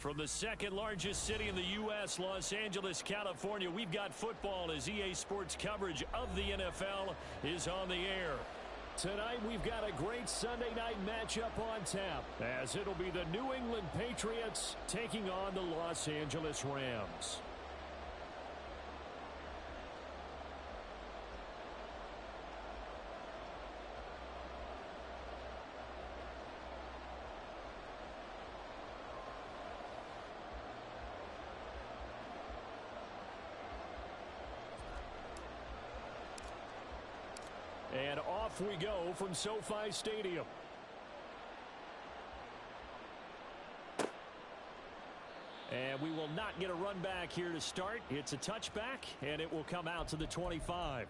From the second largest city in the U.S., Los Angeles, California, we've got football as EA Sports coverage of the NFL is on the air. Tonight, we've got a great Sunday night matchup on tap, as it'll be the New England Patriots taking on the Los Angeles Rams. And off we go from SoFi Stadium. And we will not get a run back here to start. It's a touchback, and it will come out to the 25.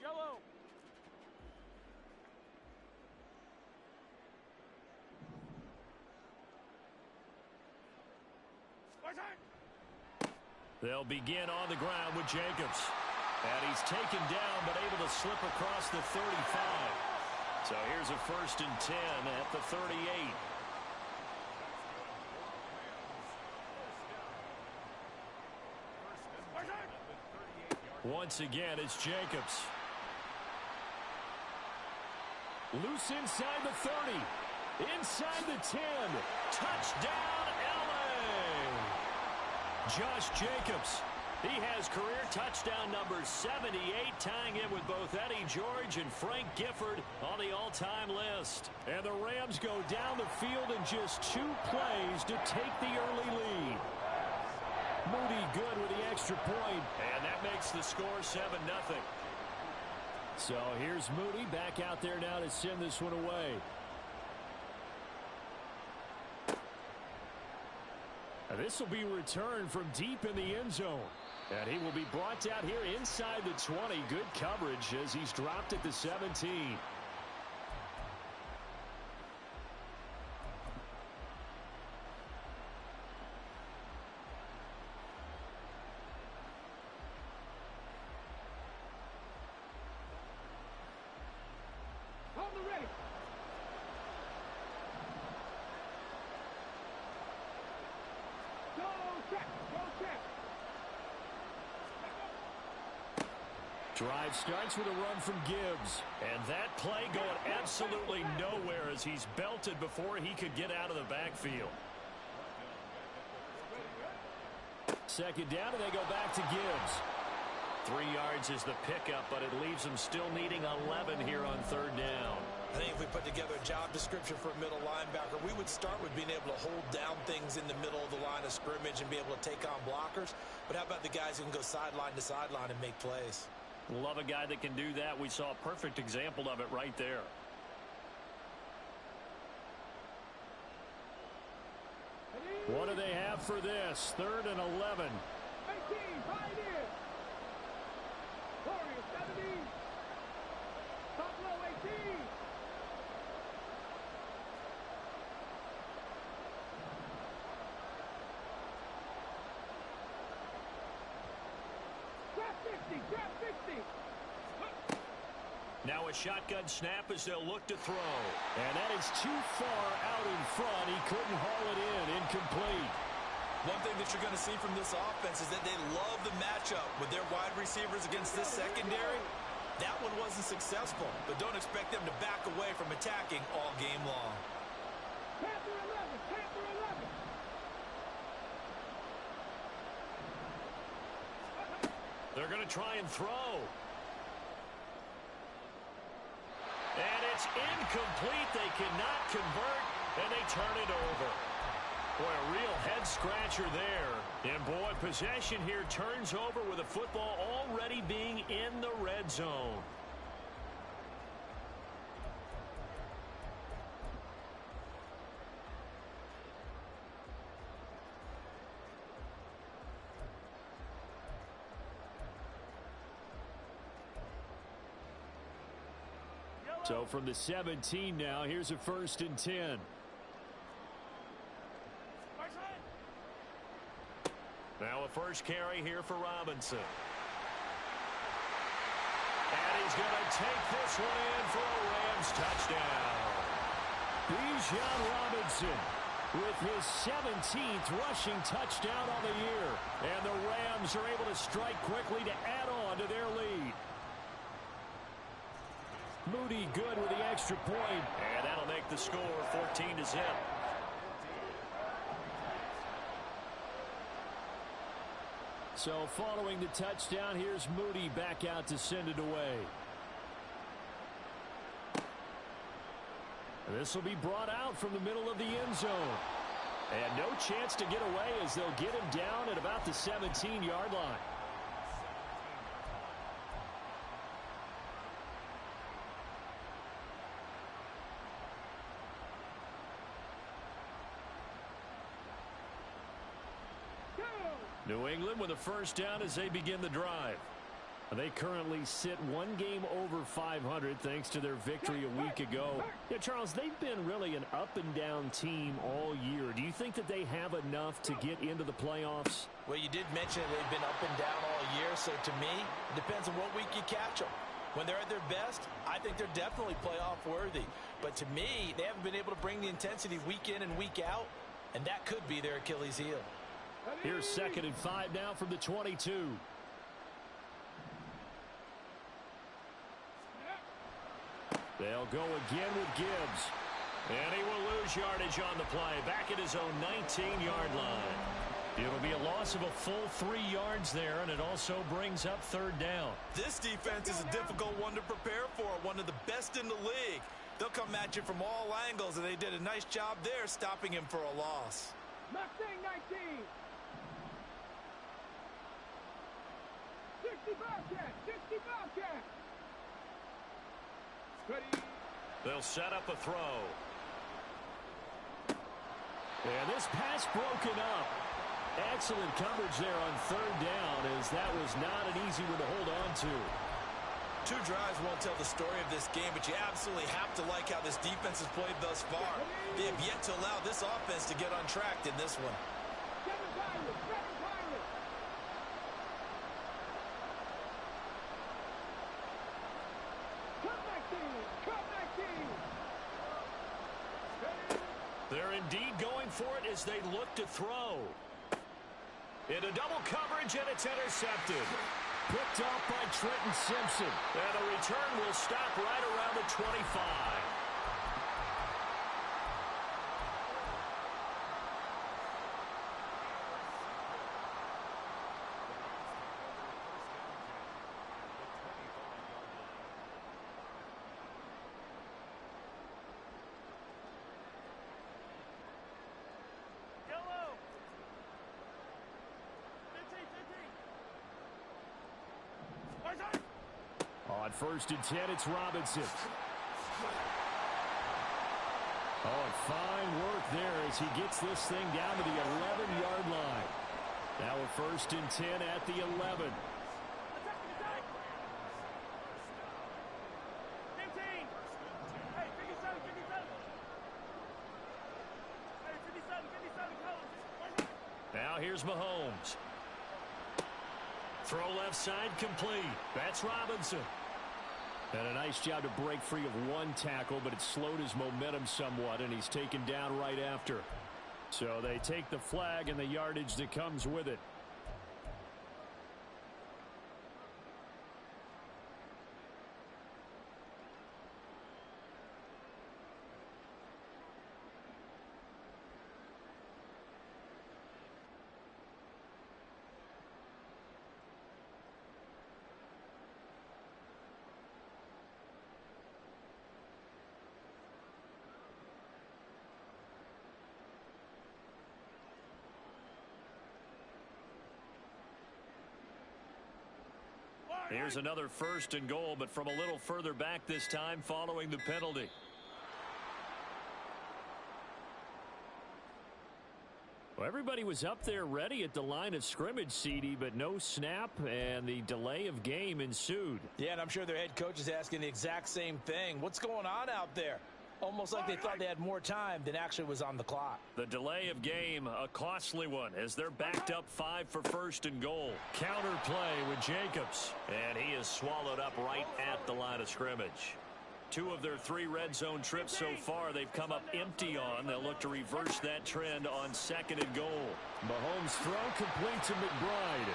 Yellow. They'll begin on the ground with Jacobs. And he's taken down but able to slip across the 35. So here's a 1st and 10 at the 38. Once again, it's Jacobs. Loose inside the 30. Inside the 10. Touchdown, LA! Josh Jacobs. He has career touchdown number 78, tying in with both Eddie George and Frank Gifford on the all-time list. And the Rams go down the field in just 2 plays to take the early lead. Moody good with the extra point, and that makes the score 7-0. So here's Moody back out there now to send this one away. This will be returned from deep in the end zone. And he will be brought down here inside the 20. Good coverage as he's dropped at the 17. On the ready. Go check. Go check. Drive starts with a run from Gibbs. And that play going absolutely nowhere as he's belted before he could get out of the backfield. 2nd down, and they go back to Gibbs. 3 yards is the pickup, but it leaves them still needing 11 here on 3rd down. I think if we put together a job description for a middle linebacker, we would start with being able to hold down things in the middle of the line of scrimmage and be able to take on blockers. But how about the guys who can go sideline to sideline and make plays? Love a guy that can do that. We saw a perfect example of it right there. What do they have for this? 3rd and 11. 18, right in. Warriors 70. Top low 18. Grab 50, grab 50. Now a shotgun snap as they'll look to throw. And that is too far out in front. He couldn't haul it in. Incomplete. One thing that you're going to see from this offense is that they love the matchup with their wide receivers against this secondary. That one wasn't successful, but don't expect them to back away from attacking all game long. Panther 11, Panther 11. They're going to try and throw. And it's incomplete. They cannot convert, and they turn it over. Boy, a real head-scratcher there. And, boy, possession here turns over with the football already being in the red zone. So from the 17 now, here's a 1st and 10. Now a first carry here for Robinson. And he's going to take this one in for a Rams touchdown. Bijan Robinson with his 17th rushing touchdown on the year. And the Rams are able to strike quickly to add on to their lead. Moody good with the extra point. And that'll make the score 14-0. So following the touchdown, here's Moody back out to send it away. This will be brought out from the middle of the end zone. And no chance to get away as they'll get him down at about the 17-yard line. New England with a first down as they begin the drive. They currently sit one game over 500 thanks to their victory a week ago. Yeah, Charles, they've been really an up-and-down team all year. Do you think that they have enough to get into the playoffs? Well, you did mention that they've been up and down all year, so to me, it depends on what week you catch them. When they're at their best, I think they're definitely playoff worthy. But to me, they haven't been able to bring the intensity week in and week out, and that could be their Achilles heel. Here's 2nd and 5 now from the 22. They'll go again with Gibbs. And he will lose yardage on the play. Back at his own 19-yard line. It'll be a loss of a full 3 yards there, and it also brings up 3rd down. This defense is a difficult one to prepare for, one of the best in the league. They'll come at you from all angles, and they did a nice job there stopping him for a loss. Mustang 19. 60 Bobcat. 60 Bobcat. Ready. They'll set up a throw. And this pass broken up. Excellent coverage there on 3rd down, as that was not an easy one to hold on to. 2 drives won't tell the story of this game, but you absolutely have to like how this defense has played thus far. They have yet to allow this offense to get untracked in this one. 7 Pirates. 7 Pirates. Come back team. Come back team. They're indeed going for it as they look to throw. Into double coverage, and it's intercepted. Picked off by Trenton Simpson. And the return will stop right around the 25. On 1st and 10, it's Robinson. Oh, fine work there as he gets this thing down to the 11-yard line. Now a 1st and 10 at the 11. Now here's Mahomes. Throw left side complete. That's Robinson. And a nice job to break free of one tackle, but it slowed his momentum somewhat, and he's taken down right after. So they take the flag and the yardage that comes with it. Here's another 1st and goal, but from a little further back this time following the penalty. Well, everybody was up there ready at the line of scrimmage, CD, but no snap, and the delay of game ensued. Yeah, and I'm sure their head coach is asking the exact same thing. What's going on out there? Almost like they thought they had more time than actually was on the clock. The delay of game, a costly one, as they're backed up 5 for first and goal. Counter play with Jacobs, and he is swallowed up right at the line of scrimmage. 2 of their 3 red zone trips so far they've come up empty on. They'll look to reverse that trend on 2nd and goal. Mahomes' throw complete to McBride.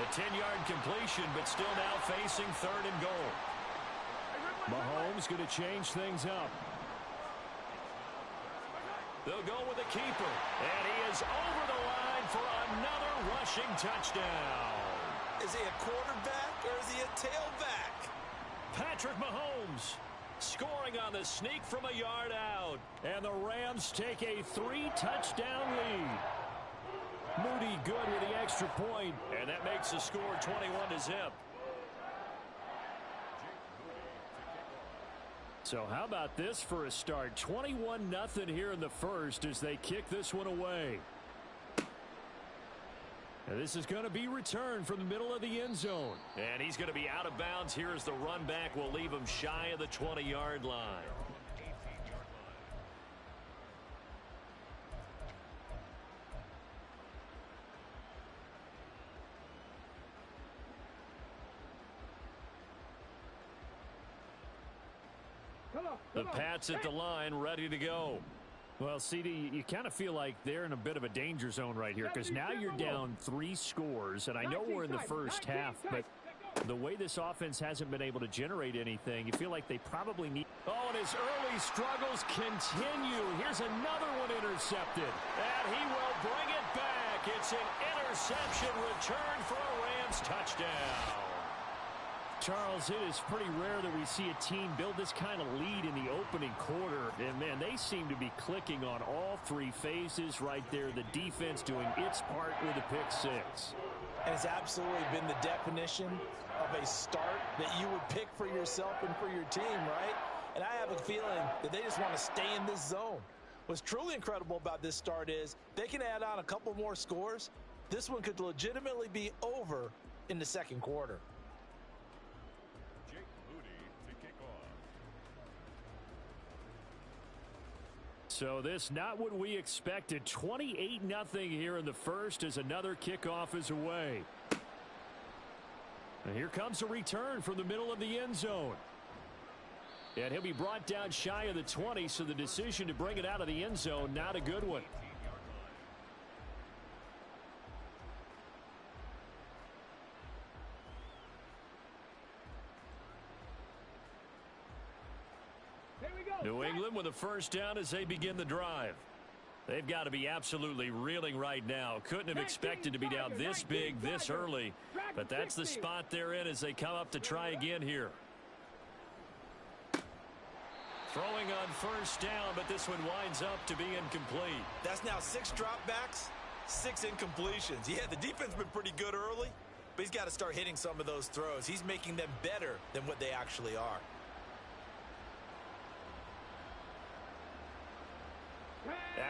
The 10-yard completion, but still now facing 3rd and goal. Mahomes going to change things up. They'll go with the keeper, and he is over the line for another rushing touchdown. Is he a quarterback or is he a tailback? Patrick Mahomes scoring on the sneak from a yard out, and the Rams take a 3-touchdown lead. Moody good with the extra point, and that makes the score 21-0. So how about this for a start? 21-0 here in the first as they kick this one away. And this is going to be returned from the middle of the end zone. And he's going to be out of bounds here as the run back will leave him shy of the 20-yard line. The Pats at the line, ready to go. Well, CD, you kind of feel like they're in a bit of a danger zone right here because now you're down 3 scores, and I know we're in the first half, but the way this offense hasn't been able to generate anything, you feel like they probably need... Oh, and his early struggles continue. Here's another one intercepted, and he will bring it back. It's an interception return for a Rams touchdown. Charles, it is pretty rare that we see a team build this kind of lead in the opening quarter. And, man, they seem to be clicking on all 3 phases right there. The defense doing its part with a pick 6. And it's absolutely been the definition of a start that you would pick for yourself and for your team, right? And I have a feeling that they just want to stay in this zone. What's truly incredible about this start is they can add on a couple more scores. This one could legitimately be over in the second quarter. So this not what we expected. 28-0 here in the first as another kickoff is away. And here comes a return from the middle of the end zone. And he'll be brought down shy of the 20, so the decision to bring it out of the end zone, not a good one. New England with a first down as they begin the drive. They've got to be absolutely reeling right now. Couldn't have expected to be down this big this early, but that's the spot they're in as they come up to try again here. Throwing on first down, but this one winds up to be incomplete. That's now 6 dropbacks, 6 incompletions. Yeah, the defense has been pretty good early, but he's got to start hitting some of those throws. He's making them better than what they actually are.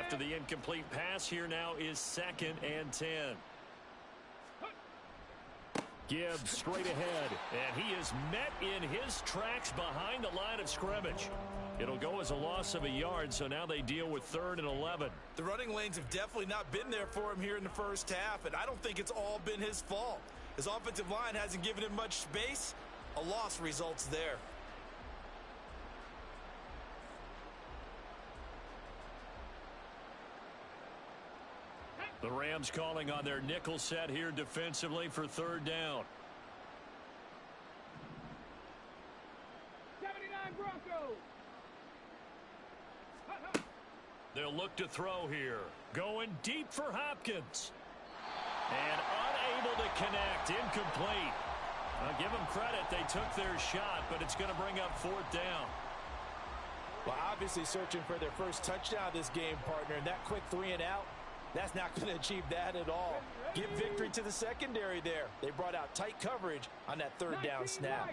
After the incomplete pass, here now is 2nd and 10. Gibbs straight ahead, and he is met in his tracks behind the line of scrimmage. It'll go as a loss of a yard, so now they deal with 3rd and 11. The running lanes have definitely not been there for him here in the first half, and I don't think it's all been his fault. His offensive line hasn't given him much space. A loss results there. The Rams calling on their nickel set here defensively for 3rd down. 79 Broncos. They'll look to throw here. Going deep for Hopkins. And unable to connect. Incomplete. I'll give them credit. They took their shot, but it's going to bring up 4th down. Well, obviously searching for their first touchdown this game, partner. And that quick 3 and out, that's not going to achieve that at all. Give victory to the secondary there. They brought out tight coverage on that 3rd down snap.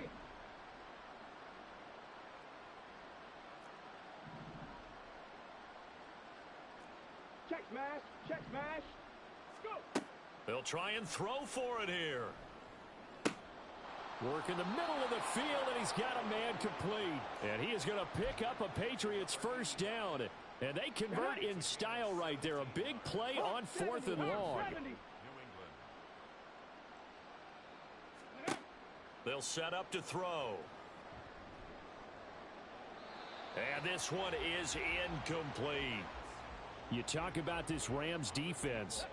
Check smash, check smash. They'll try and throw for it here. Work in the middle of the field, and he's got a man complete. And he is going to pick up a Patriots first down. And they convert in style right there. A big play on 4th and long. They'll set up to throw. And this one is incomplete. You talk about this Rams defense.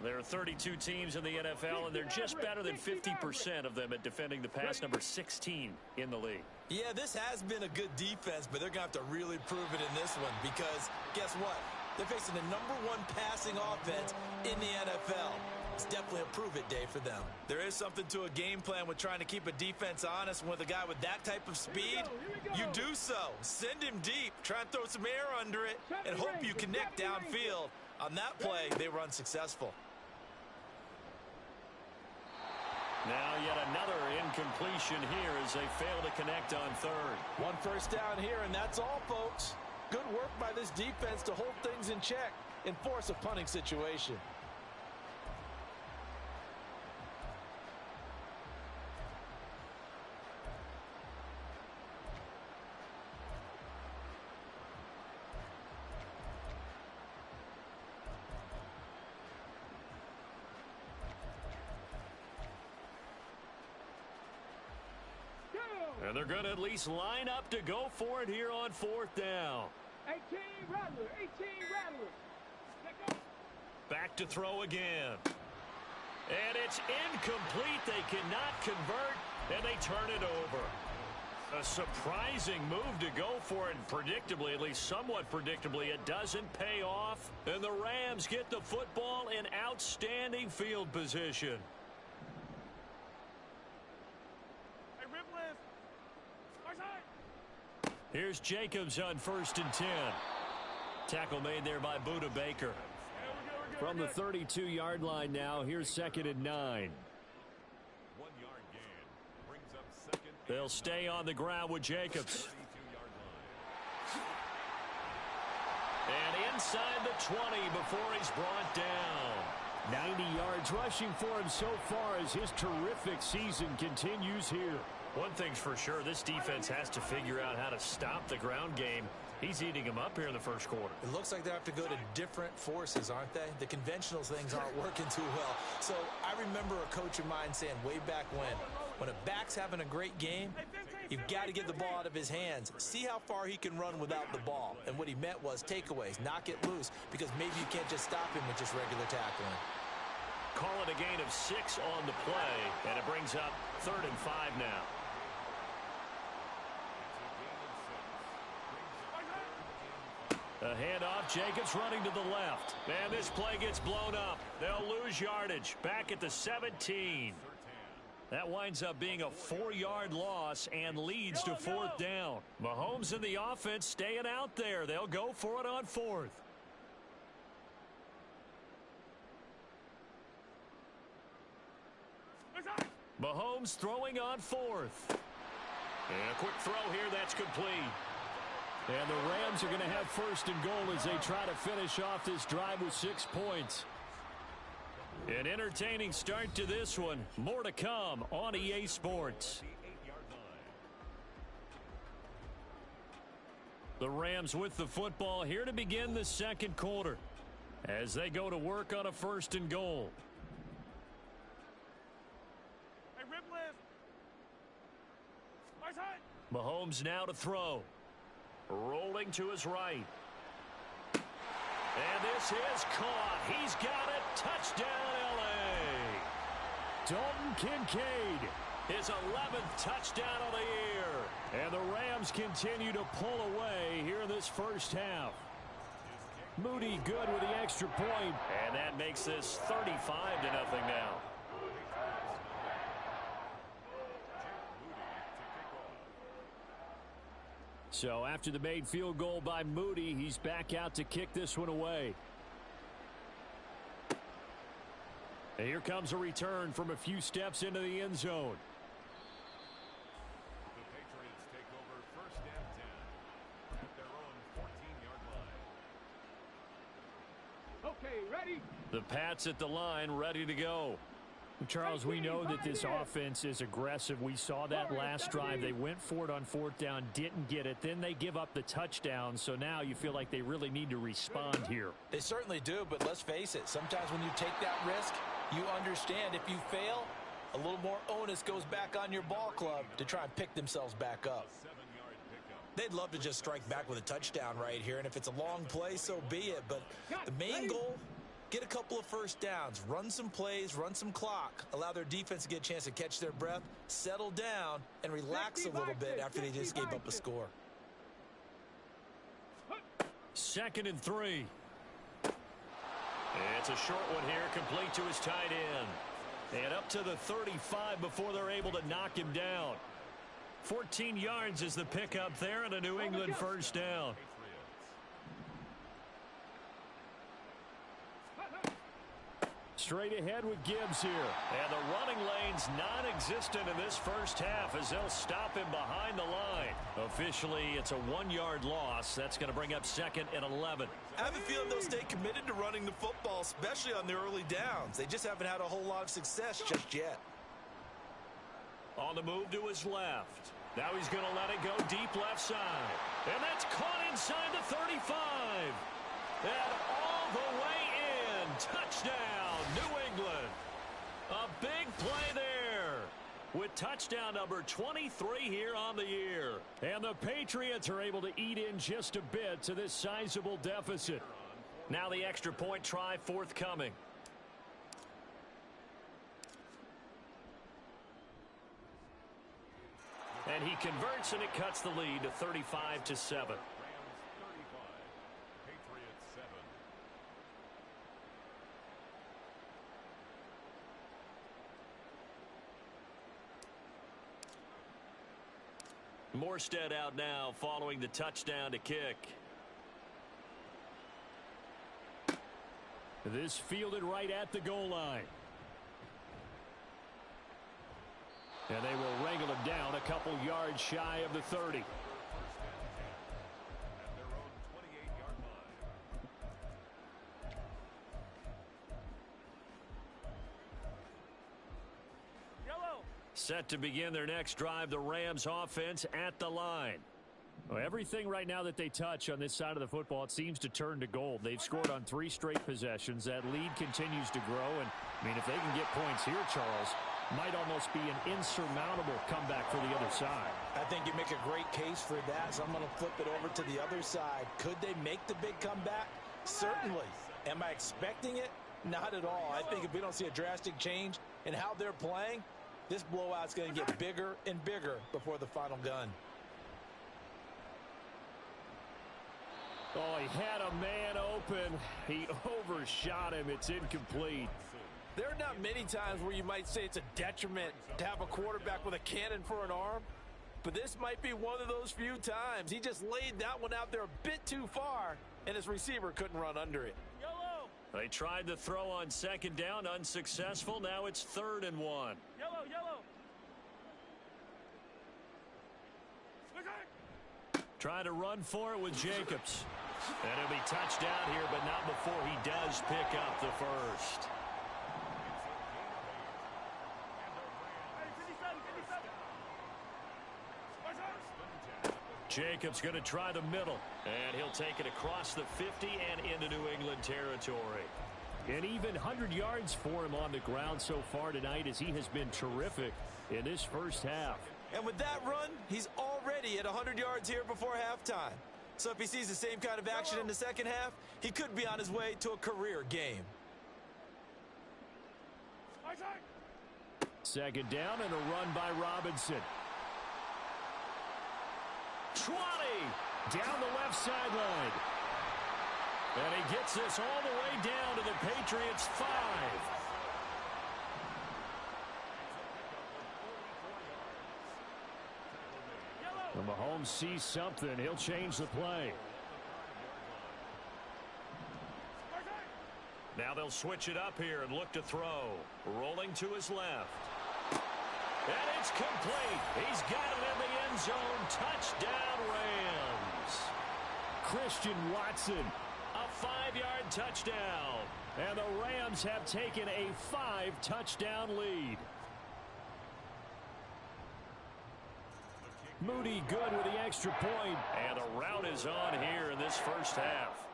There are 32 teams in the NFL, and they're just better than 50% of them at defending the pass, number 16 in the league. Yeah, this has been a good defense, but they're going to have to really prove it in this one because guess what? They're facing the #1 passing offense in the NFL. It's definitely a prove-it day for them. There is something to a game plan with trying to keep a defense honest. With a guy with that type of speed, you do so. Send him deep. Try and throw some air under it and hope you connect downfield. On that play, they were unsuccessful. Now yet another incompletion here as they fail to connect on 3rd. 1 first down here, and that's all, folks. Good work by this defense to hold things in check and force a punting situation. And they're going to at least line up to go for it here on 4th down. 18 Rattler, 18 Rattler. Back to throw again. And it's incomplete. They cannot convert, and they turn it over. A surprising move to go for it, and predictably, at least somewhat predictably, it doesn't pay off. And the Rams get the football in outstanding field position. Here's Jacobs on 1st and 10. Tackle made there by Buda Baker. From the 32-yard line now, here's 2nd and 9. 1-yard gain brings up 2nd. They'll stay on the ground with Jacobs. 32-yard line. And inside the 20 before he's brought down. 90 yards rushing for him so far as his terrific season continues here. One thing's for sure, this defense has to figure out how to stop the ground game. He's eating them up here in the first quarter. It looks like they have to go to different forces, aren't they? The conventional things aren't working too well. So I remember a coach of mine saying way back when a back's having a great game, you've got to get the ball out of his hands. See how far he can run without the ball. And what he meant was takeaways, knock it loose, because maybe you can't just stop him with just regular tackling. Call it a gain of 6 on the play, and it brings up 3rd and 5 now. A handoff, Jacobs running to the left. And this play gets blown up. They'll lose yardage. Back at the 17. That winds up being a 4-yard loss and leads to 4th down. Mahomes and the offense staying out there. They'll go for it on 4th. Mahomes throwing on 4th. And a quick throw here, that's complete. And the Rams are going to have 1st and goal as they try to finish off this drive with 6 points. An entertaining start to this one. More to come on EA Sports. The Rams with the football here to begin the second quarter as they go to work on a 1st and goal. Mahomes now to throw. Rolling to his right. And this is caught. He's got it. Touchdown, L.A. Dalton Kincaid, his 11th touchdown of the year. And the Rams continue to pull away here in this first half. Moody good with the extra point. And that makes this 35-0 now. So after the made field goal by Moody, he's back out to kick this one away. And here comes a return from a few steps into the end zone. The Patriots take over 1st and 10 at their own 14-yard line. Okay, ready? The Pats at the line, ready to go. Charles, we know that this offense is aggressive. We saw that last drive. They went for it on fourth down, didn't get it. Then they give up the touchdown. So now you feel like they really need to respond here. They certainly do, but let's face it. Sometimes when you take that risk, you understand if you fail, a little more onus goes back on your ball club to try and pick themselves back up. They'd love to just strike back with a touchdown right here, and if it's a long play, so be it. But the main goal, get a couple of first downs, run some plays, run some clock, allow their defense to get a chance to catch their breath, settle down, and relax a little bit after they just gave up a score. 2nd and 3. It's a short one here, complete to his tight end. And up to the 35 before they're able to knock him down. 14 yards is the pickup there and a New England first down. Straight ahead with Gibbs here. And the running lane's non-existent in this first half as they'll stop him behind the line. Officially, it's a 1-yard loss. That's going to bring up 2nd and 11. I have a feeling they'll stay committed to running the football, especially on their early downs. They just haven't had a whole lot of success just yet. On the move to his left. Now he's going to let it go deep left side. And that's caught inside the 35. And all the way in. Touchdown, New England. A big play there. With touchdown number 23 here on the year. And the Patriots are able to eat in just a bit to this sizable deficit. Now the extra point try forthcoming. And he converts, and it cuts the lead to 35-7. Morstead out now following the touchdown to kick. This fielded right at the goal line. And they will wrangle him down a couple yards shy of the 30. Set to begin their next drive, the Rams offense at the line. Well, everything right now that they touch on this side of the football, it seems to turn to gold. They've scored on 3 straight possessions. That lead continues to grow. And, I mean, if they can get points here, Charles, might almost be an insurmountable comeback for the other side. I think you make a great case for that, so I'm going to flip it over to the other side. Could they make the big comeback? Certainly. Am I expecting it? Not at all. I think if we don't see a drastic change in how they're playing, this blowout's going to get bigger and bigger before the final gun. Oh, he had a man open. He overshot him. It's incomplete. There are not many times where you might say it's a detriment to have a quarterback with a cannon for an arm, but this might be one of those few times. He just laid that one out there a bit too far, and his receiver couldn't run under it. They tried to throw on 2nd down, unsuccessful. Now it's 3rd and 1. Try to run for it with Jacobs. And it'll be touchdown here, but not before he does pick up the first. Jacobs going to try the middle. And he'll take it across the 50 and into New England territory. And even 100 yards for him on the ground so far tonight as he has been terrific in this first half. And with that run, he's already at 100 yards here before halftime. So if he sees the same kind of action in the second half, he could be on his way to a career game. 2nd down and a run by Robinson. 20 down the left sideline. And he gets this all the way down to the Patriots' 5. When Mahomes sees something, he'll change the play. Now they'll switch it up here and look to throw. Rolling to his left. And it's complete. He's got it in the end zone. Touchdown, Rams. Christian Watson, a 5-yard touchdown. And the Rams have taken a 5-touchdown lead. Moody good with the extra point. And the rout is on here in this first half.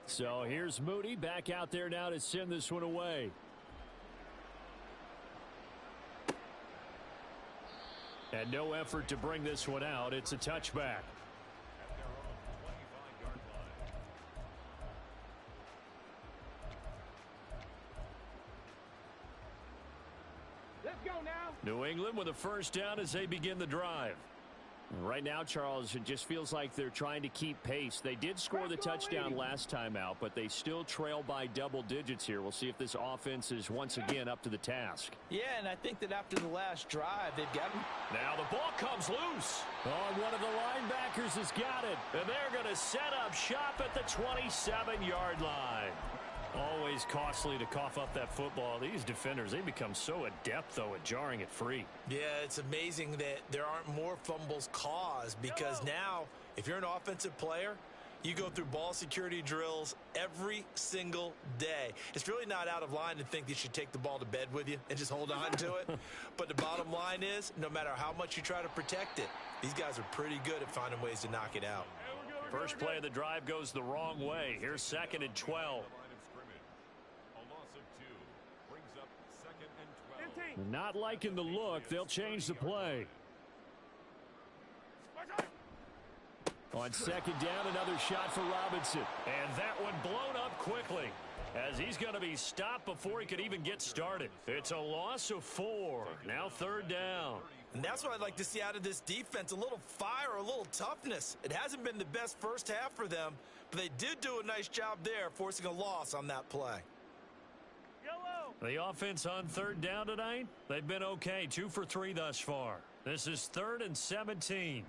So here's Moody back out there now to send this one away. And no effort to bring this one out. It's a touchback. Let's go now. New England with a first down as they begin the drive. Right now, Charles, it just feels like they're trying to keep pace. They did score the touchdown last time out, but they still trail by double digits here. We'll see if this offense is once again up to the task. Yeah, and I think that after the last drive, they've gotten... Now the ball comes loose. Oh, one of the linebackers has got it. And they're going to set up shop at the 27-yard line. Always costly to cough up that football. These defenders, they become so adept, though, at jarring it free. Yeah, it's amazing that there aren't more fumbles caused because now, if you're an offensive player, you go through ball security drills every single day. It's really not out of line to think that you should take the ball to bed with you and just hold on to it. But the bottom line is, no matter how much you try to protect it, these guys are pretty good at finding ways to knock it out. First play of the drive goes the wrong way. Here's 2nd and 12. Not liking the look. They'll change the play. On 2nd down, another shot for Robinson. And that one blown up quickly as he's going to be stopped before he could even get started. It's a loss of 4. Now 3rd down. And that's what I'd like to see out of this defense, a little fire, a little toughness. It hasn't been the best first half for them, but they did do a nice job there, forcing a loss on that play. The offense on 3rd down tonight, they've been okay. 2 for 3 thus far. This is 3rd and 17.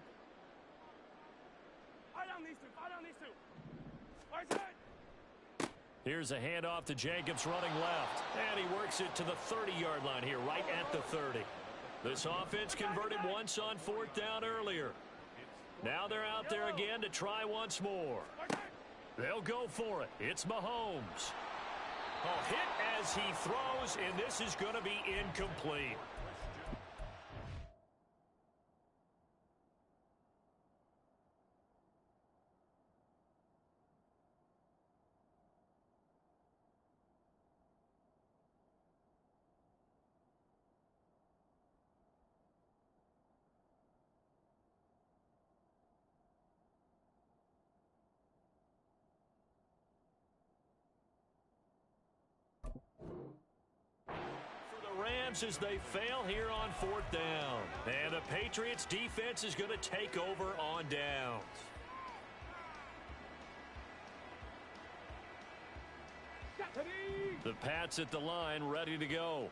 Here's a handoff to Jacobs running left. And he works it to the 30-yard line here, right at the 30. This offense converted once on 4th down earlier. Now they're out there again to try once more. They'll go for it. It's Mahomes. A hit as he throws, and this is going to be incomplete. As they fail here on 4th down. And the Patriots defense is going to take over on downs. The Pats at the line ready to go.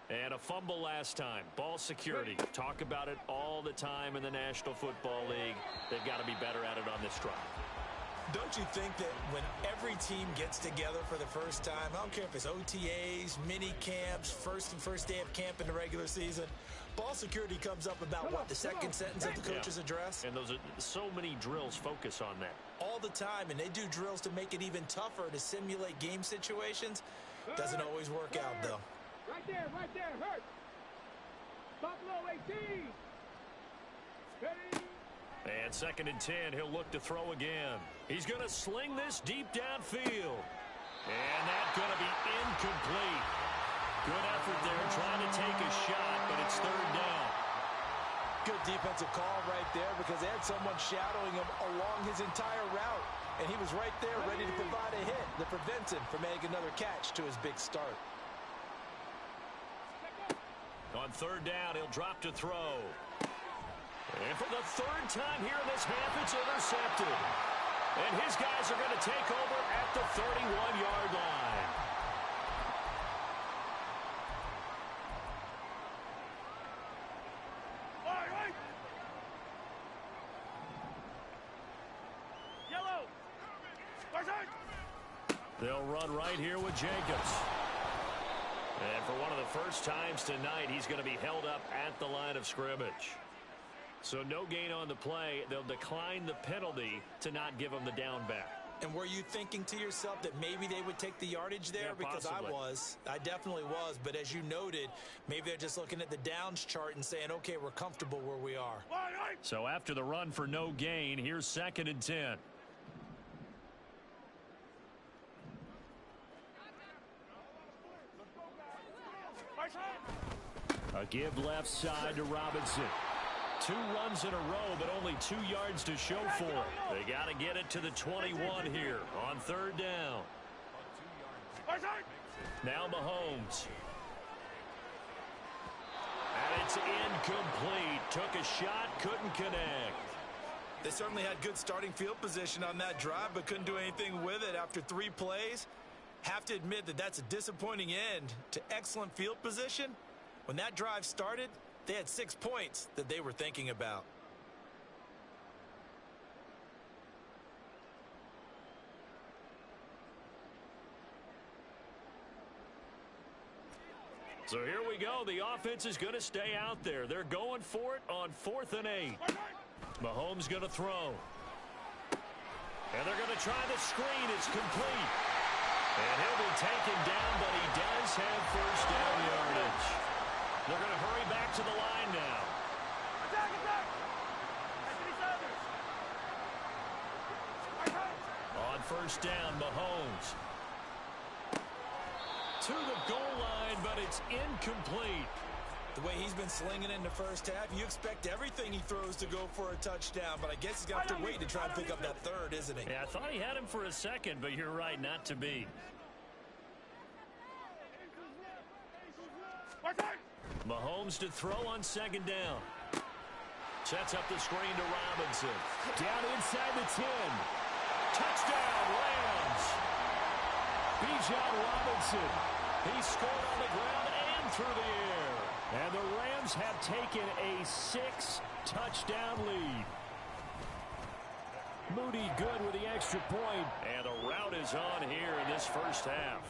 And a fumble last time. Ball security. Talk about it all the time in the National Football League. They've got to be better at it on this drive. Don't you think that when every team gets together for the first time, I don't care if it's OTAs, mini camps, first day of camp in the regular season, ball security comes up about what, the second sentence of the coach's address? And those are so many drills focus on that. All the time, and they do drills to make it even tougher to simulate game situations. Doesn't always work out, though. Right there, hurt. Buffalo 18. Ready. And 2nd and 10, he'll look to throw again. He's going to sling this deep downfield. And that's going to be incomplete. Good effort there trying to take a shot, but it's 3rd down. Good defensive call right there because they had someone shadowing him along his entire route. And he was right there ready to provide a hit that prevents him from making another catch to his big start. On 3rd down, he'll drop to throw. And for the 3rd time here in this half, it's intercepted. And his guys are going to take over at the 31-yard line. Yellow. They'll run right here with Jacobs. And for one of the first times tonight, he's going to be held up at the line of scrimmage. So no gain on the play. They'll decline the penalty to not give them the down back. And were you thinking to yourself that maybe they would take the yardage there? Yeah, because possibly. I definitely was. But as you noted, maybe they're just looking at the downs chart and saying, okay, we're comfortable where we are. So after the run for no gain, here's 2nd and 10. A give left side to Robinson. 2 runs in a row, but only 2 yards to show for it. They got to get it to the 21 here on 3rd down. Now Mahomes. And it's incomplete. Took a shot, couldn't connect. They certainly had good starting field position on that drive, but couldn't do anything with it after 3 plays. Have to admit that that's a disappointing end to excellent field position. When that drive started, they had 6 points that they were thinking about. So here we go. The offense is going to stay out there. They're going for it on 4th and 8. Mahomes going to throw. And they're going to try the screen. It's complete. And he'll be taken down, but he does have 1st down yardage. They're going to hurry back to the line now. On 1st down, Mahomes. To the goal line, but it's incomplete. The way he's been slinging in the first half, you expect everything he throws to go for a touchdown, but I guess he's going to have to wait to try and pick up that 3rd, isn't he? Yeah, I thought he had him for a second, but you're right, not to be. Mahomes to throw on 2nd down. Sets up the screen to Robinson. Down inside the 10. Touchdown, Rams. Bijan Robinson. He scored on the ground and through the air. And the Rams have taken a 6-touchdown lead. Moody good with the extra point. And the route is on here in this first half.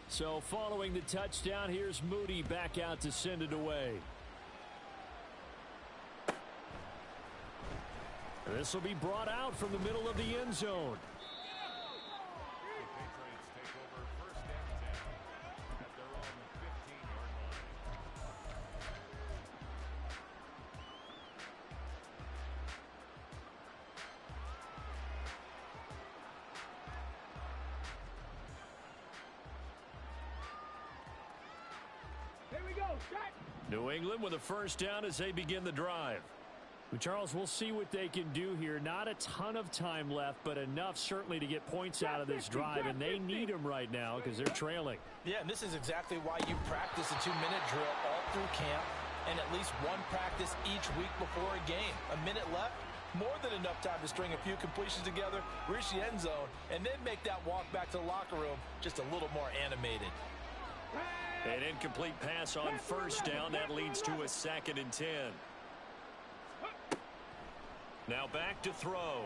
So following the touchdown, here's Moody back out to send it away. This will be brought out from the middle of the end zone. New England with a 1st down as they begin the drive. Well, Charles, we'll see what they can do here. Not a ton of time left, but enough certainly to get points out of this drive, and they need them right now because they're trailing. Yeah, and this is exactly why you practice a 2-minute drill all through camp and at least one practice each week before a game. A minute left, more than enough time to string a few completions together, reach the end zone, and then make that walk back to the locker room just a little more animated. An incomplete pass on 1st down. That leads to a 2nd and 10. Now back to throw.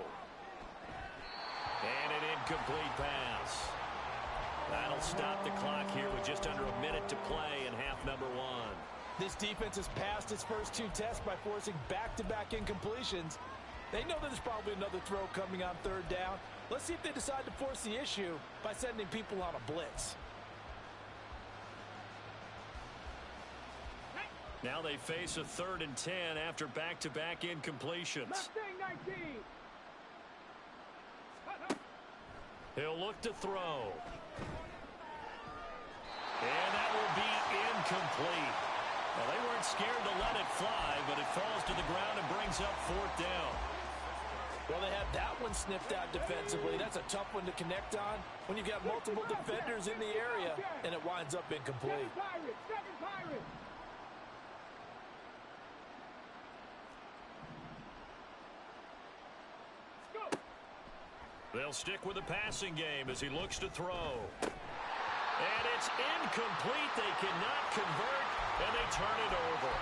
And an incomplete pass. That'll stop the clock here with just under a minute to play in half number 1. This defense has passed its first 2 tests by forcing back-to-back incompletions. They know that there's probably another throw coming on 3rd down. Let's see if they decide to force the issue by sending people on a blitz. Now they face a 3rd and 10 after back-to-back incompletions. He'll look to throw. And that will be incomplete. Well, they weren't scared to let it fly, but it falls to the ground and brings up 4th down. Well, they had that one sniffed out defensively. That's a tough one to connect on when you've got multiple defenders in the area, and it winds up incomplete. They'll stick with the passing game as he looks to throw. And it's incomplete. They cannot convert, and they turn it over.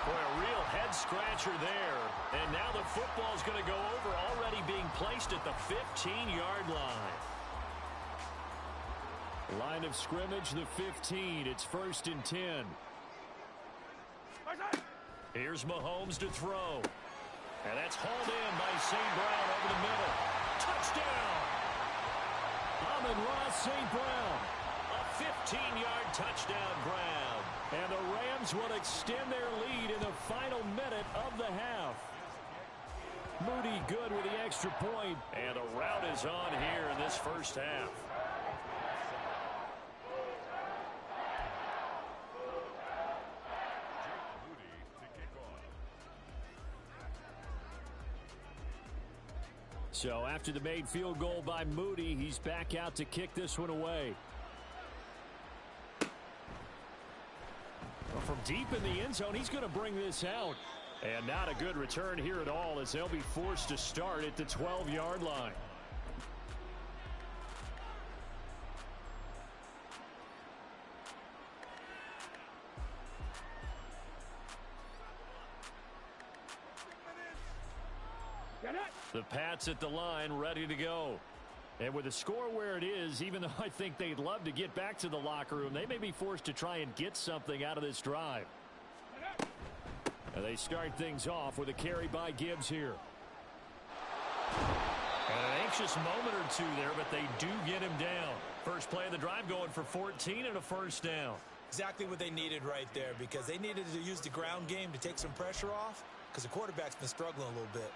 Boy, a real head head-scratcher there. And now the football's going to go over, already being placed at the 15-yard line. Line of scrimmage, the 15. It's 1st and 10. Here's Mahomes to throw. And that's hauled in by St. Brown over the middle. Touchdown! Amon-Ra St. Brown. A 15-yard touchdown grab. And the Rams will extend their lead in the final minute of the half. Moody good with the extra point. And the rout is on here in this first half. So after the made field goal by Moody, he's back out to kick this one away. Well, from deep in the end zone, he's going to bring this out. And not a good return here at all, as they'll be forced to start at the 12-yard line. The Pats at the line, ready to go. And with the score where it is, even though I think they'd love to get back to the locker room, they may be forced to try and get something out of this drive. And they start things off with a carry by Gibbs here. And an anxious moment or two there, but they do get him down. First play of the drive going for 14 and a first down. Exactly what they needed right there, because they needed to use the ground game to take some pressure off, because the quarterback's been struggling a little bit.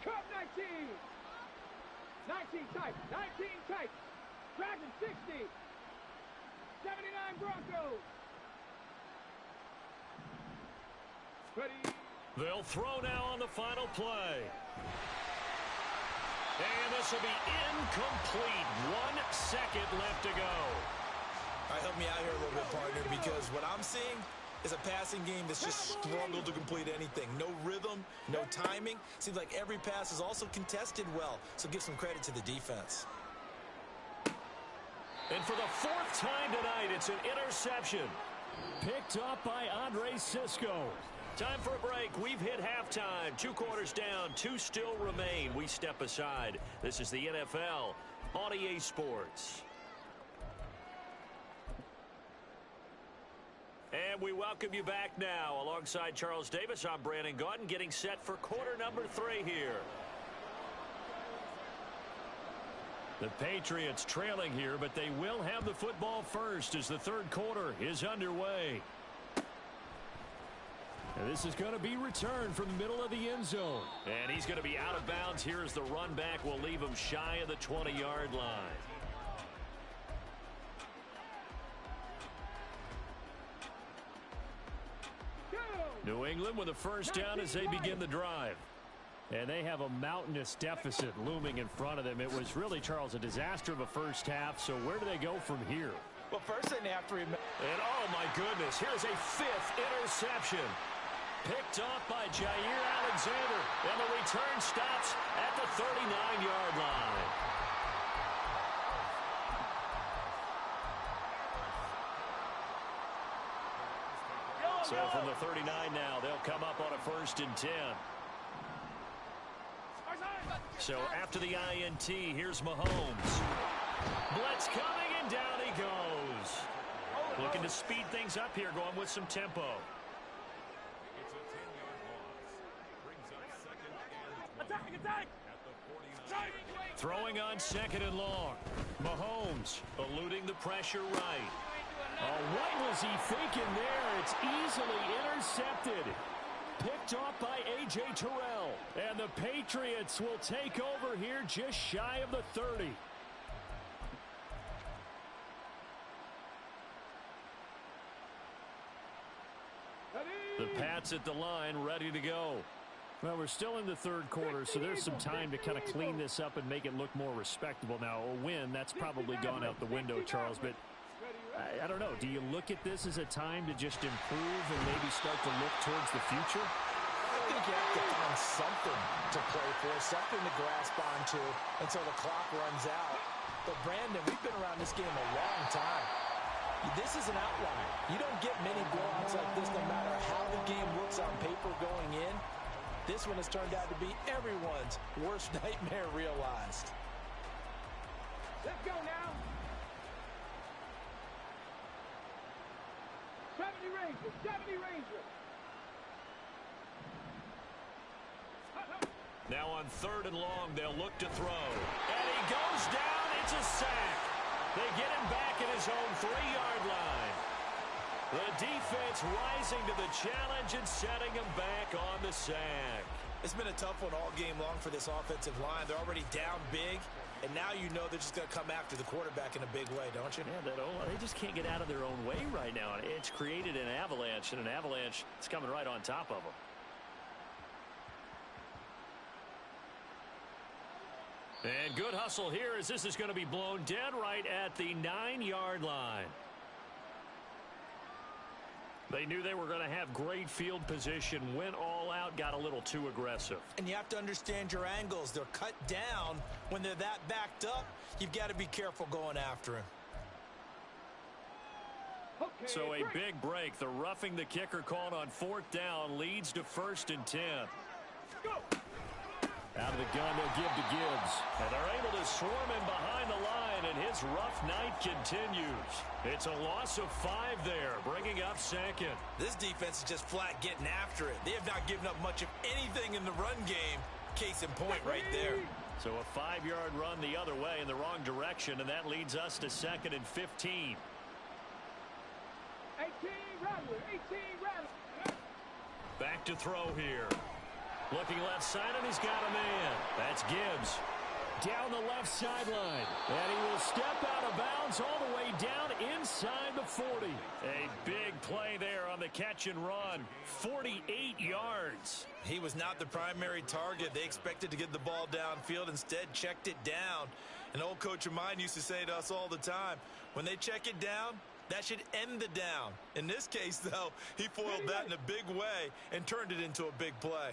Cup 19. 19 tight. 19 tight. Dragon 60. 79 Broncos. Ready. They'll throw now on the final play. And this will be incomplete. 1 second left to go. All right, help me out here a little bit, partner, because what I'm seeing is a passing game that's just struggled to complete anything. No rhythm, no timing. Seems like every pass is also contested well, so give some credit to the defense. And for the 4th time tonight, it's an interception. Picked up by Andre Sisco. Time for a break. We've hit halftime. 2 quarters down, 2 still remain. We step aside. This is the NFL on EA Sports. And we welcome you back now. Alongside Charles Davis, I'm Brandon Gaudin, getting set for quarter number 3 here. The Patriots trailing here, but they will have the football first as the 3rd quarter is underway. And this is going to be returned from the middle of the end zone. And he's going to be out of bounds here as the run back will leave him shy of the 20-yard line. New England with a first down as they begin the drive. And they have a mountainous deficit looming in front of them. It was really, Charles, a disaster of a first half. So where do they go from here? Well, first they have to remember. And oh my goodness, here's a 5th interception. Picked off by Jair Alexander. And the return stops at the 39-yard line. So from the 39 now, they'll come up on a 1st and 10. So after the INT, here's Mahomes. Blitz coming, and down he goes. Looking to speed things up here, going with some tempo. It's a 10-yard loss. Brings up 2nd and 20 Attack! at the 49. Throwing on 2nd and long. Mahomes eluding the pressure right. Oh, what was he thinking there? It's easily intercepted. Picked off by A.J. Terrell. And the Patriots will take over here just shy of the 30. The Pats at the line, ready to go. Well, we're still in the 3rd quarter, so there's some time to kind of clean this up and make it look more respectable. Now, a win, that's probably gone out the window, Charles, but I don't know. Do you look at this as a time to just improve and maybe start to look towards the future? I think you have to find something to play for, something to grasp onto until the clock runs out. But, Brandon, we've been around this game a long time. This is an outlier. You don't get many blowouts like this no matter how the game looks on paper going in. This one has turned out to be everyone's worst nightmare realized. Let's go now. 70 Rangers, 70 Rangers. Now on 3rd and long, they'll look to throw. And he goes down. It's a sack. They get him back at his own 3-yard line. The defense rising to the challenge and setting him back on the sack. It's been a tough one all game long for this offensive line. They're already down big, and now you know they're just going to come after the quarterback in a big way, don't you? Yeah, they just can't get out of their own way right now. It's created an avalanche, and an avalanche is coming right on top of them. And good hustle here as this is going to be blown dead right at the 9-yard line. They knew they were going to have great field position, went all out, got a little too aggressive. And you have to understand your angles. They're cut down. When they're that backed up, you've got to be careful going after him. Okay, So a big break. The roughing the kicker called on 4th down leads to 1st and 10. go. Out of the gun, they'll give to Gibbs. And they're able to swarm him behind the line, and his rough night continues. It's a loss of 5 there, bringing up 2nd. This defense is just flat getting after it. They have not given up much of anything in the run game. Case in point right there. So a 5-yard run the other way in the wrong direction, and that leads us to 2nd and 15. 18 Rattler, 18 Rattler. Back to throw here. Looking left side, and he's got a man. That's Gibbs. Down the left sideline. And he will step out of bounds all the way down inside the 40. A big play there on the catch and run. 48 yards. He was not the primary target. They expected to get the ball downfield. Instead, checked it down. An old coach of mine used to say to us all the time, when they check it down, that should end the down. In this case, though, he foiled that in a big way and turned it into a big play.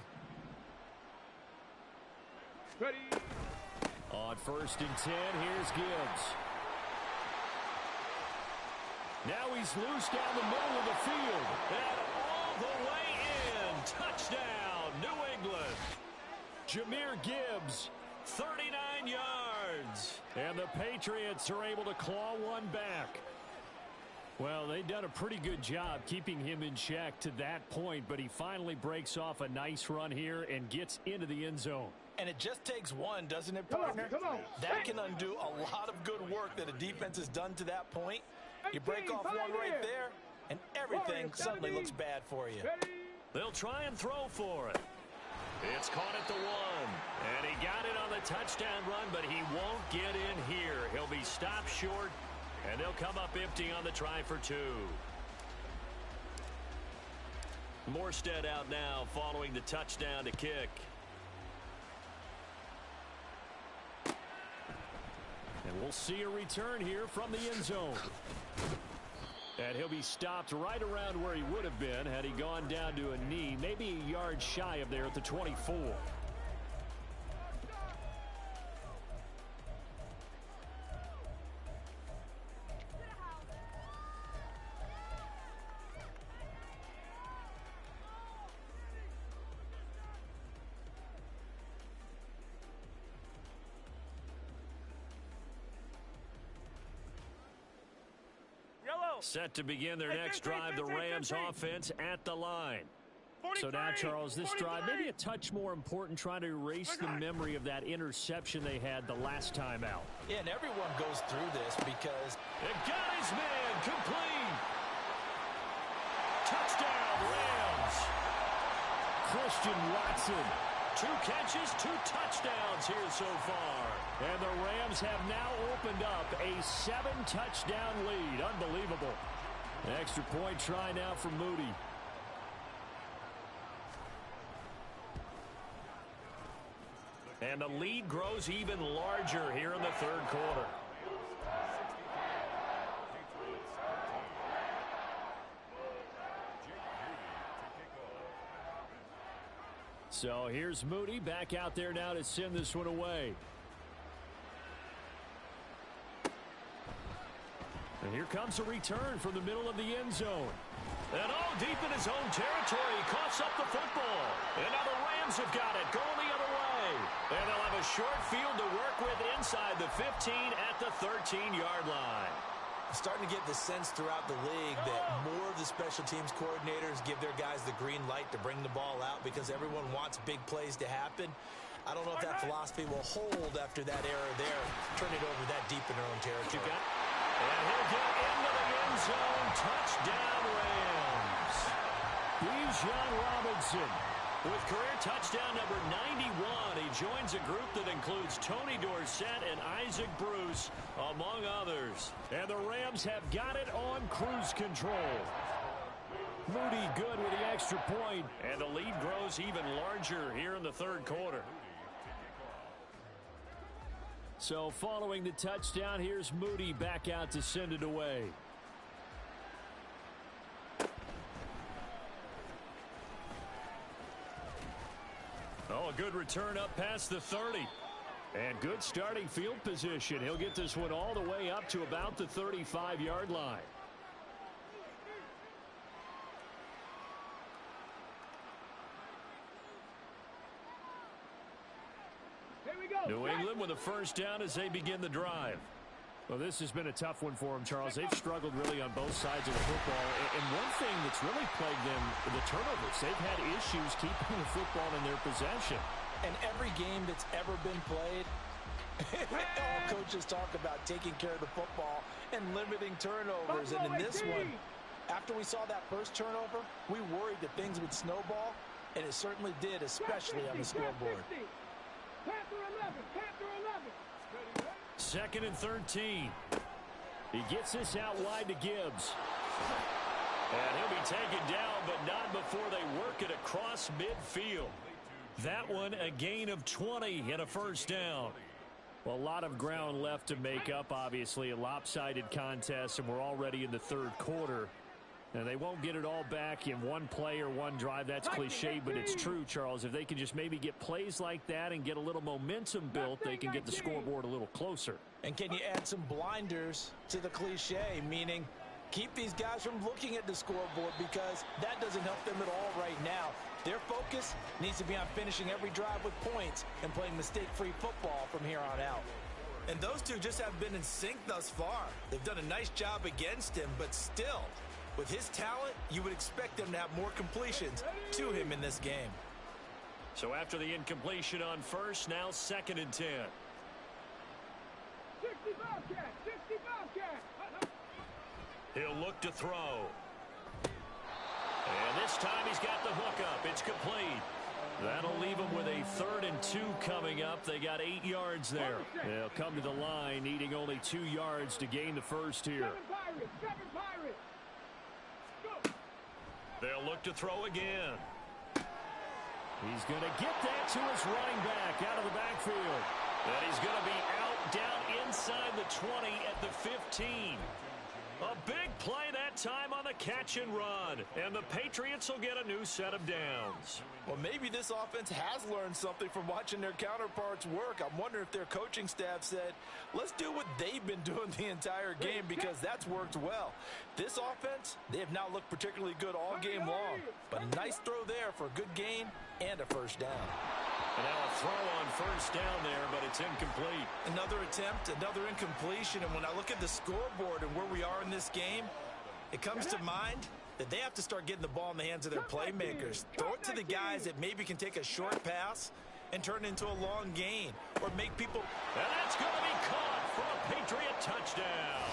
Ready. On 1st and 10, here's Gibbs. Now he's loose down the middle of the field. And all the way in. Touchdown, New England. Jahmyr Gibbs, 39 yards. And the Patriots are able to claw one back. Well, they've done a pretty good job keeping him in check to that point, but he finally breaks off a nice run here and gets into the end zone. And it just takes one, doesn't it, partner? Come on. That can undo a lot of good work that a defense has done to that point. You break off one right there, and everything suddenly looks bad for you. Ready. They'll try and throw for it. It's caught at the 1. And he got it on the touchdown run, but he won't get in here. He'll be stopped short, and they'll come up empty on the try for 2. Morstead out now following the touchdown to kick. And we'll see a return here from the end zone. And he'll be stopped right around where he would have been had he gone down to a knee, maybe a yard shy of there at the 24. Set to begin their next drive, the Rams offense at the line. So now, Charles, this drive maybe a touch more important, trying to erase the memory of that interception they had the last time out. Yeah, and everyone goes through this because it got his man complete. Touchdown, Rams. Christian Watson. 2 catches, 2 touchdowns here so far. And the Rams have now opened up a 7-touchdown lead. Unbelievable. An extra point try now for Moody. And the lead grows even larger here in the 3rd quarter. So here's Moody back out there now to send this one away. And here comes a return from the middle of the end zone. And all deep in his own territory, he coughs up the football. And now the Rams have got it, going the other way. And they'll have a short field to work with inside the 15 at the 13-yard line. Starting to get the sense throughout the league that more of the special teams coordinators give their guys the green light to bring the ball out because everyone wants big plays to happen. I don't know if that philosophy will hold after that error there. Turn it over that deep in their own territory. And he'll get into the end zone. Touchdown, Rams. Bijan Robinson with career touchdown number 91. He joins a group that includes Tony Dorsett and Isaac Bruce, among others. And the Rams have got it on cruise control. Moody good with the extra point, and the lead grows even larger here in the third quarter. So following the touchdown, here's Moody back out to send it away. Oh, a good return up past the 30. And good starting field position. He'll get this one all the way up to about the 35-yard line. New England with a first down as they begin the drive. Well, this has been a tough one for them, Charles. They've struggled really on both sides of the football. And one thing that's really plagued them, the turnovers. They've had issues keeping the football in their possession. And every game that's ever been played, all coaches talk about taking care of the football and limiting turnovers. And in this one, after we saw that first turnover, we worried that things would snowball, and it certainly did, especially on the scoreboard. Second and 13. He gets this out wide to Gibbs. And he'll be taken down, but not before they work it across midfield. That one a gain of 20 and a first down. Well, a lot of ground left to make up, obviously. A lopsided contest, and we're already in the third quarter. And they won't get it all back in one play or one drive. That's cliche, but it's true, Charles. If they can just maybe get plays like that and get a little momentum built, they can get the scoreboard a little closer. And can you add some blinders to the cliche, meaning keep these guys from looking at the scoreboard because that doesn't help them at all right now. Their focus needs to be on finishing every drive with points and playing mistake-free football from here on out. And those two just haven't been in sync thus far. They've done a nice job against him, but still, with his talent, you would expect them to have more completions to him in this game. So after the incompletion on first, now second and 10. 60 Bobcat. He'll look to throw. And this time he's got the hook up. It's complete. That'll leave them with a 3rd and 2 coming up. They got 8 yards there. They'll come to the line needing only 2 yards to gain the first here. Seven Pirates. They'll look to throw again. He's going to get that to his running back out of the backfield. And he's going to be out down inside the 20 at the 15. A big play that time on the catch and run. And the Patriots will get a new set of downs. Well, maybe this offense has learned something from watching their counterparts work. I'm wondering if their coaching staff said, let's do what they've been doing the entire game because that's worked well. This offense, they have not looked particularly good all game long. But a nice throw there for a good gain and a first down. And now a throw on first down there, but it's incomplete. Another attempt, another incompletion. And when I look at the scoreboard and where we are in this game, it comes to mind that they have to start getting the ball in the hands of their playmakers. Throw it to the guys that maybe can take a short pass and turn it into a long gain or make people. And that's going to be caught for a Patriot touchdown.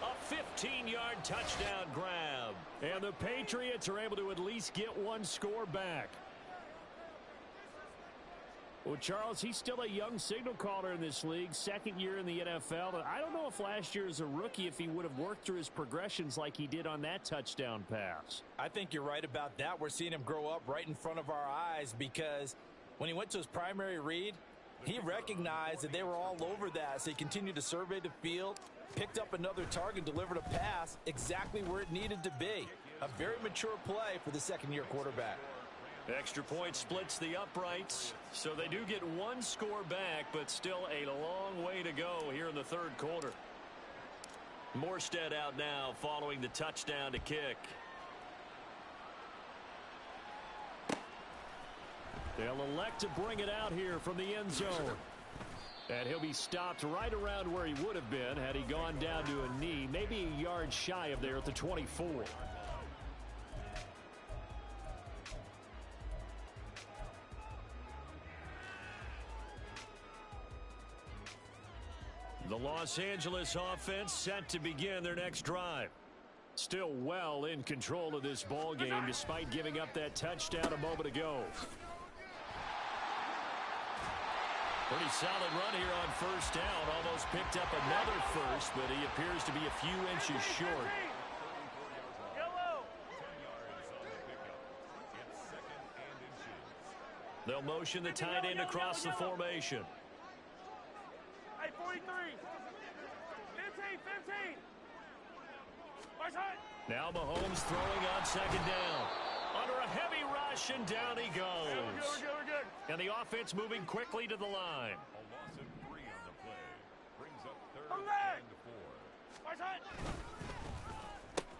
A 15-yard touchdown grab. And the Patriots are able to at least get one score back. Well, Charles, he's still a young signal caller in this league, second year in the NFL. I don't know if last year as a rookie, if he would have worked through his progressions like he did on that touchdown pass. I think you're right about that. We're seeing him grow up right in front of our eyes because when he went to his primary read, he recognized that they were all over that. So he continued to survey the field, picked up another target, delivered a pass exactly where it needed to be. A very mature play for the second-year quarterback. Extra point splits the uprights, so they do get one score back, but still a long way to go here in the third quarter. Morstead out now following the touchdown to kick. They'll elect to bring it out here from the end zone. And he'll be stopped right around where he would have been had he gone down to a knee, maybe a yard shy of there at the 24. The Los Angeles offense set to begin their next drive. Still well in control of this ball game despite giving up that touchdown a moment ago. Pretty solid run here on first down. Almost picked up another first, but he appears to be a few inches short. They'll motion the tight end across the formation. Hey, 43. 15. Now Mahomes throwing on second down. Under a heavy rush, and down he goes. We're good. And the offense moving quickly to the line. A loss of 3 on the play. Brings up third and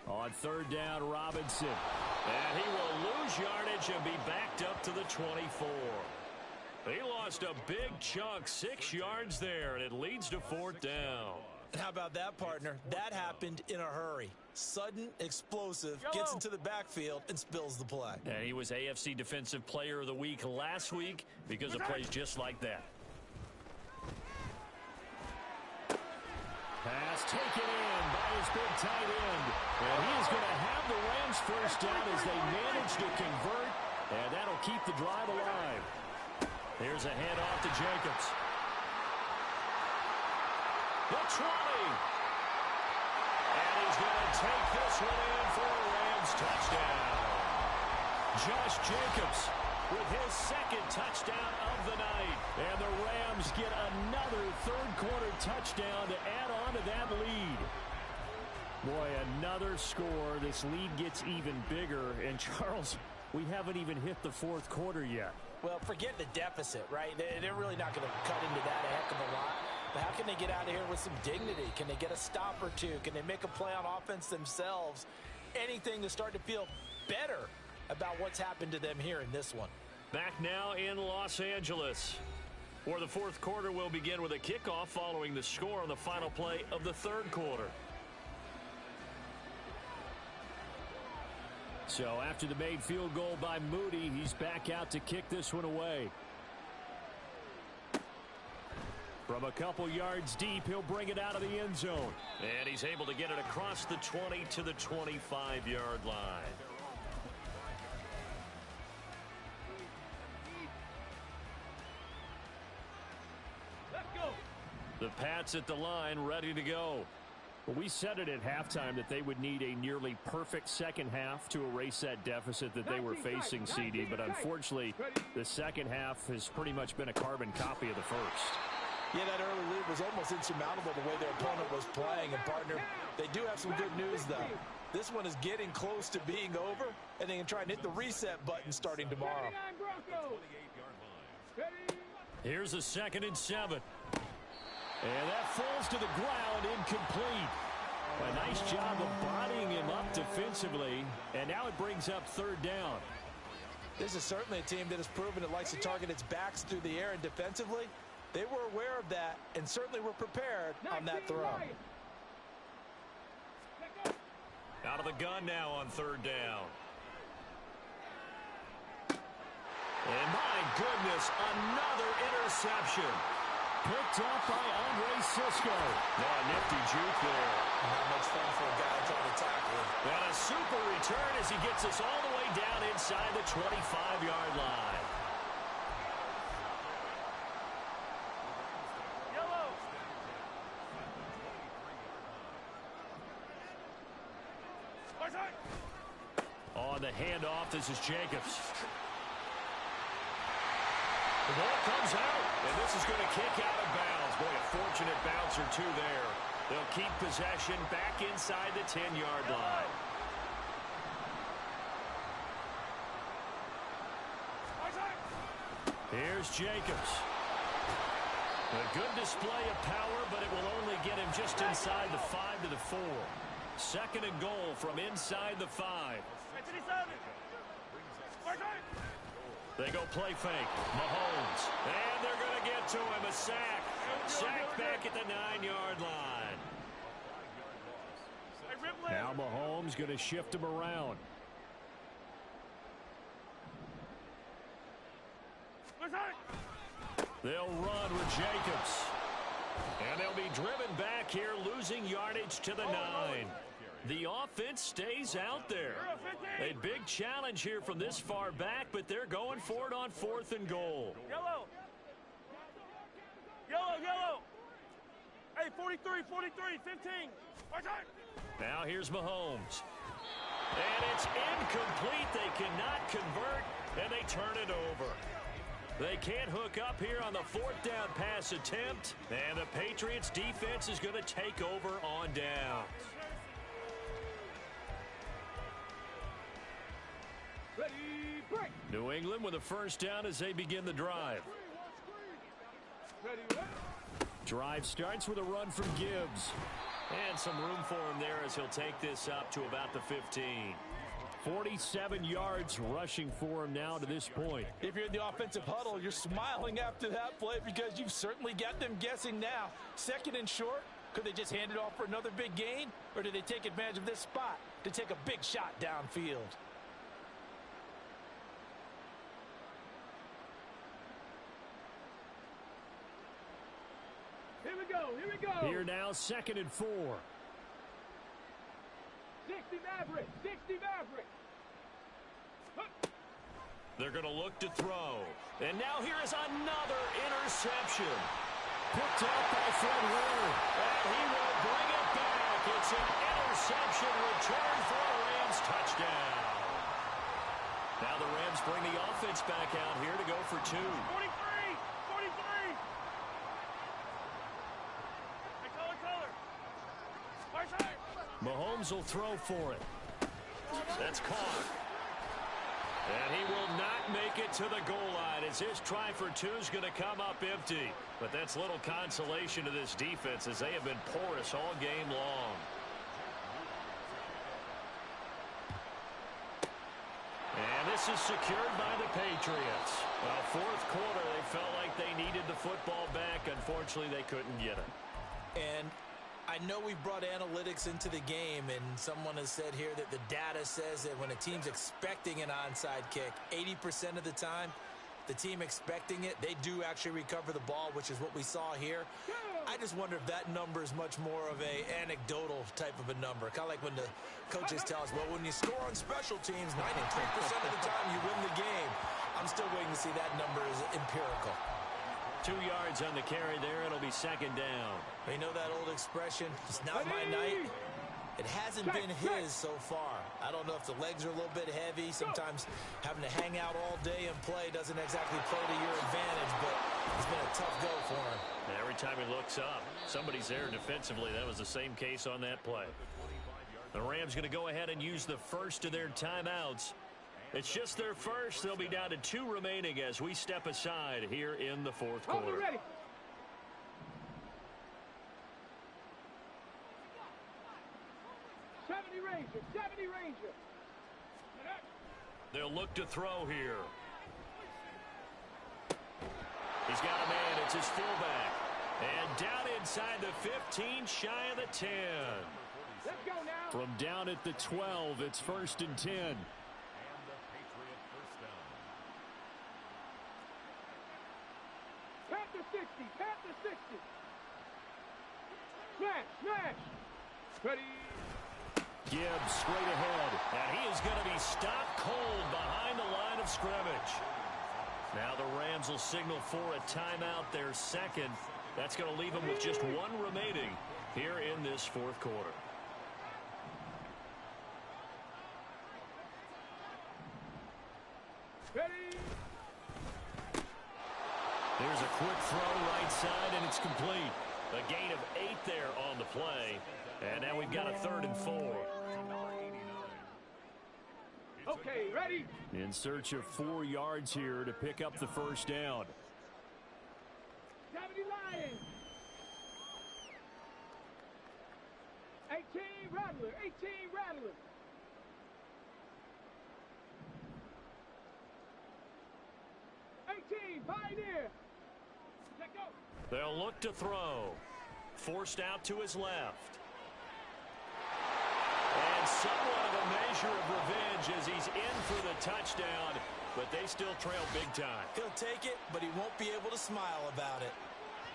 4. On third down, Robinson. And he will lose yardage and be backed up to the 24. He lost a big chunk, 6 yards there, and it leads to fourth down. How about that, partner? That happened in a hurry. Sudden, explosive, gets into the backfield, and spills the play. And he was AFC Defensive Player of the Week last week because of plays just like that. Pass taken in by his big tight end. And he is going to have the Rams first down as they manage to convert, and that'll keep the drive alive. Here's a handoff to Jacobs. The 20. And he's going to take this one in for a Rams touchdown. Josh Jacobs with his second touchdown of the night. And the Rams get another third-quarter touchdown to add on to that lead. Boy, another score. This lead gets even bigger. And, Charles, we haven't even hit the fourth quarter yet. Well, forget the deficit, right? They're really not going to cut into that a heck of a lot. But how can they get out of here with some dignity? Can they get a stop or two? Can they make a play on offense themselves? Anything to start to feel better about what's happened to them here in this one. Back now in Los Angeles, where the fourth quarter will begin with a kickoff following the score on the final play of the third quarter. So after the made field goal by Moody, he's back out to kick this one away. From a couple yards deep, he'll bring it out of the end zone. And he's able to get it across the 20 to the 25-yard line. Let's go. The Pats at the line, ready to go. Well, we said it at halftime that they would need a nearly perfect second half to erase that deficit that they were facing, CD. But unfortunately, the second half has pretty much been a carbon copy of the first. Yeah, that early lead was almost insurmountable the way their opponent was playing. And, partner, they do have some good news, though. This one is getting close to being over, and they can try and hit the reset button starting tomorrow. Here's a 2nd and 7. And that falls to the ground, incomplete. A nice job of bodying him up defensively, and now it brings up third down. This is certainly a team that has proven it likes to target its backs through the air, and defensively, they were aware of that and certainly were prepared on that throw. Out of the gun now on third down. And my goodness, another interception. Picked up by Andre Sisco. Now a nifty juke there. Not much fun for a guy trying to tackle him. And a super return as he gets us all the way down inside the 25-yard line. On the handoff, this is Jacobs. The ball comes out, and this is going to kick out of bounds. Boy, a fortunate bounce or two there. They'll keep possession back inside the 10-yard line. Here's Jacobs. A good display of power, but it will only get him just inside the 5 to the 4. Second and goal from inside the 5. They go play fake. Mahomes. And they're going to get to him. A sack. Sack back at the 9-yard line. Now Mahomes going to shift him around. They'll run with Jacobs. And they'll be driven back here, losing yardage to the 9. The offense stays out there. A big challenge here from this far back, but they're going for it on 4th and goal. Yellow. Yellow, yellow. Hey, 43, 15. Now here's Mahomes. And it's incomplete. They cannot convert, and they turn it over. They can't hook up here on the 4th down pass attempt, and the Patriots defense is going to take over on down. Ready, break. New England with a first down as they begin the drive. Ready, Drive starts with a run from Gibbs. And some room for him there as he'll take this up to about the 15. 47 yards rushing for him now to this point. If you're in the offensive huddle, you're smiling after that play because you've certainly got them guessing now. 2nd and short, could they just hand it off for another big gain? Or do they take advantage of this spot to take a big shot downfield? Here we go, here we go. Here now, 2nd and 4. 60 Maverick, 60 Maverick. They're going to look to throw. And now here is another interception. Picked up by Fred Ware. And he will bring it back. It's an interception return for a Rams touchdown. Now the Rams bring the offense back out here to go for 2. 43, 43. Hey, color. Right side. Mahomes will throw for it. That's caught. And he will not make it to the goal line as his try for 2 is going to come up empty. But that's little consolation to this defense as they have been porous all game long. And this is secured by the Patriots. Well, 4th quarter, they felt like they needed the football back. Unfortunately, they couldn't get it. And I know we brought analytics into the game, and someone has said here that the data says that when a team's expecting an onside kick, 80% of the time, the team expecting it, they do actually recover the ball, which is what we saw here. I just wonder if that number is much more of a anecdotal type of a number. Kind of like when the coaches tell us, well, when you score on special teams, 93% of the time you win the game. I'm still waiting to see that number is empirical. 2 yards on the carry there. It'll be 2nd down. You know that old expression, it's not my night. It hasn't been his so far. I don't know if the legs are a little bit heavy. Sometimes having to hang out all day and play doesn't exactly play to your advantage, but it's been a tough go for him. Every time he looks up, somebody's there defensively. That was the same case on that play. The Rams going to go ahead and use the first of their timeouts. It's just their first. They'll be down to 2 remaining as we step aside here in the 4th quarter. Ready. Ranger, 70 Ranger. They'll look to throw here. He's got a man. It's his fullback. And down inside the 15, shy of the 10. Let's go now. From down at the 12, it's 1st and 10. Panther 60, Panther 60. Smash. Ready. Gibbs straight ahead, and he is going to be stopped cold behind the line of scrimmage. Now the Rams will signal for a timeout, their 2nd. That's going to leave them with just 1 remaining here in this 4th quarter. Ready. There's a quick throw right side, and it's complete. A gain of 8 there on the play. And now we've got a 3rd and 4. Okay, ready. In search of 4 yards here to pick up the first down. 70 Lions. 18 Rattler. 18 Pioneer. Let go. They'll look to throw. Forced out to his left. And somewhat of a measure of revenge as he's in for the touchdown, but they still trail big time. He'll take it, but he won't be able to smile about it.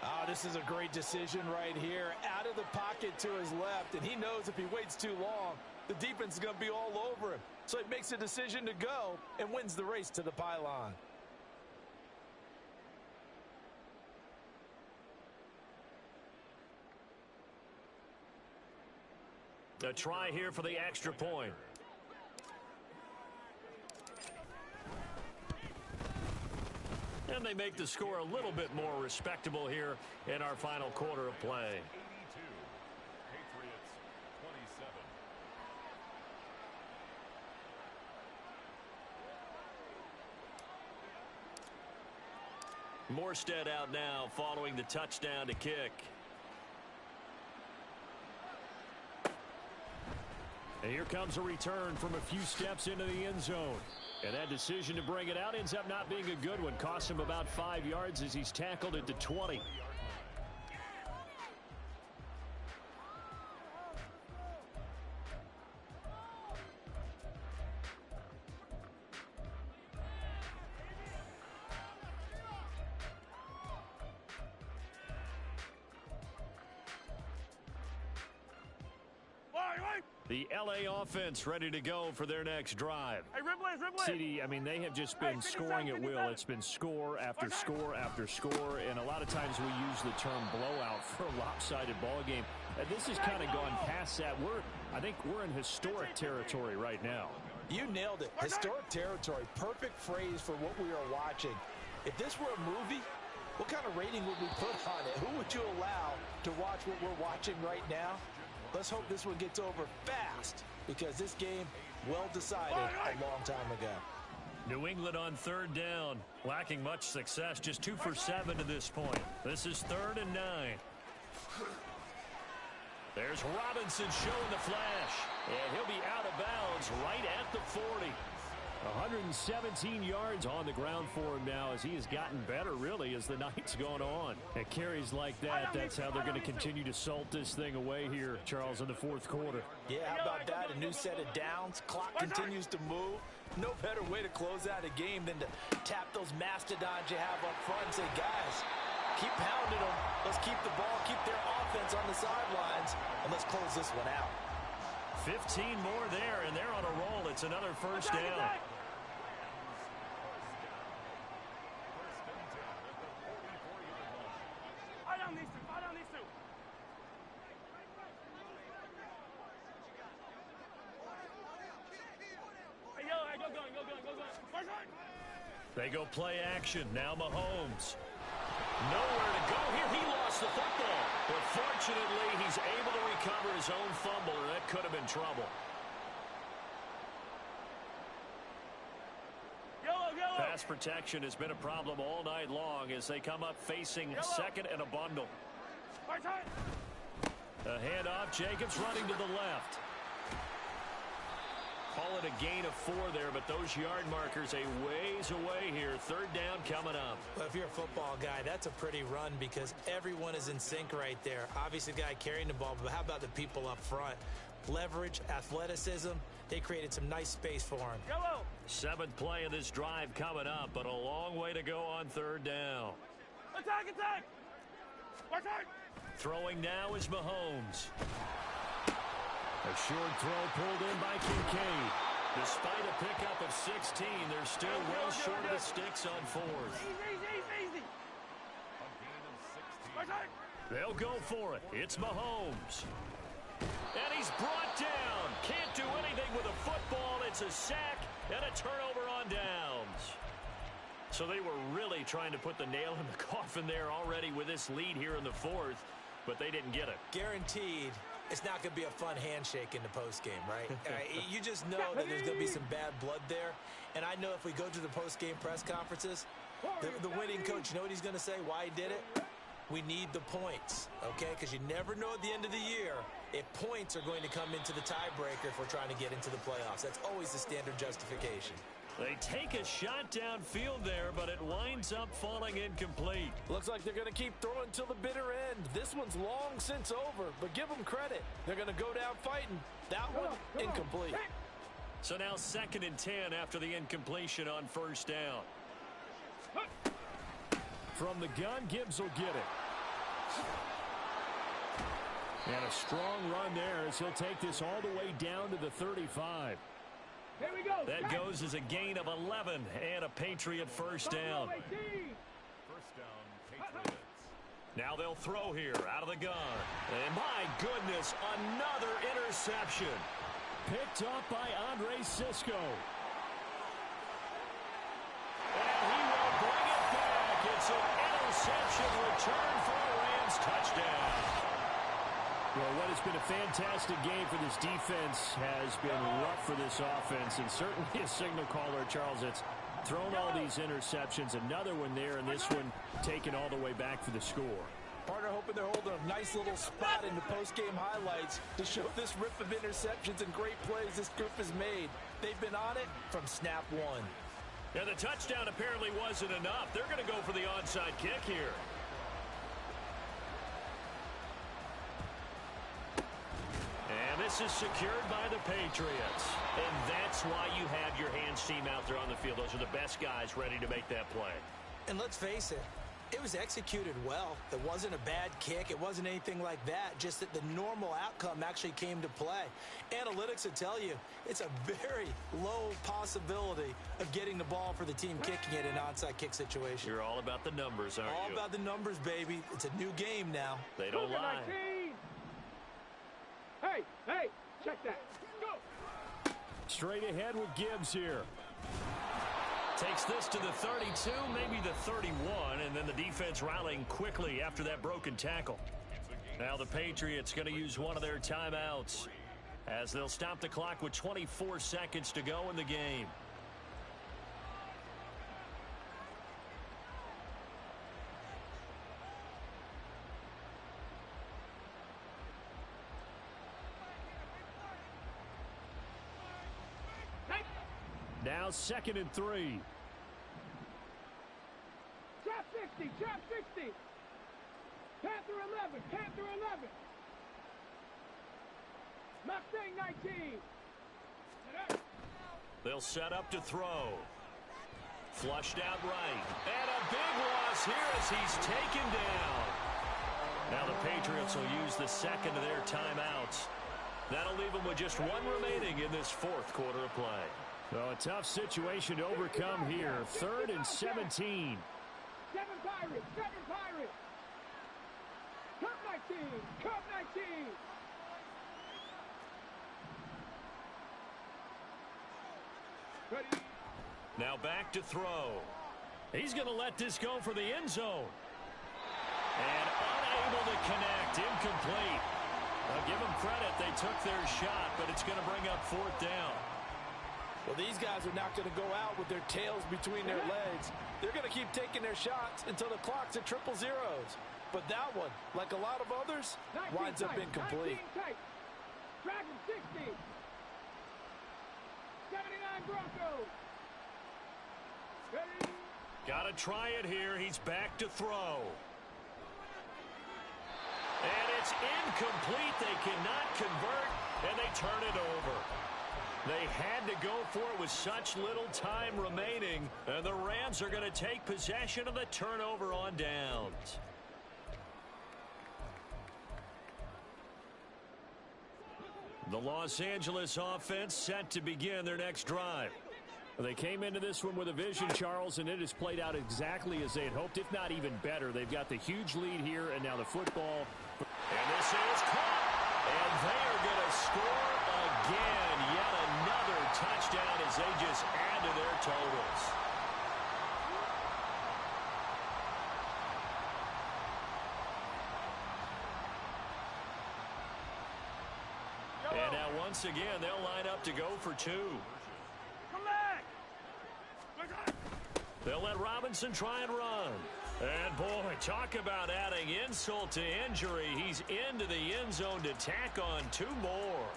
Oh, this is a great decision right here. Out of the pocket to his left, and he knows if he waits too long, the defense is going to be all over him. So he makes a decision to go and wins the race to the pylon. A try here for the extra point. And they make the score a little bit more respectable here in our final quarter of play. 82. Patriots 27. Morstead out now following the touchdown to kick. And here comes a return from a few steps into the end zone. And that decision to bring it out ends up not being a good one. Costs him about 5 yards as he's tackled at the 20. The L.A. offense ready to go for their next drive. Hey, Ripley. CD, I mean, they have just been scoring at will. It's been score after score after score, and a lot of times we use the term blowout for a lopsided ball game. And this has kind of gone past that. I think we're in historic territory right now. You nailed it. Historic territory. Perfect phrase for what we are watching. If this were a movie, what kind of rating would we put on it? Who would you allow to watch what we're watching right now? Let's hope this one gets over fast, because this game, well decided a long time ago. New England on third down. Lacking much success, just 2 for 7 to this point. This is 3rd and 9. There's Robinson showing the flash. And he'll be out of bounds right at the 40. 117 yards on the ground for him now as he has gotten better, really, as the night's gone on. And carries like that, that's how they're going to continue to salt this thing away here, Charles, in the 4th quarter. Yeah, how about that? A new set of downs. Clock continues to move. No better way to close out a game than to tap those mastodons you have up front and say, guys, keep pounding them. Let's keep the ball, keep their offense on the sidelines, and let's close this one out. 15 more there, and they're on a roll. It's another first down. They go play action. Now Mahomes. Nowhere to go here. He lost the football. But fortunately, he's able to recover his own fumble, or that could have been trouble. Pass protection has been a problem all night long as they come up facing second and a bundle. A handoff. Jacobs running to the left. Call it a gain of 4 there, but those yard markers a ways away here. 3rd down coming up. Well, if you're a football guy, that's a pretty run because everyone is in sync right there. Obviously, the guy carrying the ball, but how about the people up front? Leverage, athleticism, they created some nice space for him. 7th play of this drive coming up, but a long way to go on 3rd down. Attack! Throwing now is Mahomes. A short throw pulled in by Kincaid. Despite a pickup of 16, they're still well short of the sticks on 4th. Easy. They'll go for it. It's Mahomes. And he's brought down. Can't do anything with a football. It's a sack and a turnover on downs. So they were really trying to put the nail in the coffin there already with this lead here in the 4th, but they didn't get it. Guaranteed. It's not going to be a fun handshake in the postgame, right? You just know that there's going to be some bad blood there. And I know if we go to the postgame press conferences, the winning coach, you know what he's going to say, why he did it? We need the points, okay? Because you never know at the end of the year if points are going to come into the tiebreaker if we're trying to get into the playoffs. That's always the standard justification. They take a shot downfield there, but it winds up falling incomplete. Looks like they're going to keep throwing till the bitter end. This one's long since over, but give them credit. They're going to go down fighting. That one, incomplete. So now 2nd and 10 after the incompletion on first down. From the gun, Gibbs will get it. And a strong run there as he'll take this all the way down to the 35. Here we go. That goes as a gain of 11 and a Patriot first down. First down, Patriots. Now they'll throw here out of the gun. And my goodness, another interception. Picked up by Andre Sisco. And he will bring it back. It's an interception return for a Rams touchdown. Well, what has been a fantastic game for this defense has been rough for this offense, and certainly a signal caller, Charles, it's thrown all these interceptions. Another one there, and this one taken all the way back for the score. Partner hoping they're holding a nice little spot in the post-game highlights to show this rip of interceptions and great plays this group has made. They've been on it from snap one. Yeah, the touchdown apparently wasn't enough. They're going to go for the onside kick here. And this is secured by the Patriots. And that's why you have your hands team out there on the field. Those are the best guys ready to make that play. And let's face it, it was executed well. It wasn't a bad kick. It wasn't anything like that. Just that the normal outcome actually came to play. Analytics will tell you it's a very low possibility of getting the ball for the team kicking it in an onside kick situation. You're all about the numbers, aren't all you? All about the numbers, baby. It's a new game now. They don't lie. Hey, check that. Go. Straight ahead with Gibbs here. Takes this to the 32, maybe the 31, and then the defense rallying quickly after that broken tackle. Now the Patriots going to use one of their timeouts as they'll stop the clock with 24 seconds to go in the game. Now 2nd and 3. Trap 60, trap 60. Panther 11, Panther 11. Mustang 19. They'll set up to throw. Flushed out right. And a big loss here as he's taken down. Now the Patriots will use the second of their timeouts. That'll leave them with just one remaining in this 4th quarter of play. So a tough situation to overcome here. 3rd and 17. 7 Pirates, 7 Pirates. Cup 19, Cup 19. Ready. Now back to throw. He's going to let this go for the end zone. And unable to connect, incomplete. I'll give them credit. They took their shot, but it's going to bring up 4th down. Well, these guys are not going to go out with their tails between their legs. They're going to keep taking their shots until the clock's at 000. But that one, like a lot of others, winds up incomplete. Dragon 60. 79 Broncos. Ready. Got to try it here. He's back to throw. And it's incomplete. They cannot convert, and they turn it over. They had to go for it with such little time remaining, and the Rams are going to take possession of the turnover on downs. The Los Angeles offense set to begin their next drive. They came into this one with a vision, Charles, and it has played out exactly as they had hoped, if not even better. They've got the huge lead here, and now the football. And this is caught, and they are going to score again. Yet another touchdown as they just add to their totals. And now once again, they'll line up to go for 2. Come back. They'll let Robinson try and run. And, boy, talk about adding insult to injury. He's into the end zone to tack on 2 more.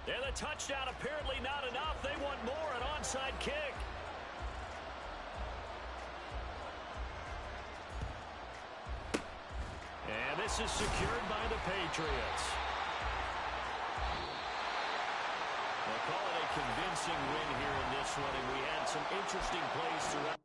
And the touchdown apparently not enough. They want more, an onside kick. And this is secured by the Patriots. They'll call it a convincing win here in this one, and we had some interesting plays throughout.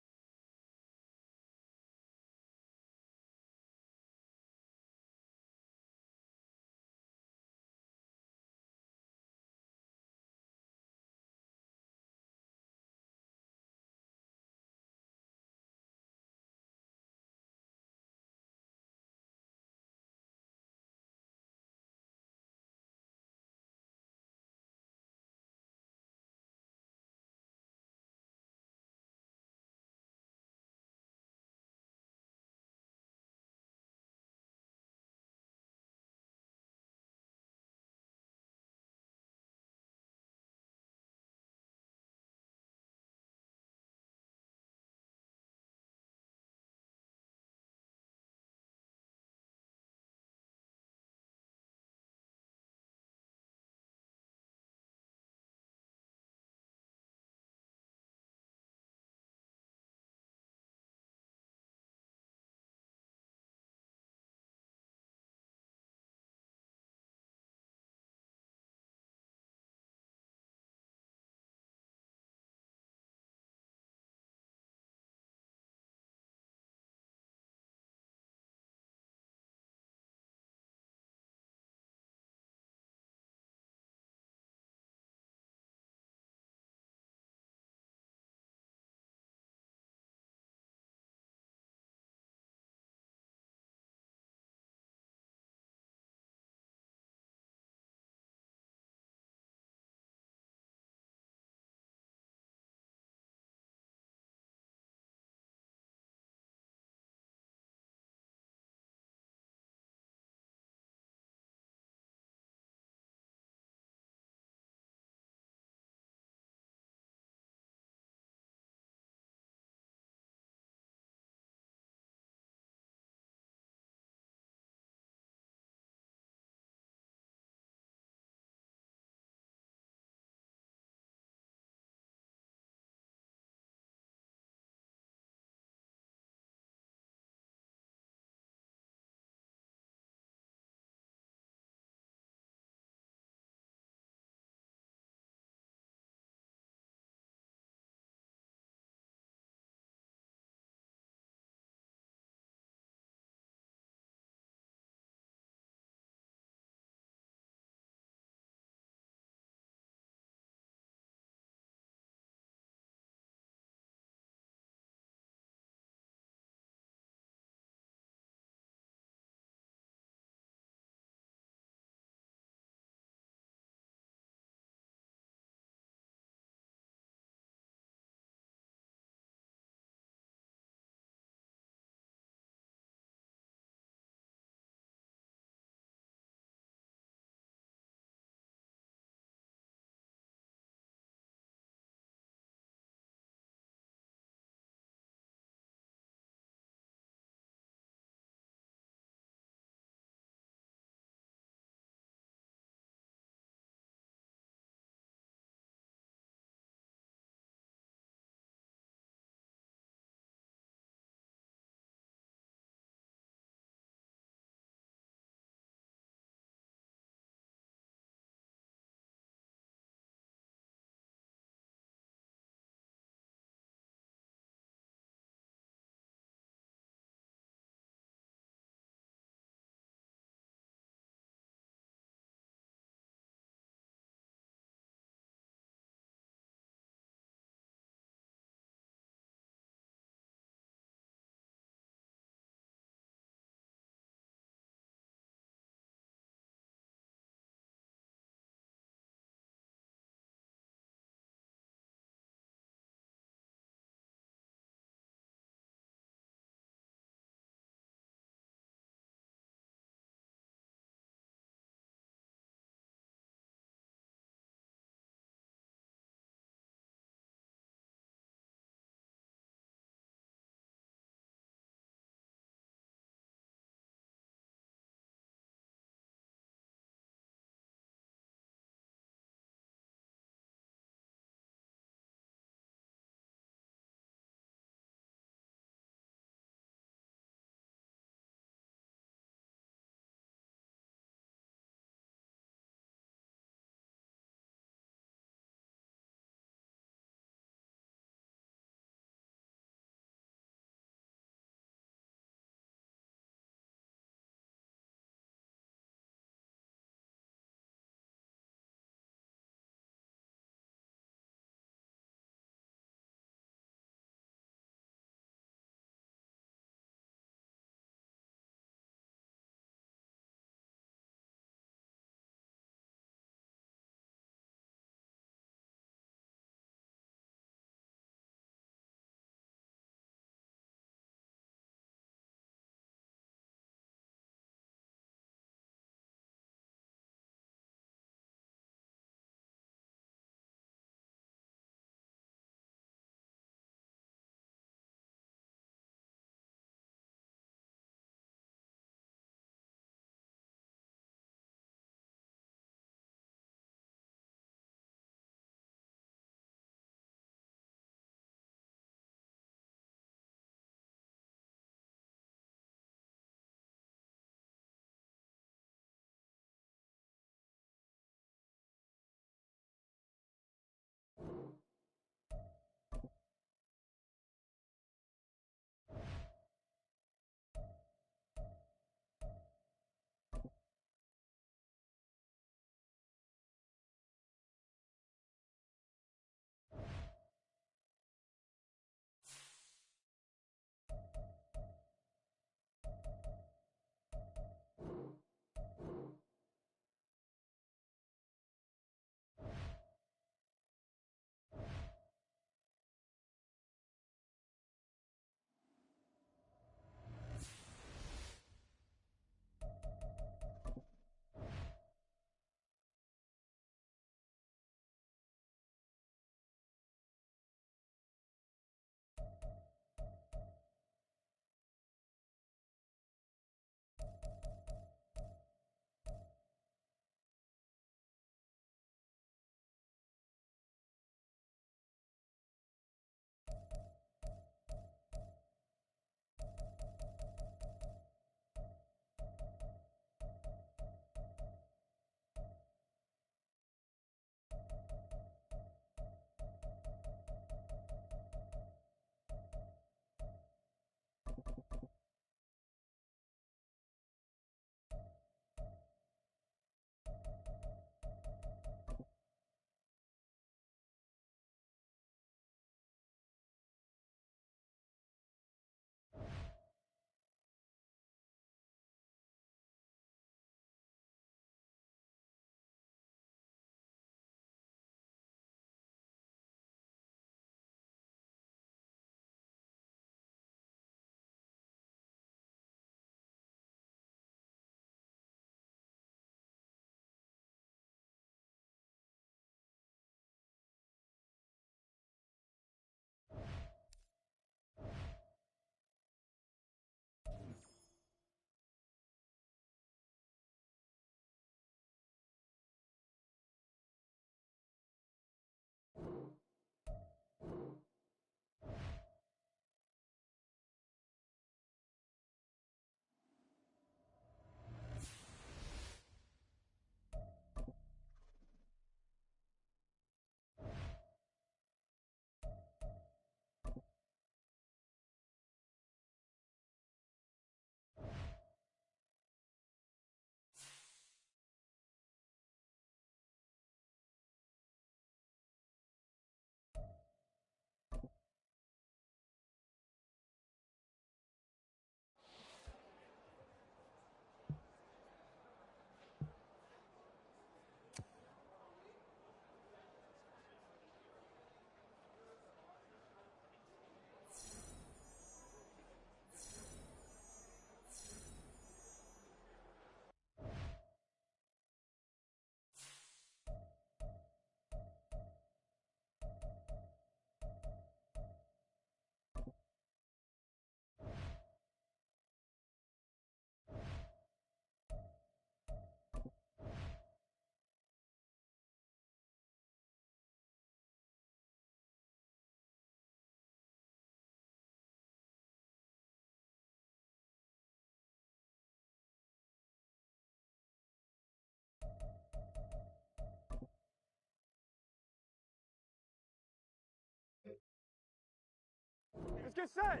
get set.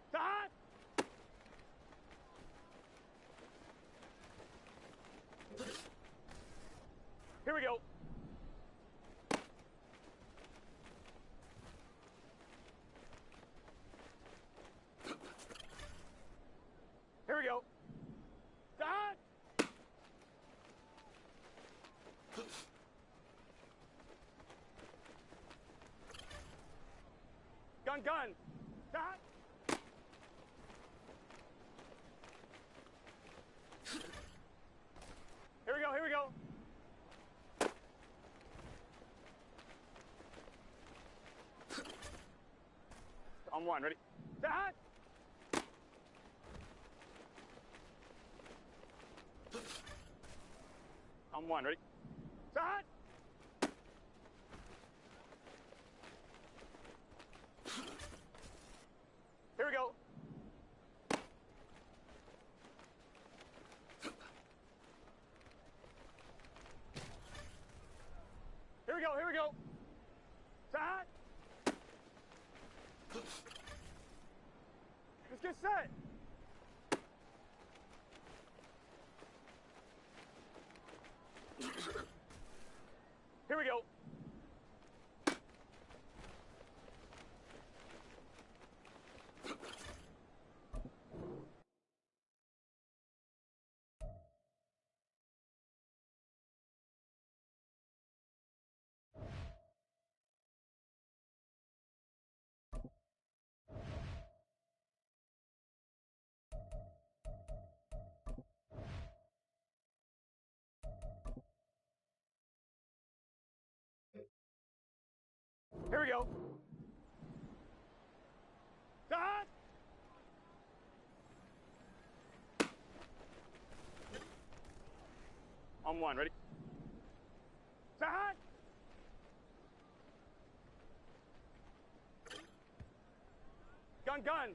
Start. Here we go. Here we go. Start. Gun. Start. Here we go. On one, ready? Start. On one, ready? Start. Here we go. Here we go. Start. Let's get set. Here we go. Here we go. Start. On one, ready? Start. Gun.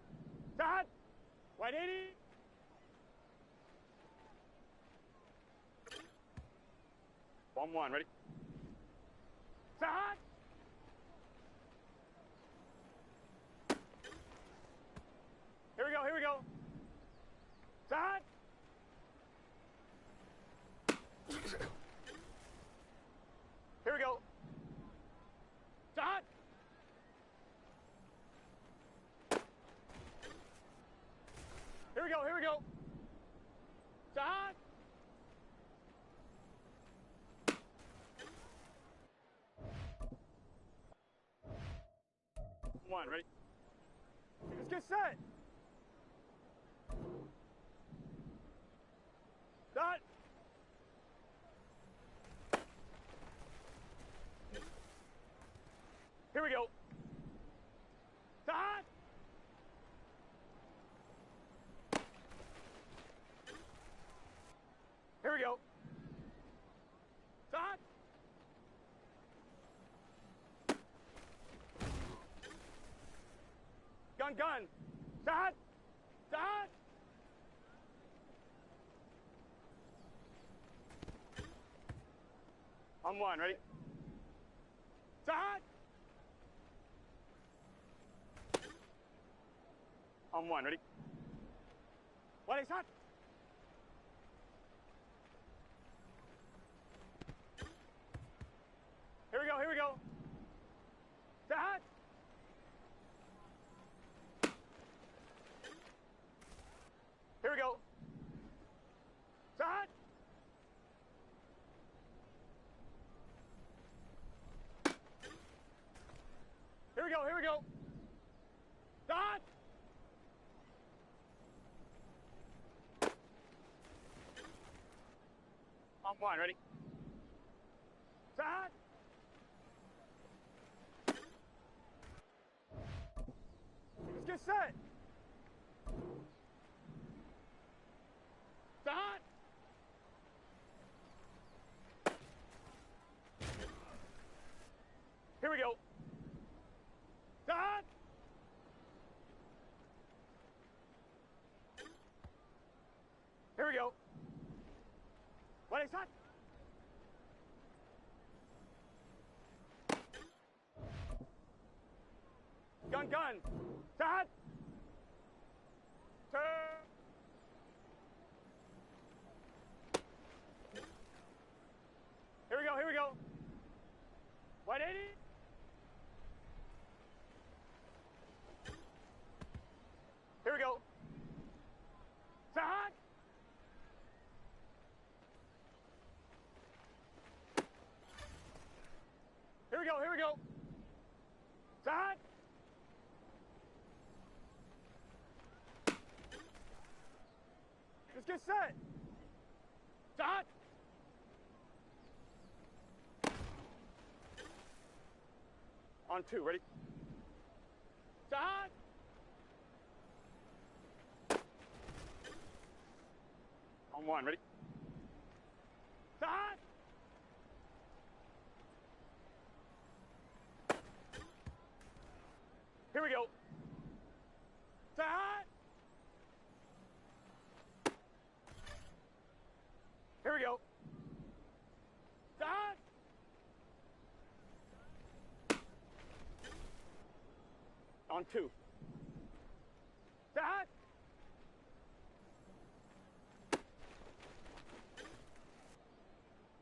Start. 180. On one, ready? Start. Here we go. Start. Here we go. Start. Here we go. Start. One, ready? Let's get set. Start. Here we go. Start. Here we go. Start. Gun. Start. Start. On one, ready? Start. On one, ready? Ready, start. Here we go. Start. Here we go. Start. Here we go. Start. On one, ready? Start. Let's get set. Start. Here we go. Start. Here we go. Ready, start. Gun. Start. Turn. Here we go, here we go. 180. Here we go. Start. Here we go, here we go. Start. Let's get set. Start. On 2, ready? Start. On 1, ready? Start. Here we go. Start. Here we go. Start. On 2. Start.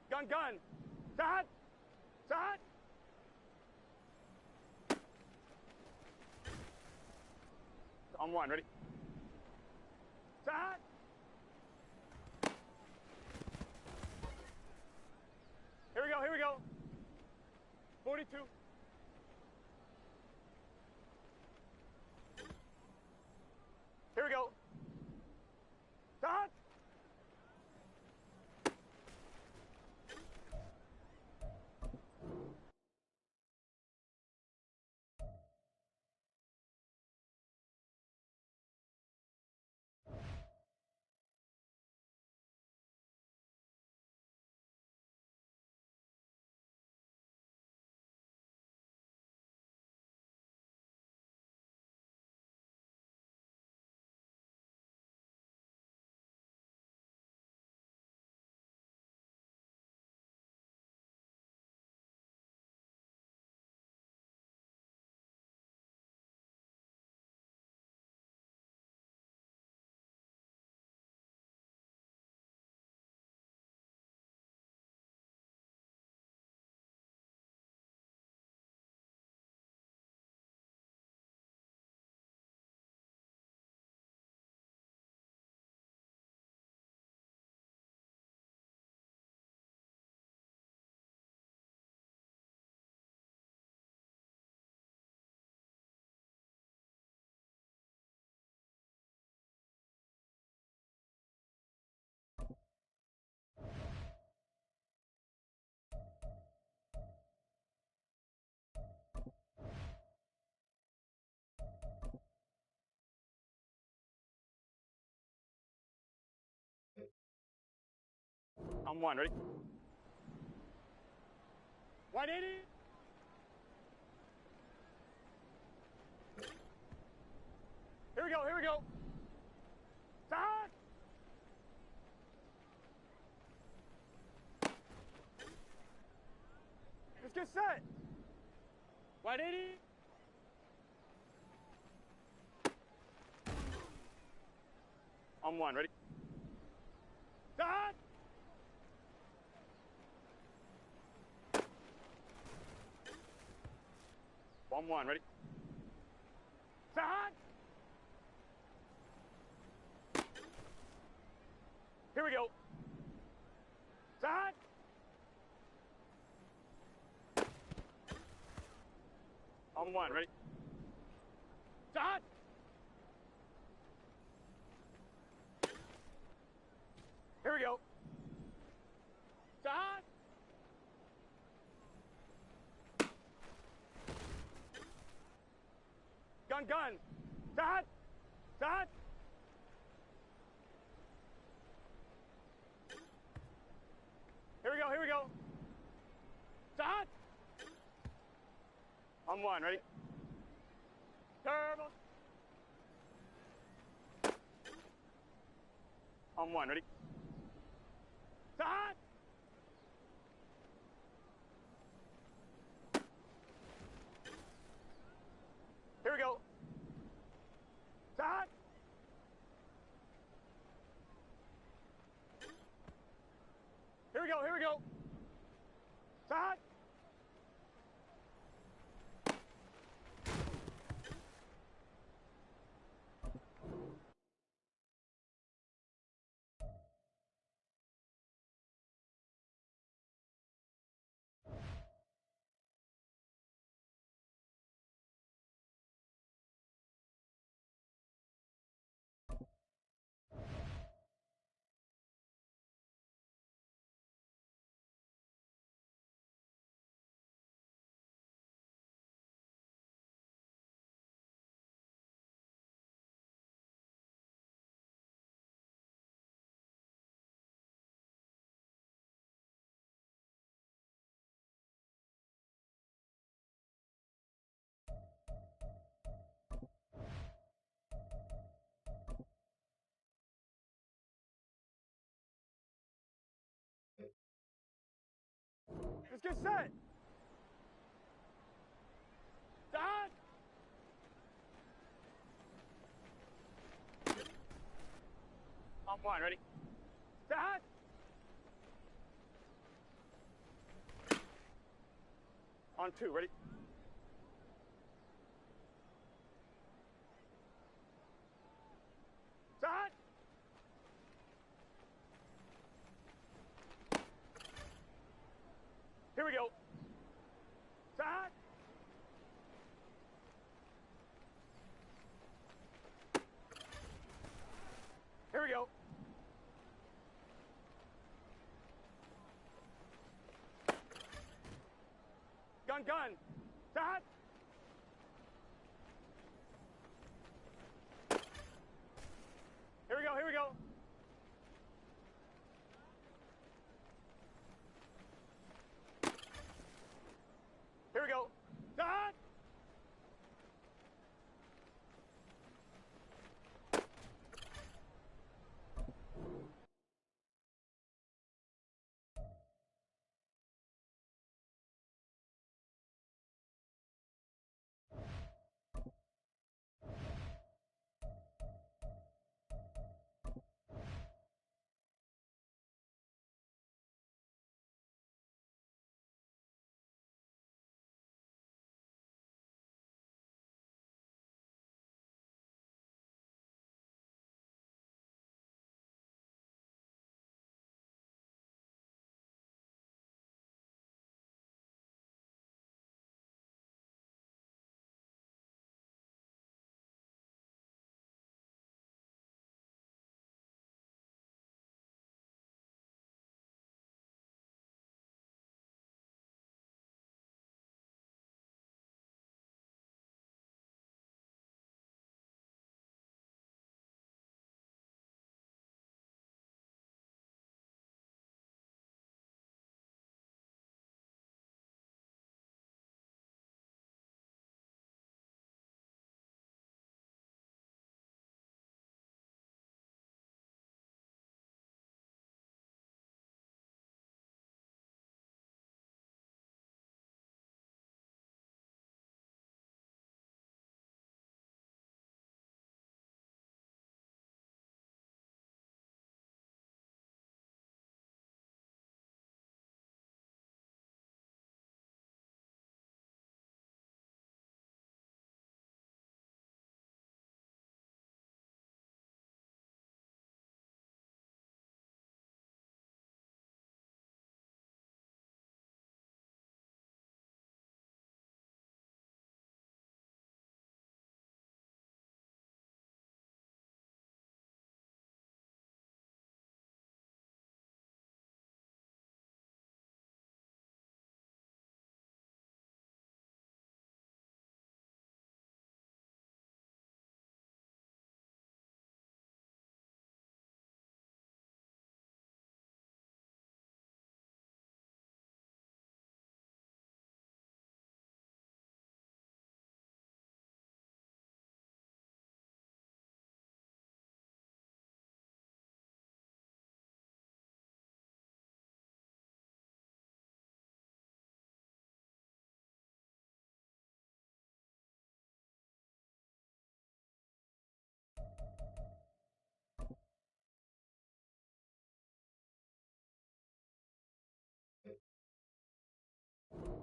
Gun, gun. Start. Start. On 1, ready? Start. Here we go, here we go. 42. Here we go. Start. On 1, ready? 180. Here we go, here we go. Start. Let's get set. 180. On 1, ready? Start. On 1, ready? Start. Here we go. Start. On 1, ready? Start. Here we go. Start. Gun, gun. Start. Start. Here we go, here we go. Start. On 1, ready? Turbo. On 1, ready? Start. Here we go. we go, here we go. Start. Let's get set. Start. On point, ready? Start. On two, ready? Start. Here we go. Start. Here we go. Gun. Start. Here we go. Here we go. Start.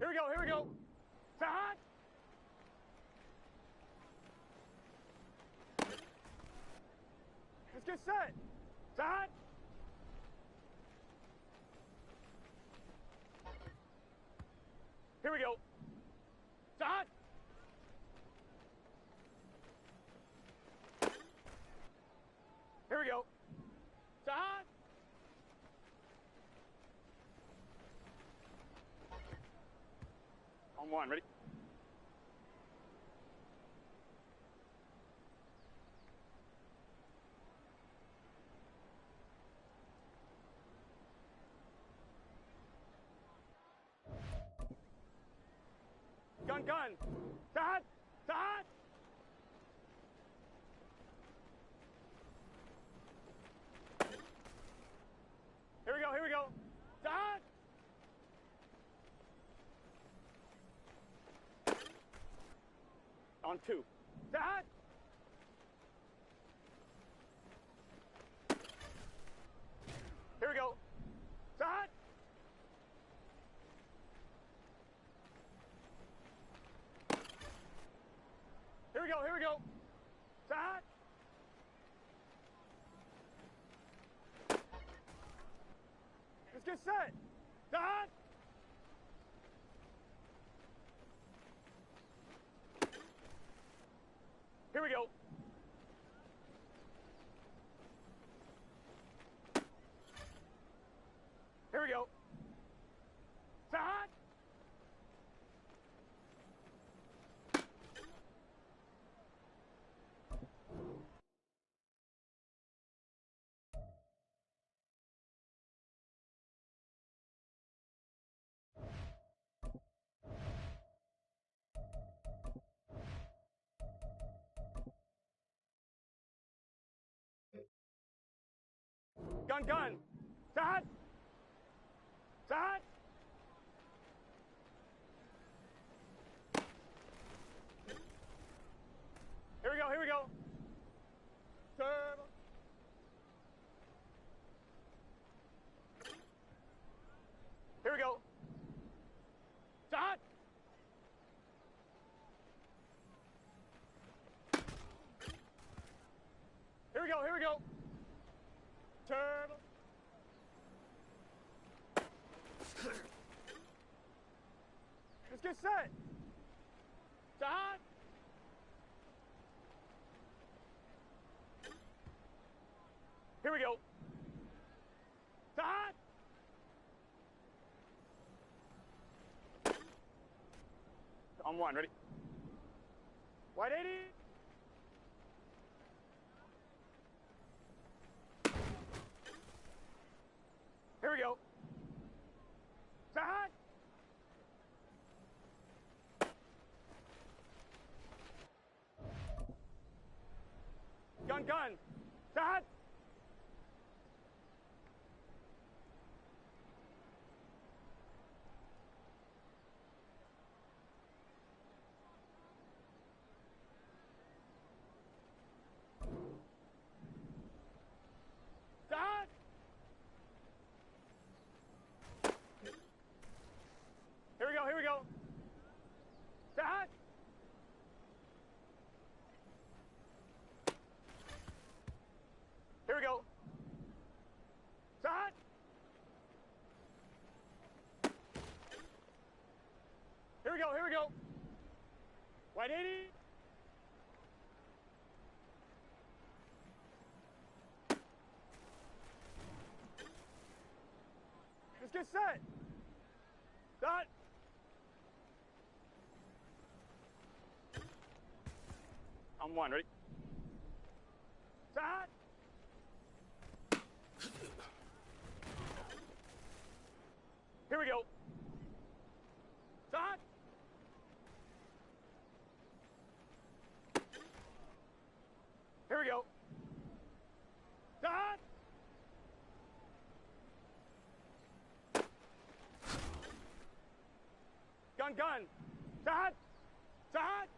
Here we go, here we go. Sahad. Let's get set. Sahad. Here we go. Sahad. Here we go. Sahad. On one, ready? Gun, gun. Sahad. Sahad. Here we go, here we go. Sahad. On two. Sahad. Here we go. Sahad. Here we go, here we go. Sahad. Let's get set. Sahad. Here we go. Here we go. Sahad. Gun, gun. Sahad. Sahad. Here we go, here we go. Turbo. Here we go. Sahad. Here we go, here we go. Turbo. Let's get set. Sahad. Here we go. Sahad. On one, ready? White 80. Here we go. Sahad. Gun, gun. Sahad. Sahad. Here we go, here we go. Sahad. Here we go. Sahad. Here we go, here we go. White 80. Let's get set. Dot. On one, ready? Sahad. Here we go. Sahad. Here we go. Sahad. Gun, gun. Sahad. Sahad.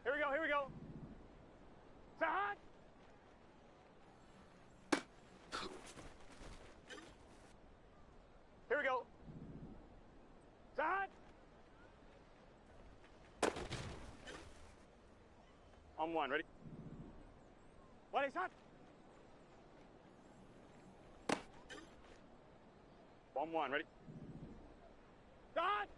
Here we go, here we go. Sahad. On one, ready? What is that? On one, ready? Start!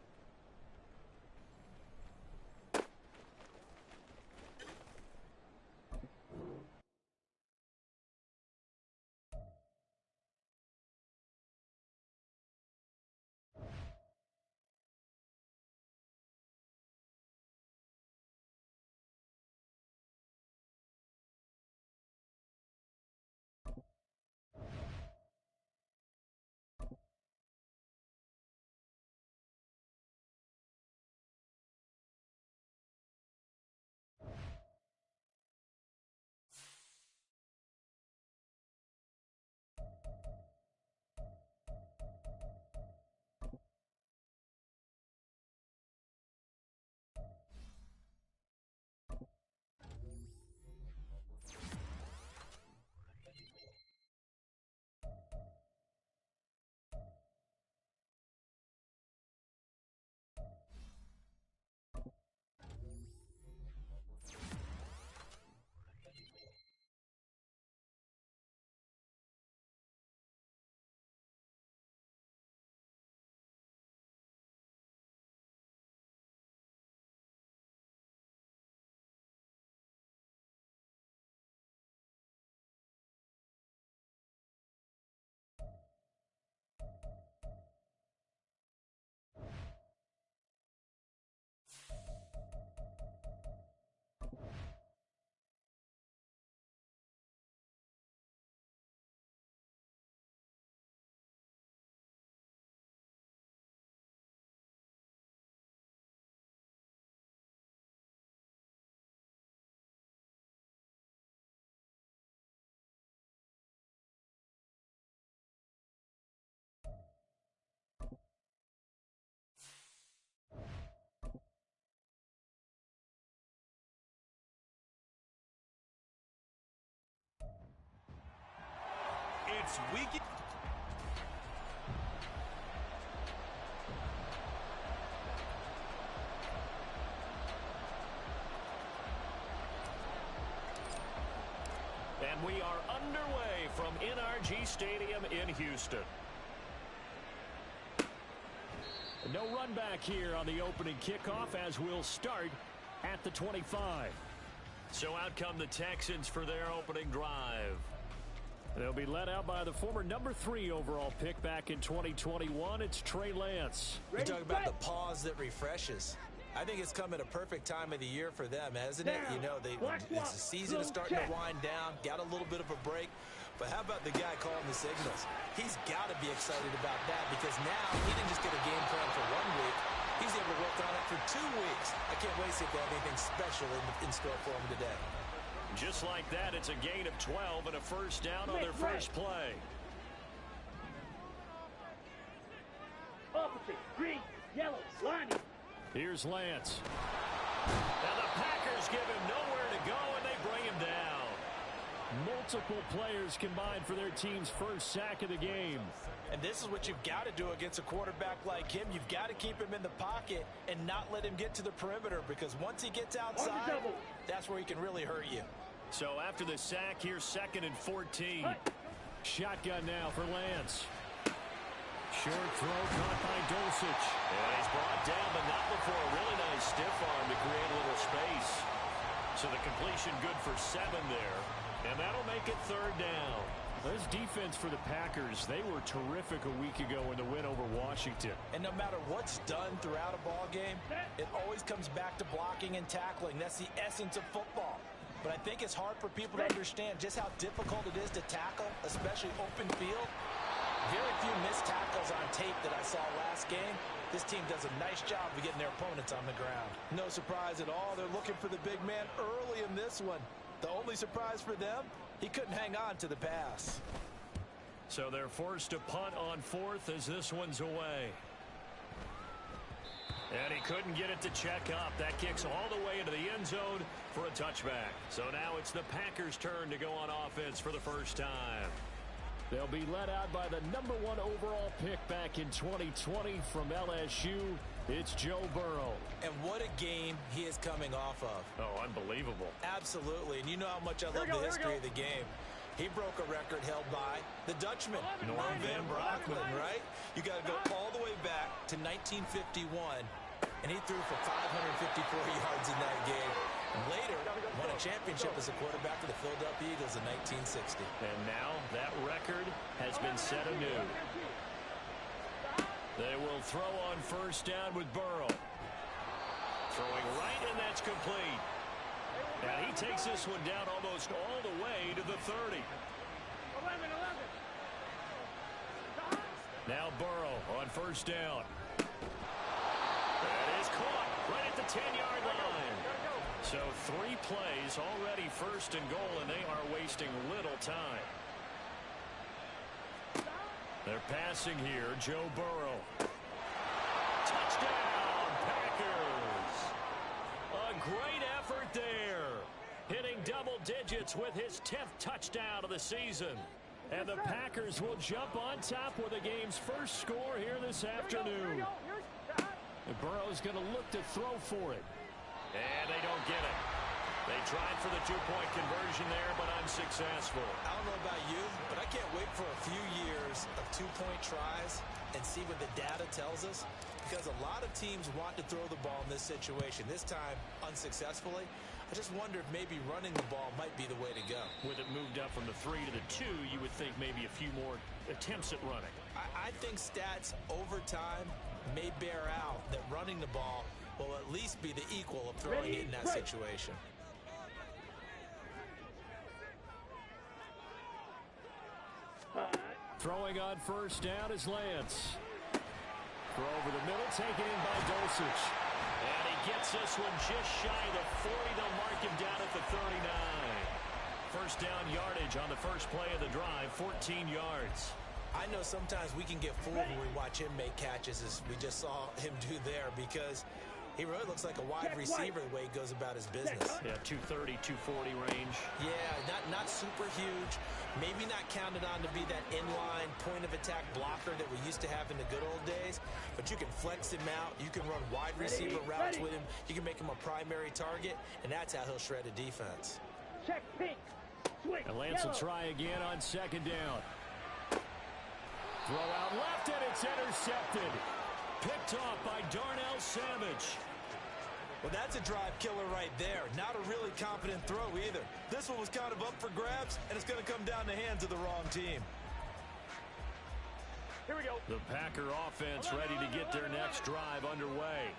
It's weekend. And we are underway from NRG Stadium in Houston. No run back here on the opening kickoff as we'll start at the 25. So out come the Texans for their opening drive. They'll be led out by the former number 3 overall pick back in 2021. It's Trey Lance. You talk about the pause that refreshes. I think it's come at a perfect time of the year for them, hasn't it? You know, the season is starting to wind down, got a little bit of a break. But how about the guy calling the signals? He's got to be excited about that because now he didn't just get a game plan for 1 week. He's able to work on it for 2 weeks. I can't wait to see if they have anything special in store for him today. Just like that, it's a gain of 12 and a first down on their first play. Opposite, green, yellow, lining. Here's Lance. And the Packers give him nowhere to go, and they bring him down. Multiple players combined for their team's first sack of the game. And this is what you've got to do against a quarterback like him. You've got to keep him in the pocket and not let him get to the perimeter because once he gets outside, that's where he can really hurt you. So after the sack, here's 2nd and 14. Shotgun now for Lance. Short throw caught by Dulcich. And he's brought down, but not before a really nice stiff arm to create a little space. So the completion good for 7 there. And that'll make it 3rd down. This defense for the Packers, they were terrific a week ago in the win over Washington. And no matter what's done throughout a ball game, it always comes back to blocking and tackling. That's the essence of football. But I think it's hard for people to understand just how difficult it is to tackle, especially open field. Very few missed tackles on tape that I saw last game. This team does a nice job of getting their opponents on the ground. No surprise at all. They're looking for the big man early in this one. The only surprise for them, he couldn't hang on to the pass. So they're forced to punt on 4th as this one's away. And he couldn't get it to check up. That kicks all the way into the end zone for a touchback. So now it's the Packers' turn to go on offense for the first time. They'll be led out by the number 1 overall pick back in 2020 from LSU. It's Joe Burrow. And what a game he is coming off of. Oh, unbelievable. Absolutely. And you know how much I love the history of the game. He broke a record held by the Dutchman, Norm van Brocklin, right? You got to go all the way back to 1951, and he threw for 554 yards in that game. And later, won a championship as a quarterback for the Philadelphia Eagles in 1960. And now that record has been set anew. They will throw on first down with Burrow. Throwing right, and that's complete. And he takes this one down almost all the way to the 30. 11. Now Burrow on first down. That is caught right at the 10-yard line. So 3 plays already first and goal, and they are wasting little time. They're passing here. Joe Burrow. Touchdown, Packers. A great effort there. Hitting double digits with his 10th touchdown of the season. And the Packers will jump on top with the game's first score here this afternoon. And Burrow's going to look to throw for it. And they don't get it. They tried for the 2-point conversion there, but unsuccessful. I don't know about you, but I can't wait for a few years of 2-point tries and see what the data tells us. Because a lot of teams want to throw the ball in this situation. This time, unsuccessfully. I just wonder if maybe running the ball might be the way to go. With it moved up from the 3 to the 2, you would think maybe a few more attempts at running. I think stats over time may bear out that running the ball will at least be the equal of throwing it in that situation. Throwing on first down is Lance. Throw over the middle, taken in by Dulcich. And he gets this one just shy of the 40. They'll mark him down at the 39. First down yardage on the first play of the drive, 14 yards. I know sometimes we can get fooled when we watch him make catches, as we just saw him do there, because he really looks like a wide receiver the way he goes about his business. Yeah, 230, 240 range. Yeah, not super huge. Maybe not counted on to be that inline point-of-attack blocker that we used to have in the good old days. But you can flex him out. You can run wide receiver routes with him. You can make him a primary target, and that's how he'll shred a defense. Check pink. Switch. And Lance will try again on second down. Throw out left, and it's intercepted. Picked off by Darnell Savage. Well, that's a drive killer right there. Not a really confident throw either. This one was kind of up for grabs, and it's going to come down the hands of the wrong team. Here we go. The Packer offense ready to get their next drive underway.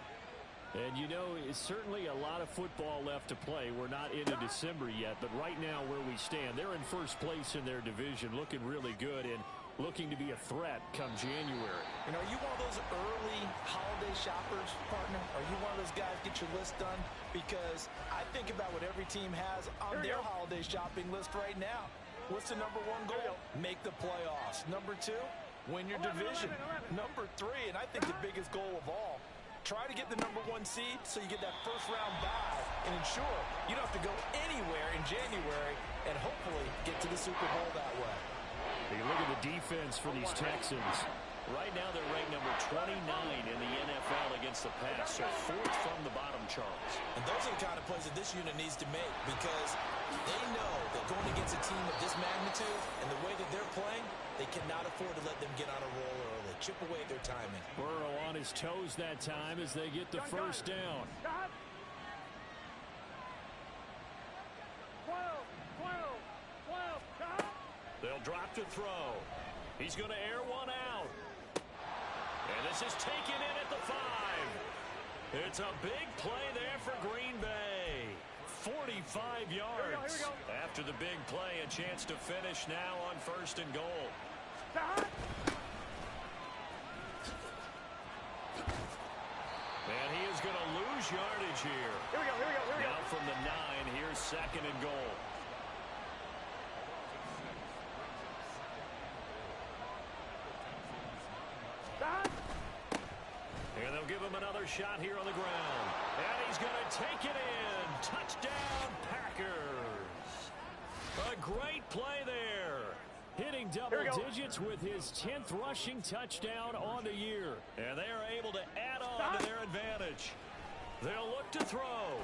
And, you know, it's certainly a lot of football left to play. We're not into December yet, but right now where we stand, they're in first place in their division, looking really good and looking to be a threat come January. And are you one of those early holiday shoppers, partner? Are you one of those guys get your list done? Because I think about what every team has on their holiday shopping list right now. What's the number 1 goal? Make the playoffs. Number 2, win your division. Number 3, and I think the biggest goal of all, try to get the number 1 seed so you get that first round bye and ensure you don't have to go anywhere in January and hopefully get to the Super Bowl that way. You look at the defense for these Texans. Right now they're ranked number 29 in the NFL against the pass, so 4th from the bottom, Charles. And those are the kind of plays that this unit needs to make, because they know that going against a team of this magnitude and the way that they're playing, they cannot afford to let them get on a roll early. Chip away at their timing. Burrow on his toes that time as they get the first down. 12. They'll drop to throw. He's going to air one out. And this is taken in at the 5. It's a big play there for Green Bay. 45 yards. Here we go. After the big play, a chance to finish now on first and goal. And he is going to lose yardage here. Here we go. Now from the 9, here's second and goal. And they'll give him another shot here on the ground. And he's going to take it in. Touchdown, Packers. A great play there. Hitting double digits with his 10th rushing touchdown on the year. And they are able to add on to their advantage. They'll look to throw.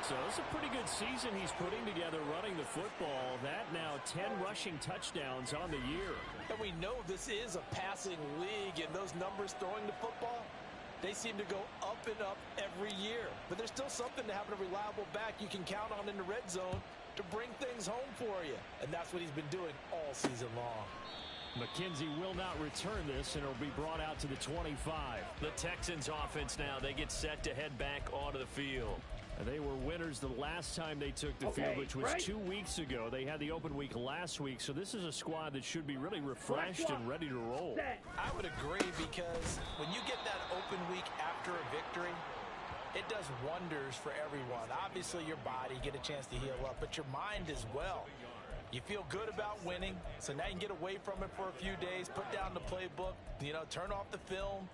So it's a pretty good season he's putting together running the football. That now 10 rushing touchdowns on the year. And we know this is a passing league, and those numbers throwing the football, they seem to go up and up every year. But there's still something to having a reliable back you can count on in the red zone to bring things home for you. And that's what he's been doing all season long. McKenzie will not return this, and it'll be brought out to the 25. The Texans offense now, they get set to head back onto the field. And they were winners the last time they took the field, which was 2 weeks ago. They had the open week last week, so this is a squad that should be really refreshed and ready to roll. I would agree, because when you get that open week after a victory, it does wonders for everyone. Obviously, your body, get a chance to heal up, but your mind as well. You feel good about winning, so now you can get away from it for a few days, put down the playbook, turn off the film.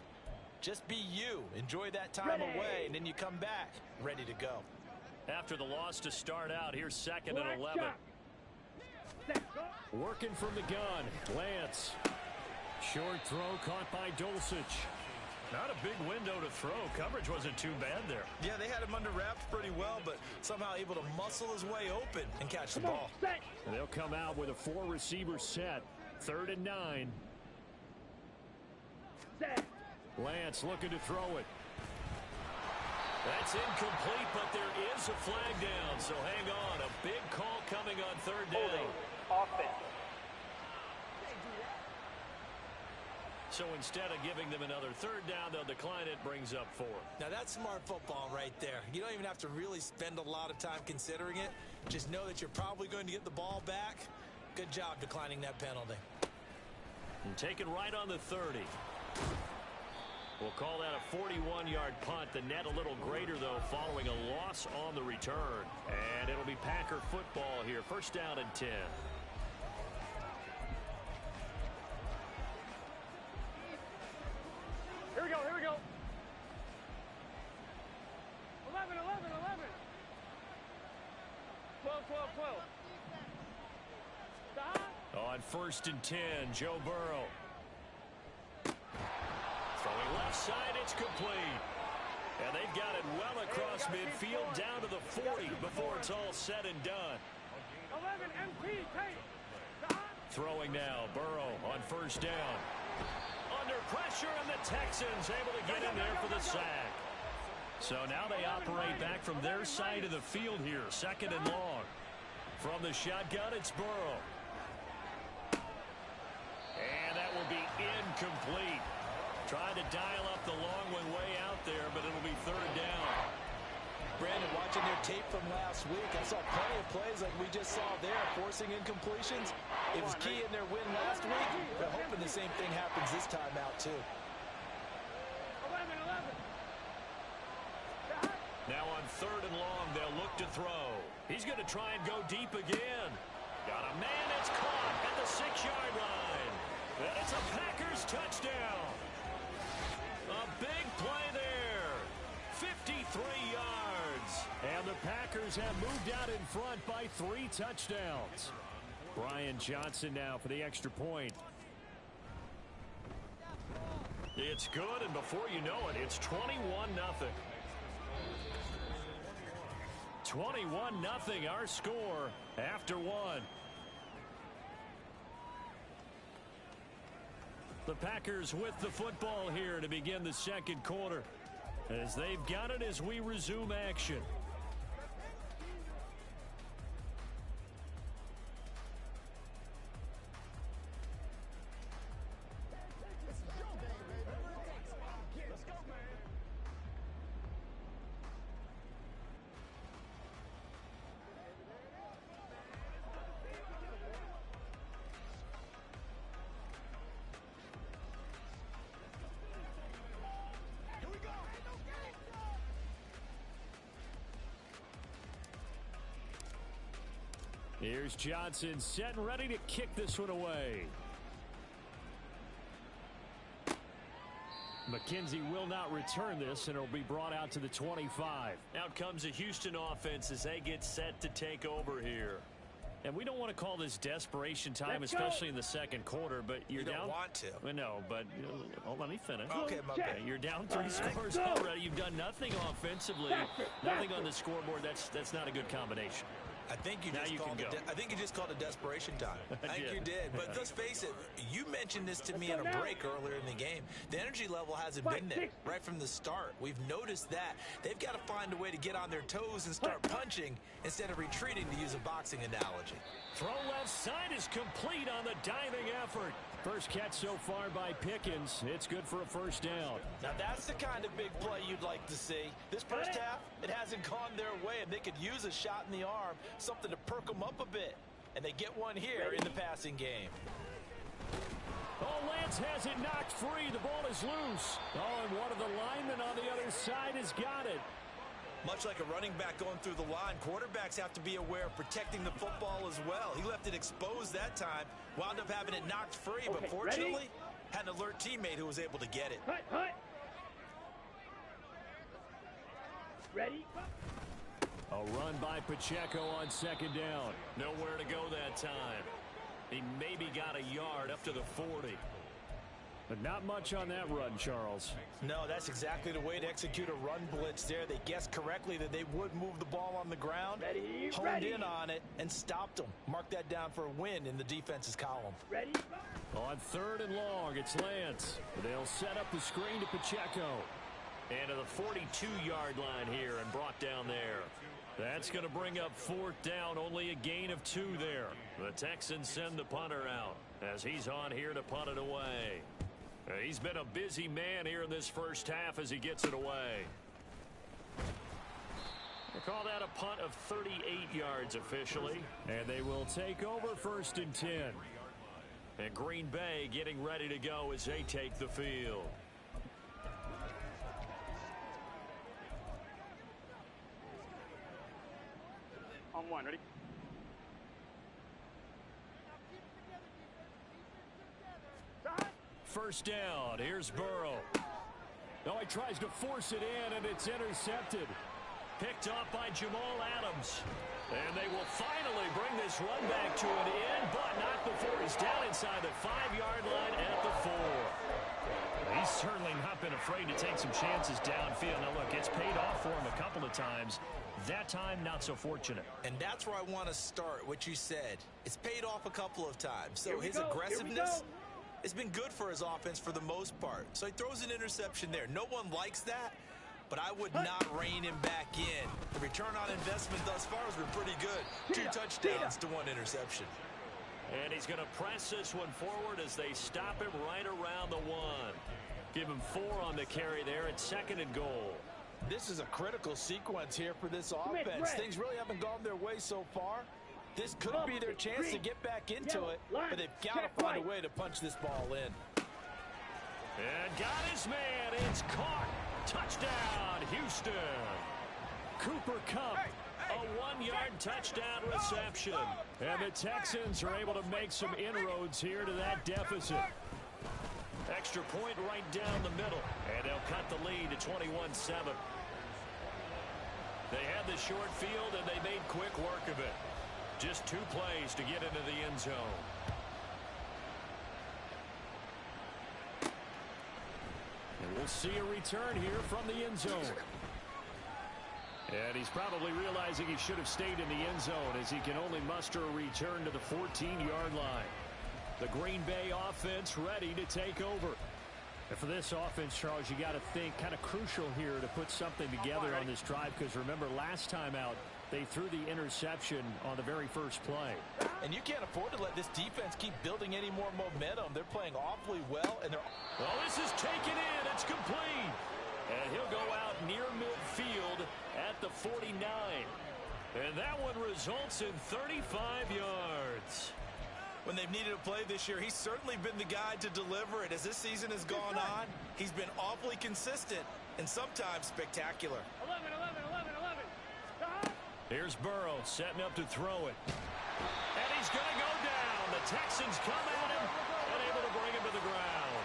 Just be you. Enjoy that time away, and then you come back ready to go. After the loss to start out, here's 2nd and 11. Working from the gun, Lance. Short throw caught by Dulcich. Not a big window to throw. Coverage wasn't too bad there. Yeah, they had him under wraps pretty well, but somehow able to muscle his way open and catch the ball. And they'll come out with a 4-receiver set. 3rd and 9. Lance looking to throw it. That's incomplete, but there is a flag down, so hang on. A big call coming on 3rd down. Offense. So instead of giving them another 3rd down, they'll decline it, brings up 4. Now that's smart football right there. You don't even have to really spend a lot of time considering it. Just know that you're probably going to get the ball back. Good job declining that penalty. And taken right on the 30. We'll call that a 41-yard punt. The net a little greater, though, following a loss on the return. And it'll be Packer football here. 1st down and 10. Here we go, here we go. 11, 11, 11. 12, 12, 12. Stop. On 1st and 10, Joe Burrow. Throwing left side, it's complete. And they've got it well across midfield down to the 40 before it's all said and done. 11, MP, take. Stop. Throwing now, Burrow on 1st down. Under pressure, and the Texans able to get in there for the sack. So now they operate back from their side of the field here. 2nd and long. From the shotgun, it's Burrow. And that will be incomplete. Tried to dial up the long one way out there, but it'll be 3rd down. Brandon, watching their tape from last week, I saw plenty of plays like we just saw there, forcing incompletions. It was key in their win last week. They're hoping the same thing happens this time out, too. 11, 11. Now on 3rd and long, they'll look to throw. He's going to try and go deep again. Got a man, it's caught at the 6-yard line. And it's a Packers touchdown. A big play there. 53 yards. And the Packers have moved out in front by 3 touchdowns. Brian Johnson now for the extra point. It's good, and before you know it, it's 21-0. 21-0 our score after 1. The Packers with the football here to begin the 2nd quarter, as they've got it as we resume action. Here's Johnson set and ready to kick this one away. McKenzie will not return this, and it'll be brought out to the 25. Out comes the Houston offense as they get set to take over here. And we don't want to call this desperation time, Let's especially go. in the second quarter, but you're You down. don't want to. Well, no, but let me finish. Okay, my bad. You're down 3 scores go. already. You've done nothing offensively, nothing on the scoreboard. That's not a good combination. I think you Now just you called can it. go. I think you just called it desperation time. I think did. you did. But let's face it. You mentioned this to me in a break earlier in the game. The energy level hasn't been there right from the start. We've noticed that they've got to find a way to get on their toes and start punching instead of retreating, to use a boxing analogy. Throw left side is complete on the diving effort. First catch so far by Pickens. It's good for a first down. Now that's the kind of big play you'd like to see. This first half, it hasn't gone their way, and they could use a shot in the arm, something to perk them up a bit. And they get one here in the passing game. Oh, Lance has it knocked free. The ball is loose. Oh, and one of the linemen on the other side has got it. Much like a running back going through the line, quarterbacks have to be aware of protecting the football as well. He left it exposed that time, wound up having it knocked free, but Okay, fortunately, had an alert teammate who was able to get it. Hut. Ready? A run by Pacheco on second down. Nowhere to go that time. He maybe got a yard up to the 40. But not much on that run, Charles. No, that's exactly the way to execute a run blitz there. They guessed correctly that they would move the ball on the ground, honed in on it, and stopped them. Mark that down for a win in the defense's column. Ready? On third and long, it's Lance. They'll set up the screen to Pacheco. And to the 42-yard line here and brought down there. That's going to bring up fourth down, only a gain of 2 there. The Texans send the punter out as he's on here to punt it away. He's been a busy man here in this first half as he gets it away. They call that a punt of 38 yards officially. And they will take over first and 10. And Green Bay getting ready to go as they take the field. On one, ready? First down. Here's Burrow. Oh, he tries to force it in, and it's intercepted. Picked off by Jamal Adams. And they will finally bring this run back to an end, but not before he's down inside the 5-yard line at the 4. He's certainly not been afraid to take some chances downfield. Now, look, it's paid off for him a couple of times. That time, not so fortunate. And that's where I want to start, what you said. It's paid off a couple of times. So his aggressiveness has been good for his offense for the most part. So he throws an interception there. No one likes that, but I would not rein him back in. The return on investment thus far has been pretty good. 2 touchdowns to 1 interception. And he's going to press this one forward as they stop him right around the 1. Give him 4 on the carry there at second and goal. This is a critical sequence here for this offense. Things really haven't gone their way so far. This could be their chance to get back into it, but they've got to find a way to punch this ball in. And got his man. It's caught. Touchdown, Houston. Cooper Kupp, a 1-yard touchdown reception. And the Texans are able to make some inroads here to that deficit. Extra point right down the middle. And they'll cut the lead to 21-7. They had the short field, and they made quick work of it. Just 2 plays to get into the end zone. And we'll see a return here from the end zone. And he's probably realizing he should have stayed in the end zone as he can only muster a return to the 14-yard line. The Green Bay offense ready to take over. And for this offense, Charles, you got to think kind of crucial here to put something together on this drive, because remember last time out they threw the interception on the very first play. And you can't afford to let this defense keep building any more momentum. They're playing awfully well, and they're... Well, this is taken in. It's complete. And he'll go out near midfield at the 49. And that one results in 35 yards. When they've needed a play this year, he's certainly been the guy to deliver it. As this season has gone on, he's been awfully consistent and sometimes spectacular. 11, 11, 11, 11. Here's Burrow setting up to throw it. And he's going to go down. The Texans come at him and able to bring him to the ground.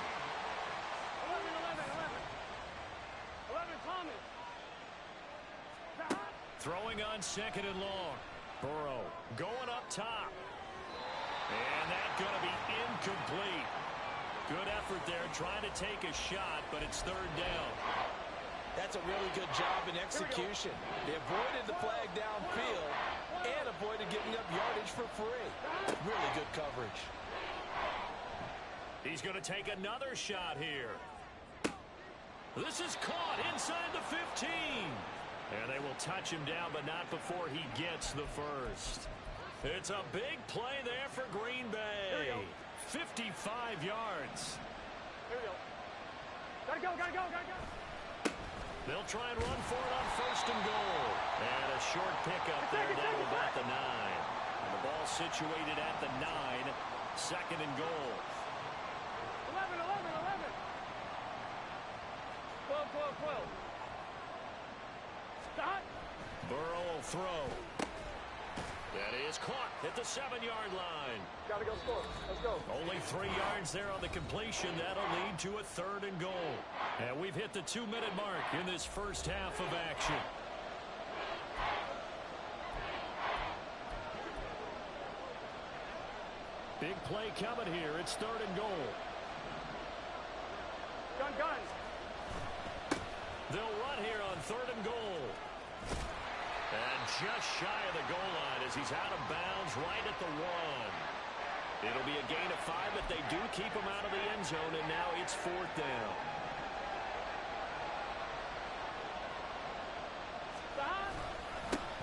11, 11, 11. 11, Thomas. Throwing on second and long. Burrow going up top. And that's going to be incomplete. Good effort there trying to take a shot, but it's third down. That's a really good job in execution. They avoided the flag downfield and avoided giving up yardage for free. Really good coverage. He's going to take another shot here. This is caught inside the 15. And they will touch him down, but not before he gets the first. It's a big play there for Green Bay. 55 yards. Here we go. Gotta go, gotta go, gotta go. They'll try and run for it on first and goal. And a short pickup there down to about the 9. And the ball situated at the 9. Second and goal. 11, 11, 11. 12, 12, 12. Stop. Burrow will throw. That is caught at the 7-yard line. Gotta go score. Let's go. Only 3 yards there on the completion. That'll lead to a third and goal. And we've hit the 2-minute mark in this first half of action. Big play coming here. It's third and goal. Gun, gun. They'll run here on third and goal. And just shy of the goal line as he's out of bounds right at the 1. It'll be a gain of 5, but they do keep him out of the end zone, and now it's fourth down. Stop.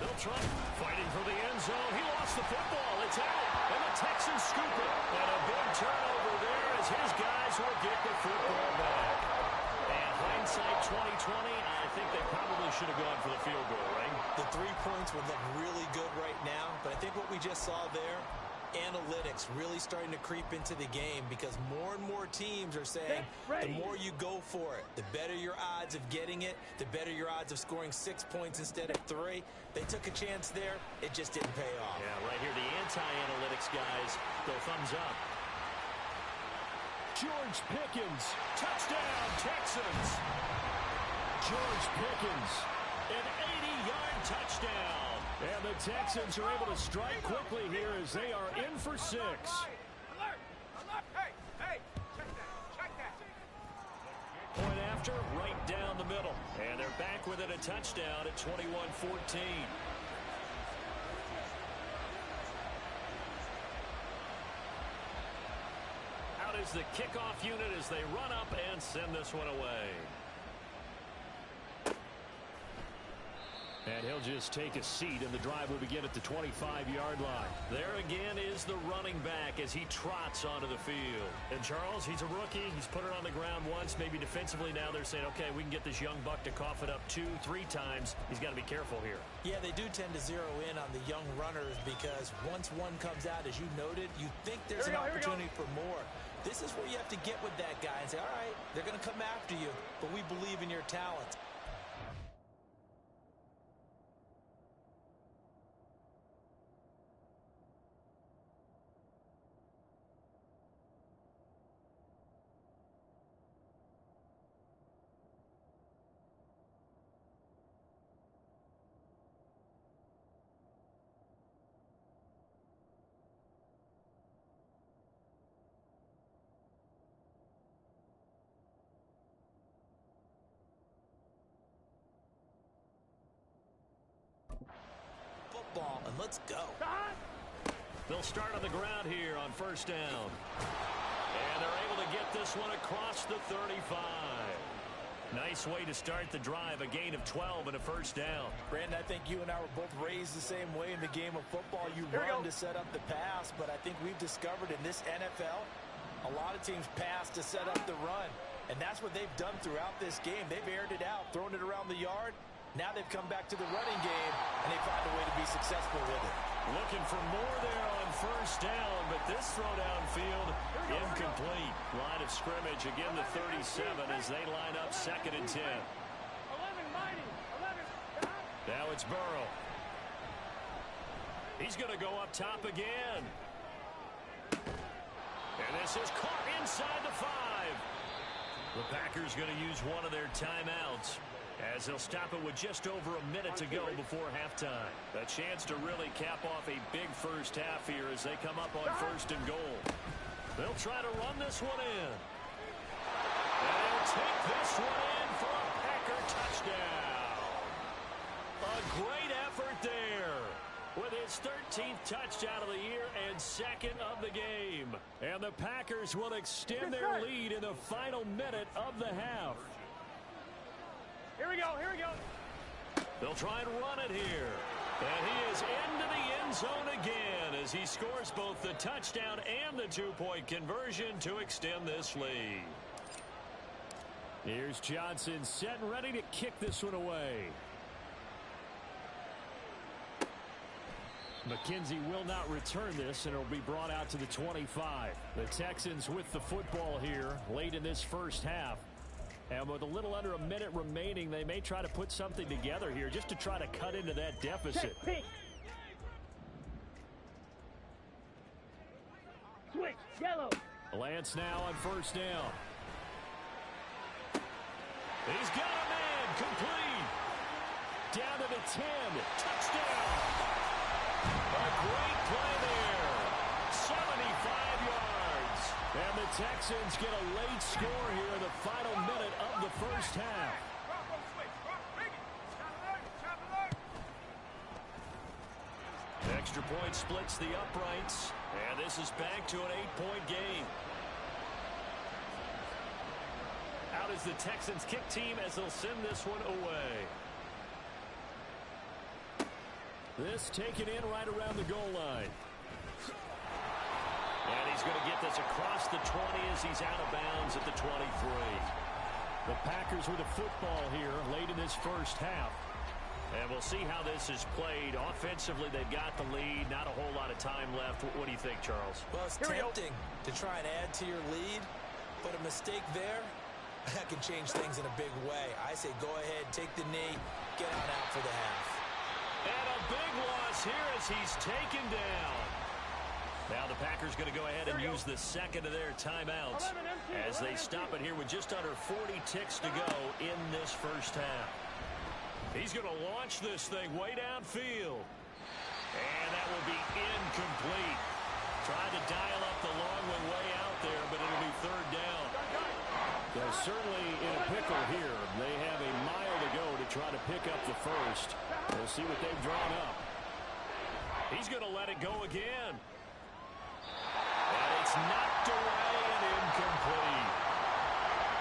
They'll try fighting for the end zone. He lost the football. It's out, and the Texans scoop it. And a big turnover there as his guys will get the football back. And hindsight 2020, I think they probably should have gone for the field goal, right? The 3 points would look really good right now, but I think what we just saw there, analytics really starting to creep into the game because more and more teams are saying the more you go for it, the better your odds of getting it, the better your odds of scoring 6 points instead of 3. They took a chance there. It just didn't pay off. Yeah, right here, the anti-analytics guys go thumbs up. George Pickens, touchdown, Texans. George Pickens, an 80-yard touchdown. And the Texans are able to strike quickly here as they are in for 6. Alert. Alert. Hey, hey. Check that. Check that. Point after, right down the middle. And they're back within a touchdown at 21-14. Out is the kickoff unit as they run up and send this one away. And he'll just take a seat, and the drive will begin at the 25-yard line. There again is the running back as he trots onto the field. And Charles, he's a rookie. He's put it on the ground once. Maybe defensively now they're saying, okay, we can get this young buck to cough it up 2, 3 times. He's got to be careful here. Yeah, they do tend to zero in on the young runners because once one comes out, as you noted, you think there's an opportunity for more. This is where you have to get with that guy and say, all right, they're going to come after you, but we believe in your talent. Ball, and let's go. They'll start on the ground here on first down. And they're able to get this one across the 35. Nice way to start the drive, a gain of 12 and a first down. Brandon, I think you and I were both raised the same way in the game of football. You run to set up the pass, but I think we've discovered in this NFL, a lot of teams pass to set up the run. And that's what they've done throughout this game. They've aired it out, thrown it around the yard. Now they've come back to the running game, and they find a way to be successful with it. Looking for more there on first down, but this throw downfield incomplete. Line of scrimmage, again the 37 as they line up second and 10. 11, mighty. 11. Now it's Burrow. He's going to go up top again. And this is caught inside the 5. The Packers going to use one of their timeouts. As they'll stop it with just over a minute to go before halftime. A chance to really cap off a big first half here as they come up on 1st and goal. They'll try to run this one in. And they'll take this one in for a Packer touchdown. A great effort there with his 13th touchdown of the year and 2nd of the game. And the Packers will extend their lead in the final minute of the half. Here we go, here we go. They'll try and run it here. And he is into the end zone again as he scores both the touchdown and the 2-point conversion to extend this lead. Here's Johnson set and ready to kick this one away. McKenzie will not return this, and it'll be brought out to the 25. The Texans with the football here late in this first half. And with a little under a minute remaining, they may try to put something together here just to try to cut into that deficit. Switch, yellow. Lance now on 1st down. He's got a man, complete. Down to the 10, touchdown. A great play there. 75 yards. And the Texans get a late score here in the final minute of the first half. Extra point splits the uprights. And this is back to an 8-point game. Out is the Texans kick team as they'll send this one away. This taken in right around the goal line. And he's going to get this across the 20 as he's out of bounds at the 23. The Packers with the football here late in this first half. And we'll see how this is played. Offensively, they've got the lead. Not a whole lot of time left. What do you think, Charles? Well, it's tempting to try and add to your lead, but a mistake there, that can change things in a big way. I say go ahead, take the knee, get on out for the half. And a big loss here as he's taken down. Now the Packers going to go ahead and use the 2nd of their timeouts as they stop it here with just under 40 ticks to go in this first half. He's going to launch this thing way downfield. And that will be incomplete. Trying to dial up the long one way out there, but it'll be 3rd down. They're certainly in a pickle here. They have a mile to go to try to pick up the first. We'll see what they've drawn up. He's going to let it go again. And it's knocked away and incomplete.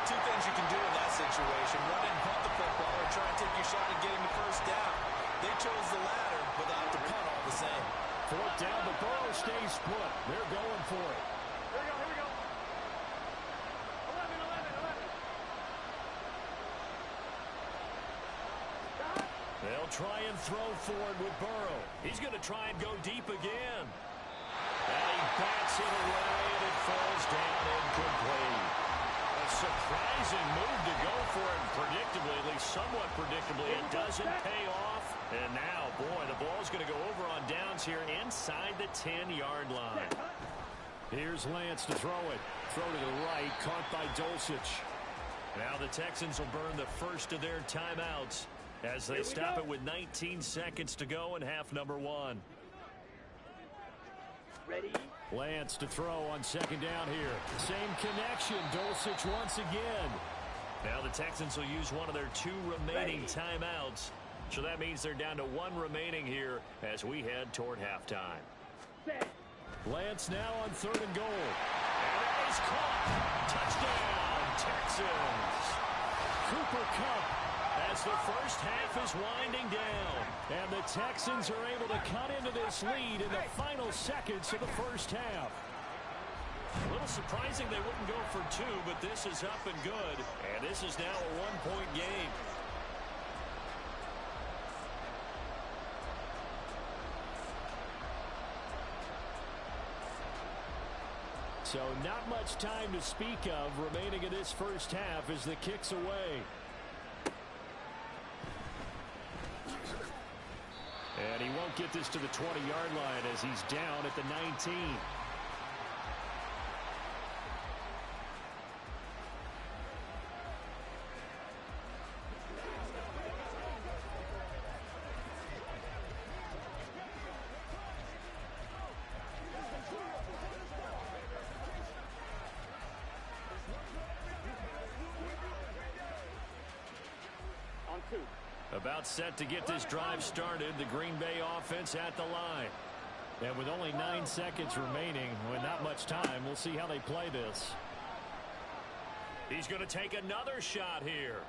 Two things you can do in that situation: run and punt the football, or try and take your shot at getting the first down. They chose the latter, but they'll have to punt all the same. 4th down, but Burrow stays put. They're going for it. Here we go, here we go. 11, 11, 11. They'll try and throw for it with Burrow. He's going to try and go deep again. And he bats it away, and it falls down incomplete. A surprising move to go for it predictably, at least somewhat predictably. It doesn't pay off. And now, boy, the ball's going to go over on downs here inside the 10-yard line. Here's Lance to throw it. Throw to the right, caught by Dulcich. Now the Texans will burn the first of their timeouts as they stop it with 19 seconds to go in half number 1. Ready? Lance to throw on 2nd down here. Same connection. Dulcich once again. Now the Texans will use one of their 2 remaining timeouts. So that means they're down to 1 remaining here as we head toward halftime. Set. Lance now on 3rd and goal. And that is caught. Touchdown, Texans. Cooper Kupp as the first half is winding down. And the Texans are able to cut into this lead in the final seconds of the first half. A little surprising they wouldn't go for 2, but this is up and good. And this is now a 1-point game. So not much time to speak of remaining in this first half as the kick's away. And he won't get this to the 20-yard line as he's down at the 19. About set to get this drive started. The Green Bay offense at the line. And with only 9 seconds remaining, with not much time, we'll see how they play this. He's going to take another shot here.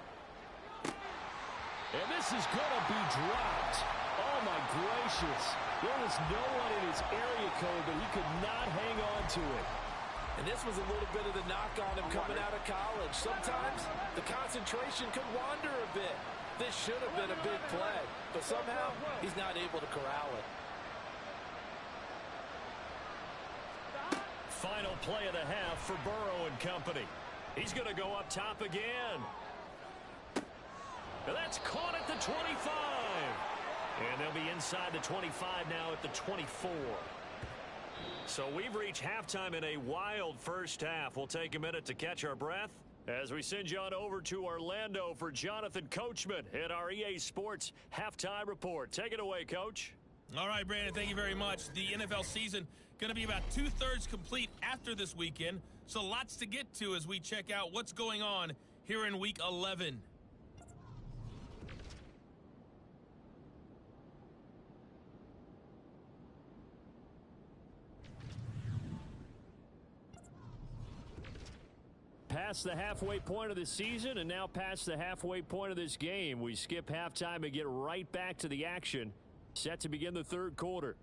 And this is going to be dropped. Oh, my gracious. There was no one in his area code, but he could not hang on to it. And this was a little bit of the knock on him coming out of college. Sometimes the concentration could wander a bit. This should have been a big play, but somehow he's not able to corral it. Final play of the half for Burrow and company. He's going to go up top again. And that's caught at the 25. And they'll be inside the 25 now at the 24. So we've reached halftime in a wild first half. We'll take a minute to catch our breath as we send you on over to Orlando for Jonathan Coachman at our EA Sports Halftime Report. Take it away, Coach. All right, Brandon, thank you very much. The NFL season going to be about 2/3 complete after this weekend, so lots to get to as we check out what's going on here in Week 11. Past the halfway point of the season and now past the halfway point of this game. We skip halftime and get right back to the action. Set to begin the third quarter.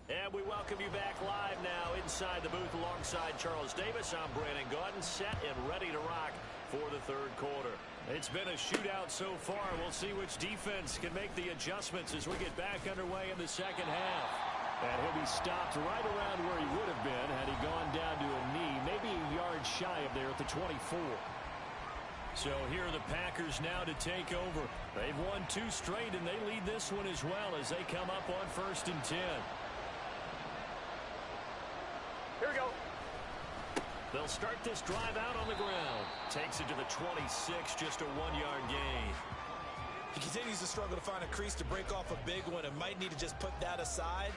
And we welcome you back live now inside the booth alongside Charles Davis. I'm Brandon Gaudin, set and ready to rock for the third quarter. It's been a shootout so far. We'll see which defense can make the adjustments as we get back underway in the second half. And he'll be stopped right around where he would have been had he gone down to a knee, maybe a yard shy of there at the 24. So here are the Packers now to take over. They've won 2 straight, and they lead this one as well as they come up on 1st and 10. Here we go. They'll start this drive out on the ground. Takes it to the 26, just a 1-yard gain. He continues to struggle to find a crease to break off a big one and might need to just put that aside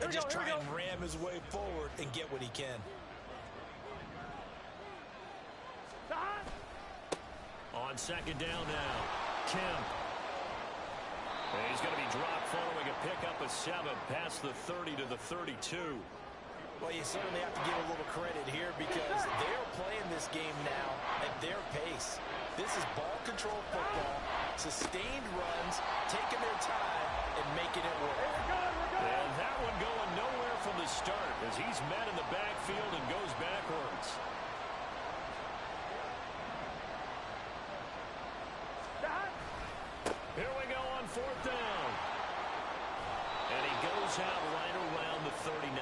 and just try and ram his way forward and get what he can. On second down now, Kemp. And he's going to be dropped following a pickup of 7 past the 30 to the 32. Well, you certainly have to give a little credit here because they're playing this game now at their pace. This is ball control football, sustained runs, taking their time, and making it work. And that one going nowhere from the start as he's met in the backfield and goes backwards. Here we go on 4th down. And he goes out right around the 39.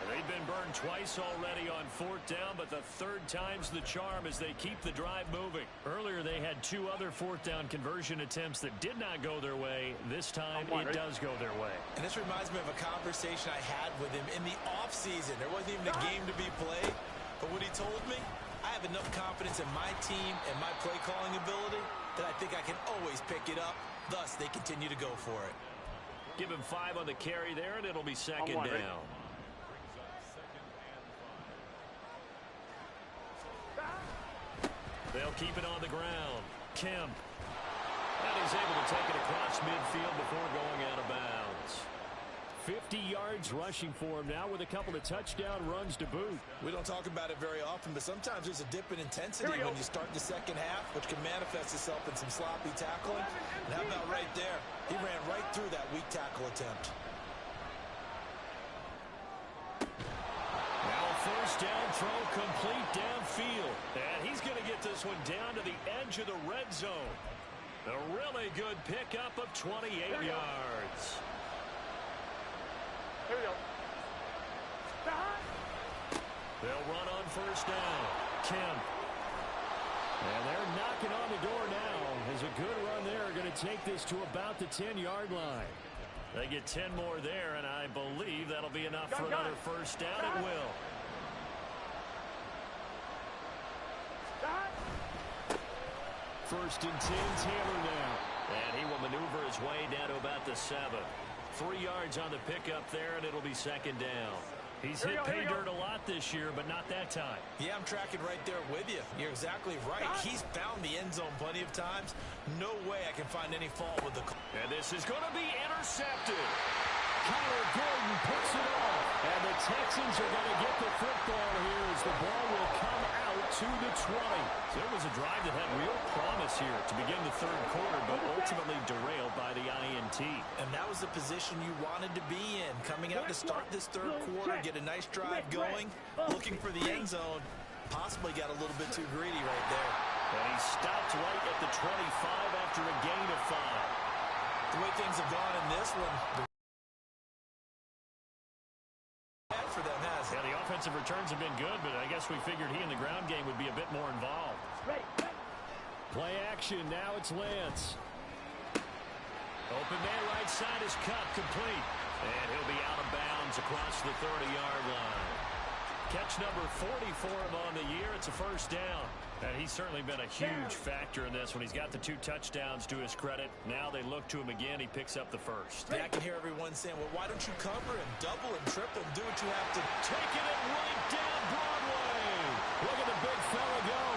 They've been burned twice already on 4th down, but the 3rd time's the charm as they keep the drive moving. Earlier, they had 2 other 4th down conversion attempts that did not go their way. This time, it does go their way. And this reminds me of a conversation I had with him in the offseason. There wasn't even a game to be played, but what he told me, I have enough confidence in my team and my play-calling ability that I think I can always pick it up. Thus, they continue to go for it. Give him 5 on the carry there, and it'll be second down. They'll keep it on the ground. Kemp. And he's able to take it across midfield before going out of bounds. 50 yards rushing for him now with a couple of touchdown runs to boot. We don't talk about it very often, but sometimes there's a dip in intensity when you start the second half, which can manifest itself in some sloppy tackling. And how about right there? He ran right through that weak tackle attempt. Now 1st down throw complete downfield. And he's going to get this one down to the edge of the red zone. A really good pickup of 28 yards. Here we go. They'll run on 1st down. Kemp. And they're knocking on the door now. As a good run there, are going to take this to about the 10-yard line. They get 10 more there, and I believe that'll be enough for another 1st down. It will. First and 10, Taylor now. And he will maneuver his way down to about the 7. 3 yards on the pickup there, and it'll be second down. He's hit pay dirt a lot this year, but not that time. Yeah, I'm tracking right there with you. You're exactly right. He's found the end zone plenty of times. No way I can find any fault with the call. And this is going to be intercepted. Kyler Gordon puts it off. And the Texans are going to get the football here as the ball will come out to the 20. So it was a drive that had real promise here to begin the third quarter, but ultimately derailed by the INT. And that was the position you wanted to be in. Coming out to start this third quarter, get a nice drive going, looking for the end zone. Possibly got a little bit too greedy right there. And he stopped right at the 25 after a gain of 5. The way things have gone in this one, for them, has it? Yeah, the offensive returns have been good, but I guess we figured he in the ground game would be a bit more involved. Play action. Now it's Lance. Open man right side is cut complete. And he'll be out of bounds across the 30-yard line. Catch number 40 for him on the year. It's a first down. And he's certainly been a huge factor in this when he's got the 2 touchdowns to his credit. Now they look to him again. He picks up the first. Yeah, I can hear everyone saying, well, why don't you cover him, double him, triple him, do what you have to. Taking it right down Broadway. Look at the big fella go.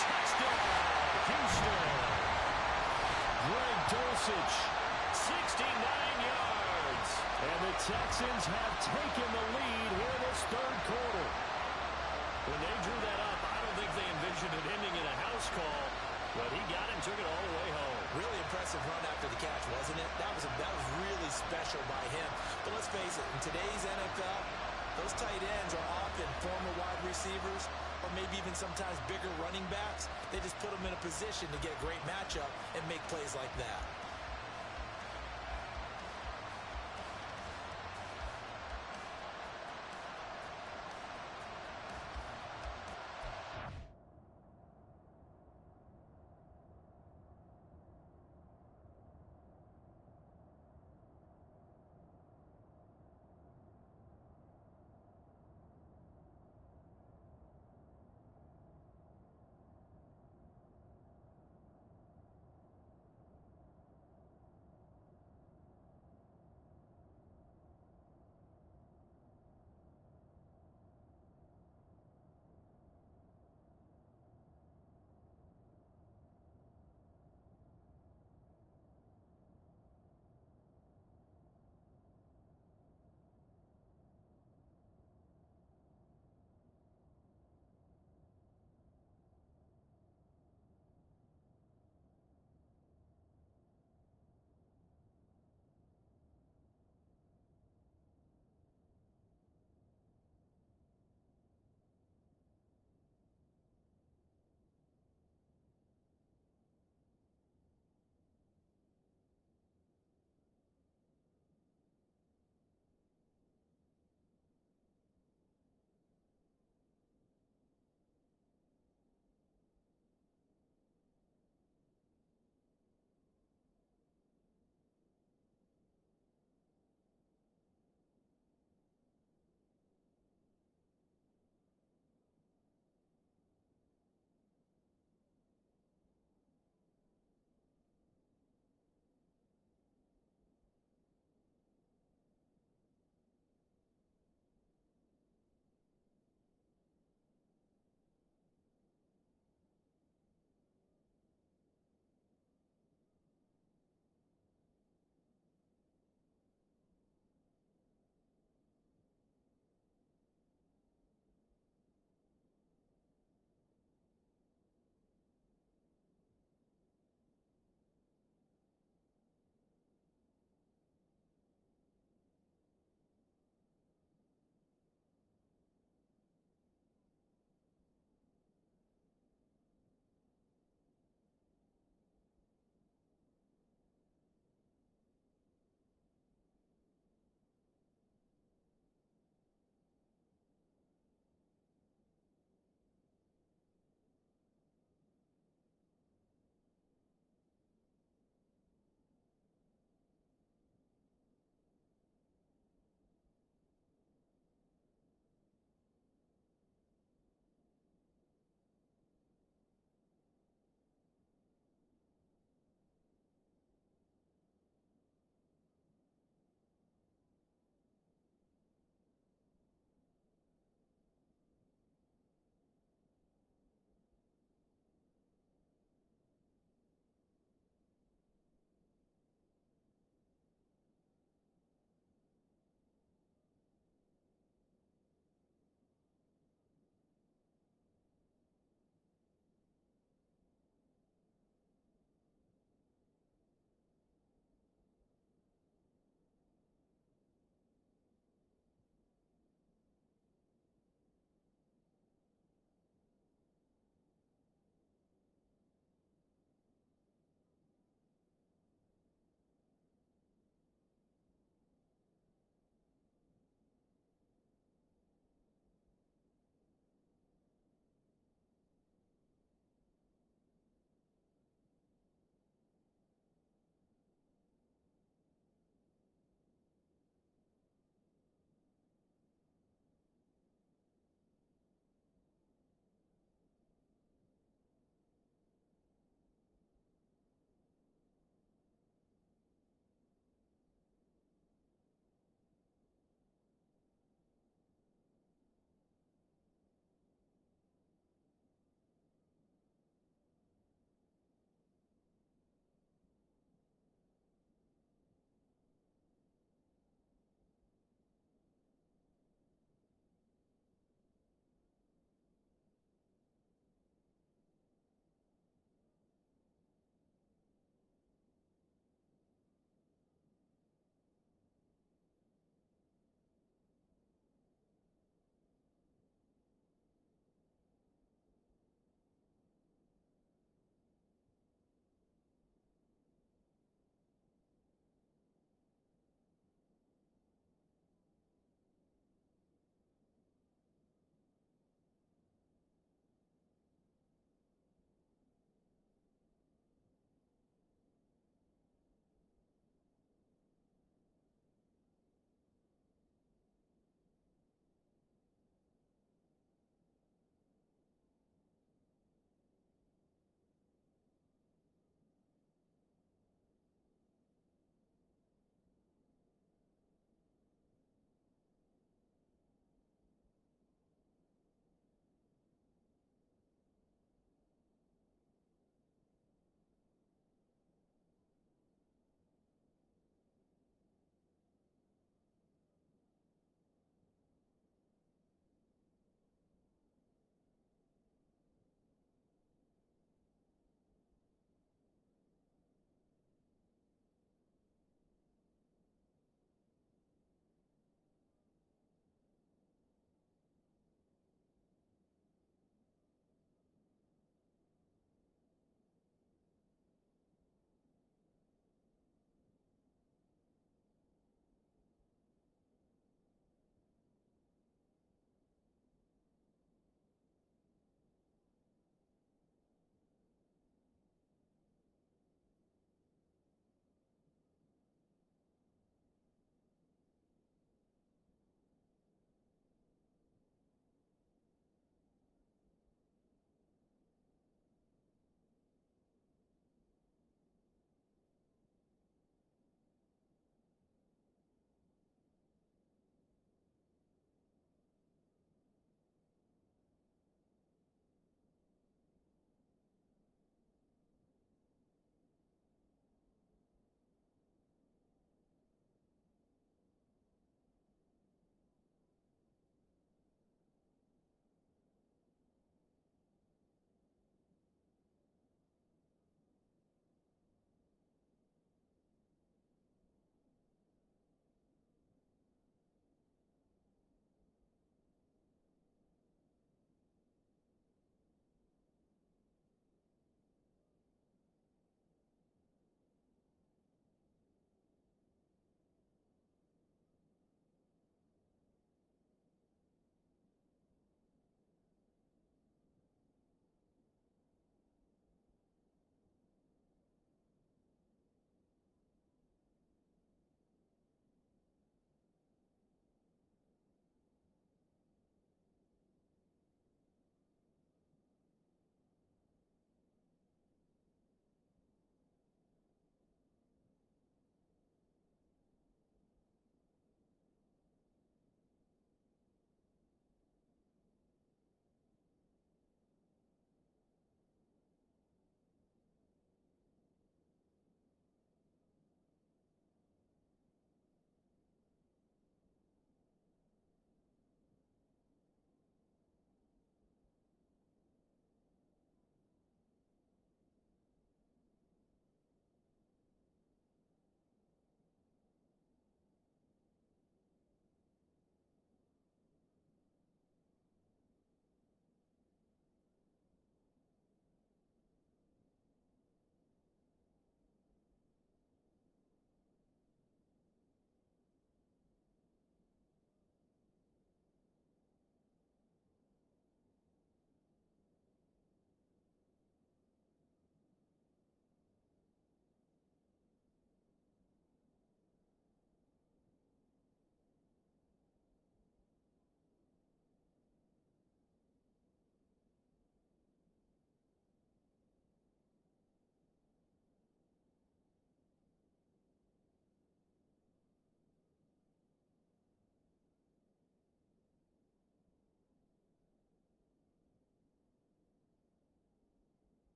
Touchdown, Houston. Greg Dulcich, 69 yards. And the Texans have taken the lead here this third quarter. When they drew that up, I don't think they envisioned it ending in a house call, but he got it and took it all the way home. Really impressive run after the catch, wasn't it? That was really special by him. But let's face it, in today's NFL, those tight ends are often former wide receivers or maybe even sometimes bigger running backs. They just put them in a position to get a great matchup and make plays like that.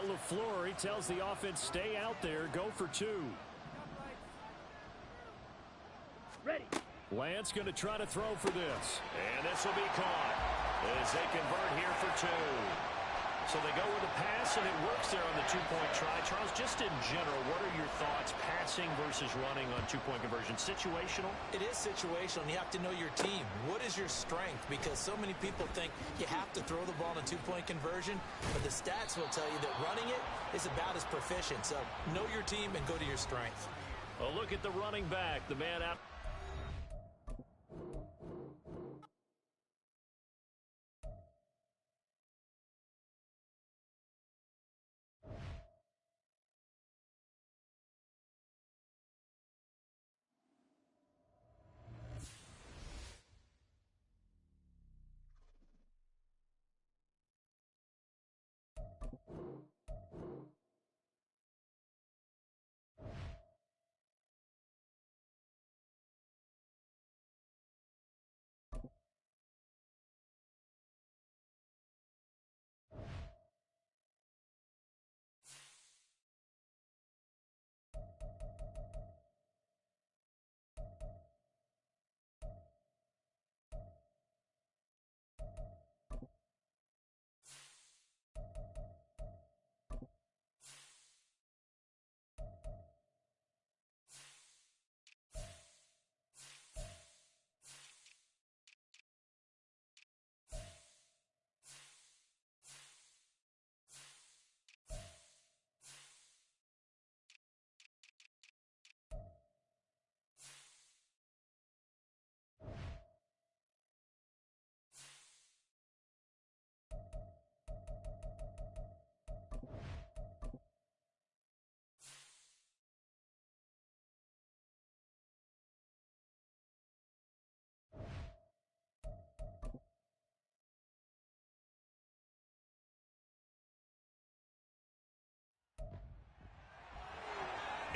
Matt LaFleur, he tells the offense, stay out there, go for two. Ready. Lance going to try to throw for this. And this will be caught as they convert here for two. So they go with a pass, and it works there on the two-point try. Charles, just in general, what are your thoughts passing versus running on two-point conversion? Situational? It is situational, and you have to know your team. What is your strength? Because so many people think you have to throw the ball in a two-point conversion, but the stats will tell you that running it is about as proficient. So know your team and go to your strength. A look at the running back, the man out.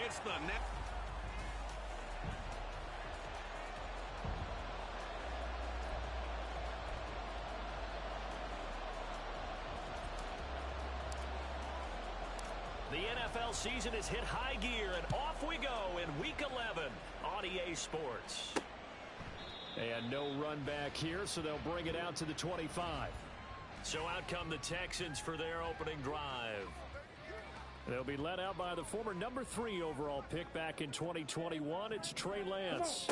It's the net. The NFL season has hit high gear, and off we go in Week 11 on EA Sports. And no run back here, so they'll bring it out to the 25. So out come the Texans for their opening drive. They'll be led out by the former number 3 overall pick back in 2021. It's Trey Lance.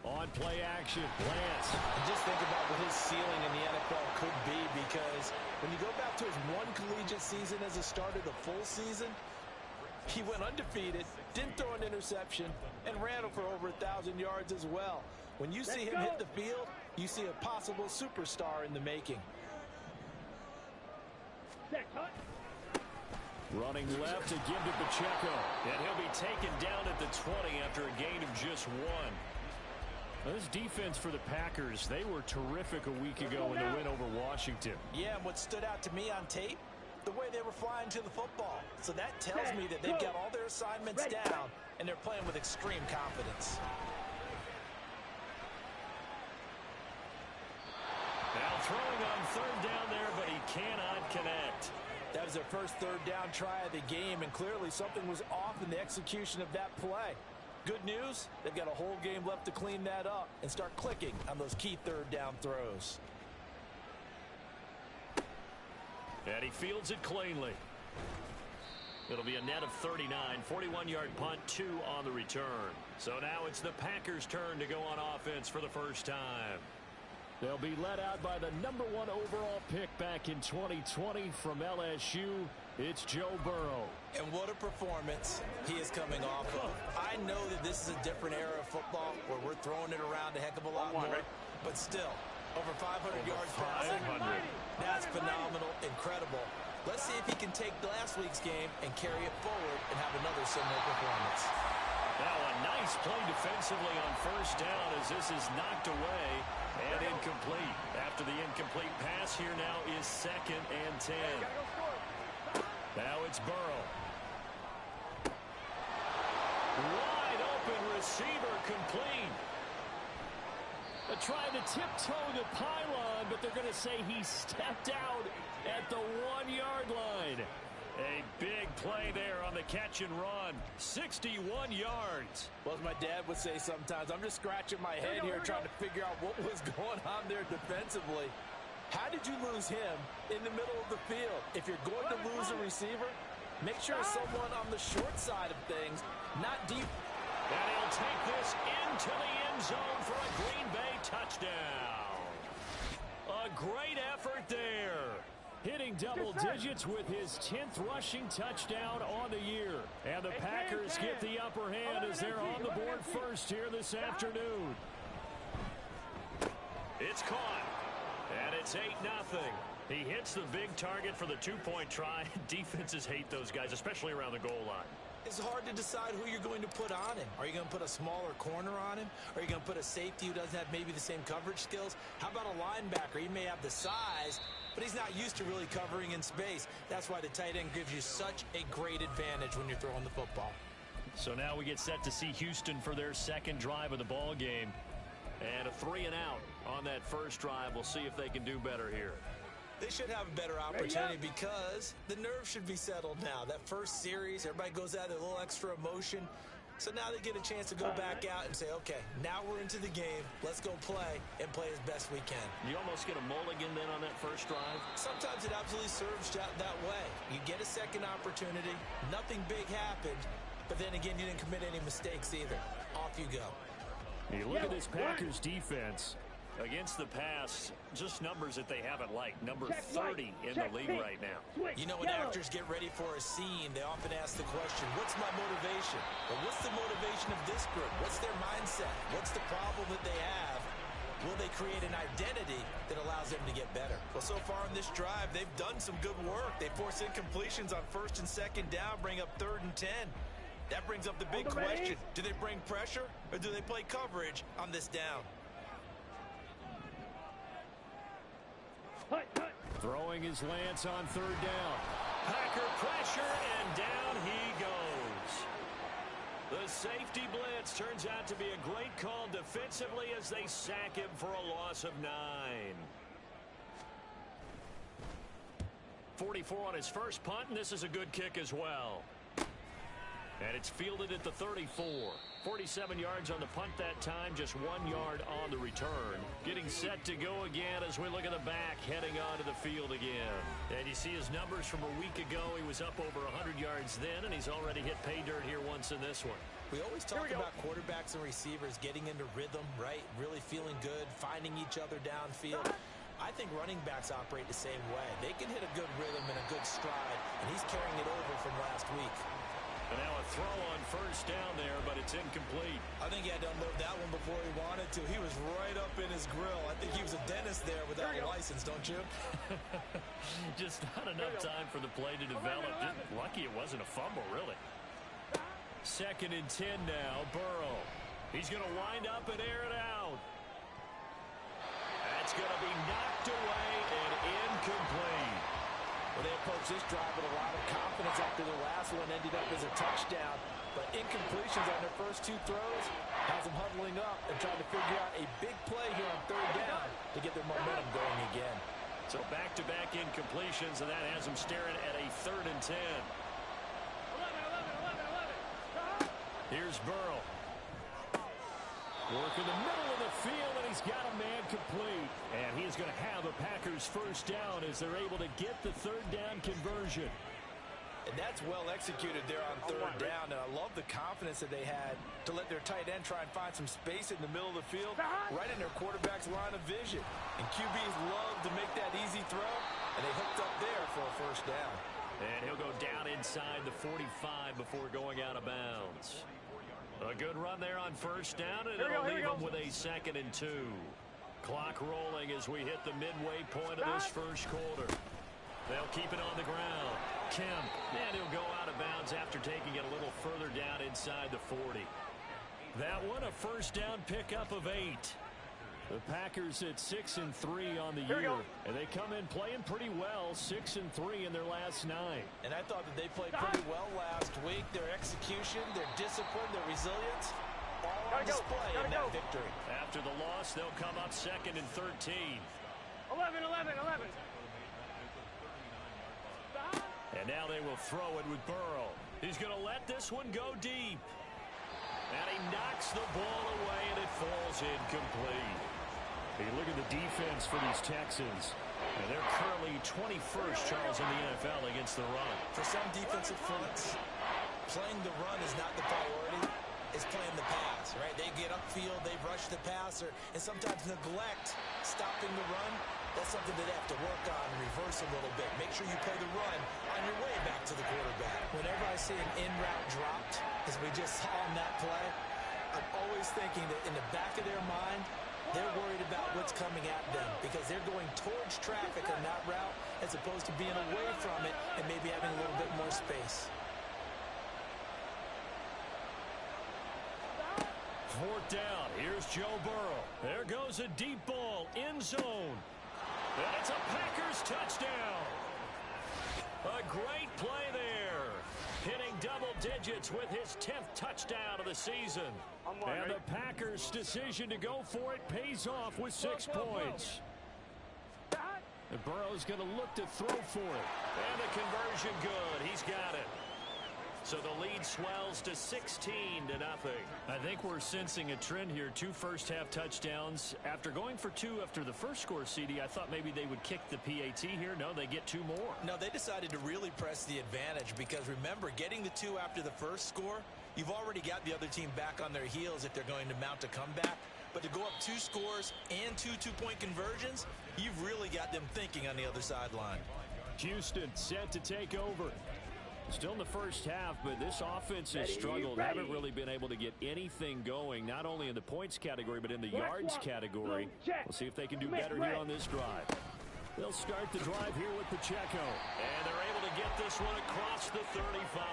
On play action, Lance. And just think about what his ceiling in the NFL could be, because when you go back to his one collegiate season as a starter, the full season, he went undefeated, didn't throw an interception, and ran for over 1,000 yards as well. When you see him hit the field, you see a possible superstar in the making. Running left to give to Pacheco. And he'll be taken down at the 20 after a gain of just 1. This defense for the Packers, they were terrific a week ago in the win over Washington. Yeah, and what stood out to me on tape, the way they were flying to the football. So that tells me that they've got all their assignments down, and they're playing with extreme confidence. Now throwing on third down there, but he cannot connect. That was their first third down try of the game, and clearly something was off in the execution of that play. Good news, they've got a whole game left to clean that up and start clicking on those key third down throws. And he fields it cleanly. It'll be a net of 39, 41-yard punt, 2 on the return. So now it's the Packers' turn to go on offense for the first time. They'll be led out by the number 1 overall pick back in 2020 from LSU. It's Joe Burrow. And what a performance he is coming off of. I know that this is a different era of football where we're throwing it around a heck of a lot more. But still, over 500 yards passing. That's phenomenal, incredible. Let's see if he can take last week's game and carry it forward and have another similar performance. Now a nice play defensively on first down as this is knocked away and incomplete. After the incomplete pass, here now is 2nd and 10. Now it's Burrow. Wide open receiver complete. They're trying to tiptoe the pylon, but they're going to say he stepped out at the 1-yard line. play there on the catch and run. 61 yards. Well, as my dad would say sometimes, I'm just scratching my head here trying to figure out what was going on there defensively. How did you lose him in the middle of the field? If you're going to lose a receiver, make sure it's someone on the short side of things, not deep. And he'll take this into the end zone for a Green Bay touchdown. A great effort there. Hitting double digits with his 10th rushing touchdown on the year. And the Packers get the upper hand as they're on the board first here this afternoon. It's caught. And it's 8-0. He hits the big target for the two-point try. Defenses hate those guys, especially around the goal line. It's hard to decide who you're going to put on him. Are you going to put a smaller corner on him? Are you going to put a safety who doesn't have maybe the same coverage skills? How about a linebacker? He may have the size, but he's not used to really covering in space. That's why the tight end gives you such a great advantage when you're throwing the football. So now we get set to see Houston for their second drive of the ball game. And a 3-and-out on that first drive. We'll see if they can do better here. They should have a better opportunity because the nerves should be settled now. That first series, everybody goes out with a little extra emotion. So now they get a chance to go back out and say, okay, now we're into the game. Let's go play and play as best we can. You almost get a mulligan then on that first drive? Sometimes it absolutely serves that way. You get a second opportunity. Nothing big happened. But then again, you didn't commit any mistakes either. Off you go. You look at this Packers defense. Against the pass, just numbers that they haven't liked. Number 30 in the league right now. You know, when actors get ready for a scene, they often ask the question, what's my motivation? Or what's the motivation of this group? What's their mindset? What's the problem that they have? Will they create an identity that allows them to get better? Well, so far on this drive, they've done some good work. They force incompletions on first and second down, bring up 3rd and 10. That brings up the big question. Do they bring pressure or do they play coverage on this down? Throwing his lance on 3rd down. Packer pressure, and down he goes. The safety blitz turns out to be a great call defensively as they sack him for a loss of 9. 44 on his first punt, and this is a good kick as well. And it's fielded at the 34. 47 yards on the punt that time, just 1 yard on the return. Getting set to go again as we look at the back, heading onto the field again. And you see his numbers from a week ago. He was up over 100 yards then, and he's already hit pay dirt here once in this one. We always talk about quarterbacks and receivers getting into rhythm, right? Really feeling good, finding each other downfield. I think running backs operate the same way. They can hit a good rhythm and a good stride, and he's carrying it over from last week. And now a throw on first down there, but it's incomplete. I think he had to unload that one before he wanted to. He was right up in his grill. I think he was a dentist there without a license, don't you? Just not enough time for the play to develop. Just lucky it wasn't a fumble, really. 2nd and 10 now, Burrow. He's going to wind up and air it out. That's going to be knocked away and incomplete. Well, they approached this drive with a lot of confidence after their last one ended up as a touchdown. But incompletions on their first 2 throws has them huddling up and trying to figure out a big play here on 3rd down to get their momentum going again. So back-to-back incompletions, and that has them staring at a 3rd and 10. 11. Here's Burrow. Work in the middle of the field, and he's got a man complete. And he's going to have a Packers first down as they're able to get the 3rd down conversion. And that's well executed there on 3rd down. And I love the confidence that they had to let their tight end try and find some space in the middle of the field, right in their quarterback's line of vision. And QBs love to make that easy throw, and they hooked up there for a first down. And he'll go down inside the 45 before going out of bounds. A good run there on first down, and it'll leave him with a 2nd and 2. Clock rolling as we hit the midway point of this first quarter. They'll keep it on the ground. Kemp, and he'll go out of bounds after taking it a little further down inside the 40. That one, a first down pickup of 8. The Packers at 6-3 on the year, and they come in playing pretty well, 6-3 in their last 9. And I thought that they played pretty well last week. Their execution, their discipline, their resilience, all on display in that victory. After the loss, they'll come up 2nd and 13. 11. And now they will throw it with Burrow. He's going to let this one go deep. And he knocks the ball away, and it falls incomplete. You look at the defense for these Texans. And they're currently 21st, Charles, in the NFL against the run. For some defensive fronts, playing the run is not the priority. It's playing the pass, right? They get upfield, they rush the passer, and sometimes neglect stopping the run. That's something that they have to work on and reverse a little bit. Make sure you play the run on your way back to the quarterback. Whenever I see an in-route dropped, as we just saw on that play, I'm always thinking that in the back of their mind, they're worried about what's coming at them because they're going towards traffic on that route as opposed to being away from it and maybe having a little bit more space. Fourth down. Here's Joe Burrow. There goes a deep ball. End zone. And it's a Packers touchdown. A great play there. Hitting double digits with his 10th touchdown of the season. And the Packers' decision to go for it pays off with 6 points. And Burrow's going to look to throw for it. And the conversion good. He's got it. So the lead swells to 16-0. I think we're sensing a trend here. 2 first-half touchdowns. After going for 2 after the first score, CD, I thought maybe they would kick the PAT here. No, they get 2 more. No, they decided to really press the advantage because, remember, getting the 2 after the first score, you've already got the other team back on their heels if they're going to mount a comeback. But to go up 2 scores and 2 two-point conversions, you've really got them thinking on the other sideline. Houston set to take over. Still in the first half, but this offense has struggled. Haven't really been able to get anything going, not only in the points category, but in the yards category. We'll see if they can do better here on this drive. They'll start the drive here with Pacheco. And they're able to get this one across the 35.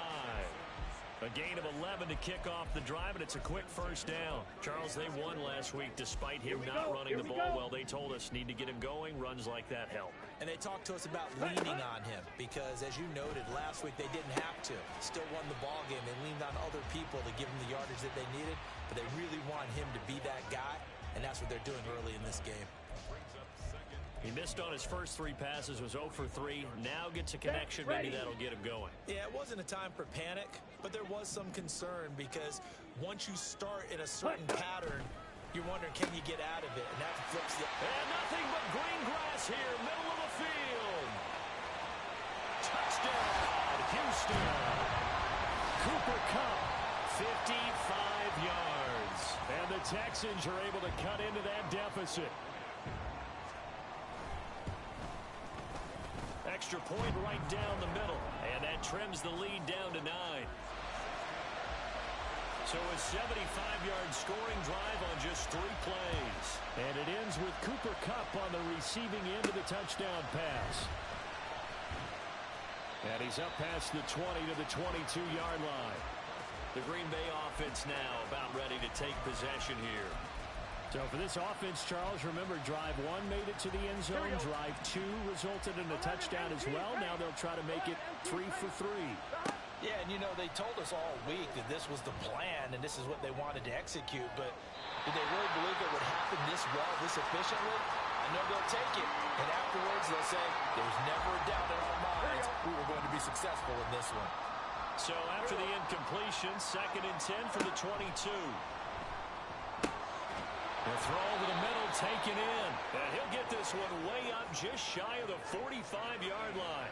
A gain of 11 to kick off the drive, and it's a quick first down. Charles, they won last week despite him not running the ball well. They told us need to get him going. Runs like that help. And they talked to us about leaning on him because, as you noted, last week they didn't have to. Still won the ball game. They leaned on other people to give them the yardage that they needed, but they really want him to be that guy, and that's what they're doing early in this game. He missed on his first 3 passes, was 0 for 3. Now gets a connection. Maybe that'll get him going. Yeah, it wasn't a time for panic, but there was some concern because once you start in a certain pattern, you're wondering, can you get out of it? And that flips the... And nothing but green grass here, middle of the field. Touchdown, Houston. Cooper Kupp, 55 yards. And the Texans are able to cut into that deficit. Extra point right down the middle, and that trims the lead down to 9. So a 75-yard scoring drive on just 3 plays. And it ends with Cooper Kupp on the receiving end of the touchdown pass. And he's up past the 20 to the 22-yard line. The Green Bay offense now about ready to take possession here. So for this offense, Charles, remember, drive 1 made it to the end zone. Drive 2 resulted in a touchdown as well. Now they'll try to make it 3 for 3. Yeah, and you know, they told us all week that this was the plan and this is what they wanted to execute, but did they really believe it would happen this well, this efficiently? I know they'll take it, and afterwards they'll say, there's never a doubt in our minds we were going to be successful in this one. So after the incompletion, 2nd and 10 for the 22. The throw to the middle, taken in. And he'll get this one way up just shy of the 45-yard line.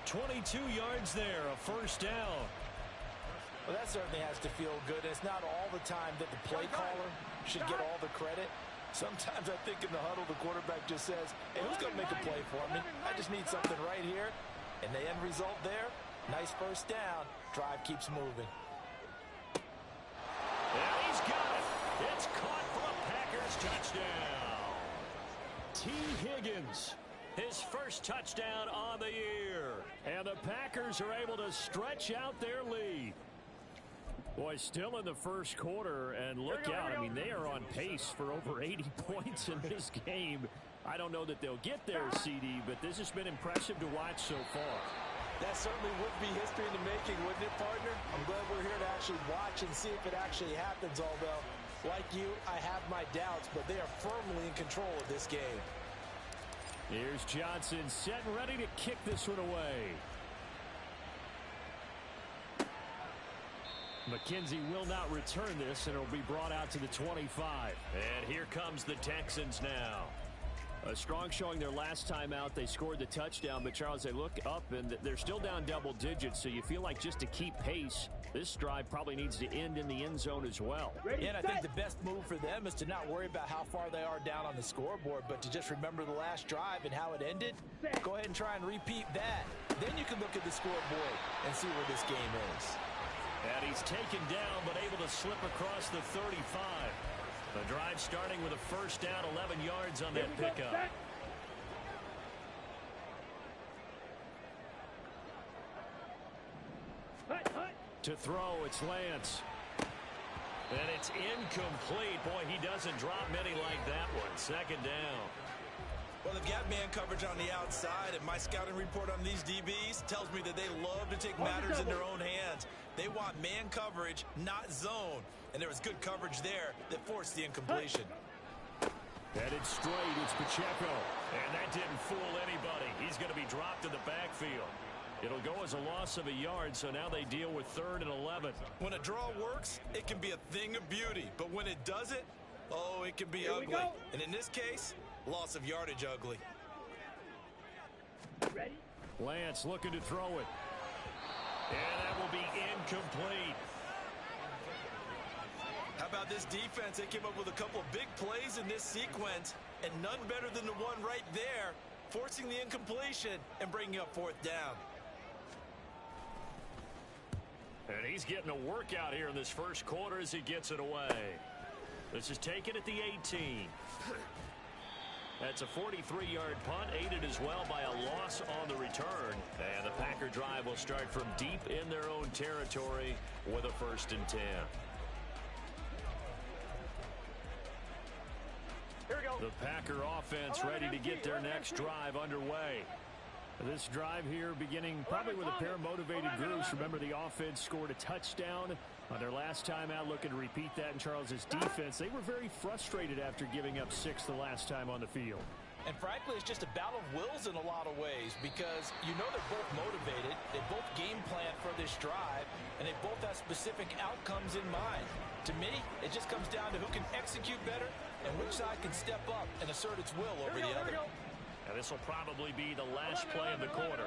22 yards there, a first down. Well, that certainly has to feel good. It's not all the time that the play caller should get all the credit. Sometimes I think in the huddle, the quarterback just says, hey, who's going to make a play for me? I just need something right here. And the end result there, nice first down. Drive keeps moving. And he's got it. It's caught for a Packers touchdown. T. Higgins, his first touchdown on the year. And the Packers are able to stretch out their lead. Boy, still in the first quarter, and look out. I mean, they are on pace for over 80 points in this game. I don't know that they'll get there, CD, but this has been impressive to watch so far. That certainly would be history in the making, wouldn't it, partner? I'm glad we're here to actually watch and see if it actually happens, although, like you, I have my doubts, but they are firmly in control of this game. Here's Johnson set and ready to kick this one away. McKenzie will not return this, and it'll be brought out to the 25. And here comes the Texans now. A strong showing their last time out. They scored the touchdown, but Charles, they look up and they're still down double digits, so you feel like just to keep pace, this drive probably needs to end in the end zone as well. And I think the best move for them is to not worry about how far they are down on the scoreboard, but to just remember the last drive and how it ended. Go ahead and try and repeat that. Then you can look at the scoreboard and see where this game is. And he's taken down, but able to slip across the 35. The drive starting with a first down, 11 yards on that pickup. To throw, it's Lance. And it's incomplete. Boy, he doesn't drop many like that one. Second down. Well, they've got man coverage on the outside, and my scouting report on these DBs tells me that they love to take matters in their own hands. They want man coverage, not zone. And there was good coverage there that forced the incompletion. Headed straight, it's Pacheco. And that didn't fool anybody. He's going to be dropped in the backfield. It'll go as a loss of a yard, so now they deal with 3rd and 11. When a draw works, it can be a thing of beauty. But when it doesn't, oh, it can be ugly. And in this case, loss of yardage ugly. Ready? Lance looking to throw it. And that will be incomplete. How about this defense? They came up with a couple of big plays in this sequence, and none better than the one right there, forcing the incompletion and bringing up 4th down. And he's getting a workout here in this first quarter as he gets it away. This is taken at the 18. That's a 43-yard punt, aided as well by a loss on the return. And the Packer drive will start from deep in their own territory with a 1st and 10. Here we go. The Packer offense ready to get their next drive underway. This drive here beginning probably with a pair of motivated groups. Remember, the offense scored a touchdown on their last time out. Looking to repeat that in Charles's defense. They were very frustrated after giving up 6 the last time on the field. And frankly, it's just a battle of wills in a lot of ways because you know they're both motivated. They both game plan for this drive, and they both have specific outcomes in mind. To me, it just comes down to who can execute better and which side can step up and assert its will over the other. And this will probably be the last play of the quarter.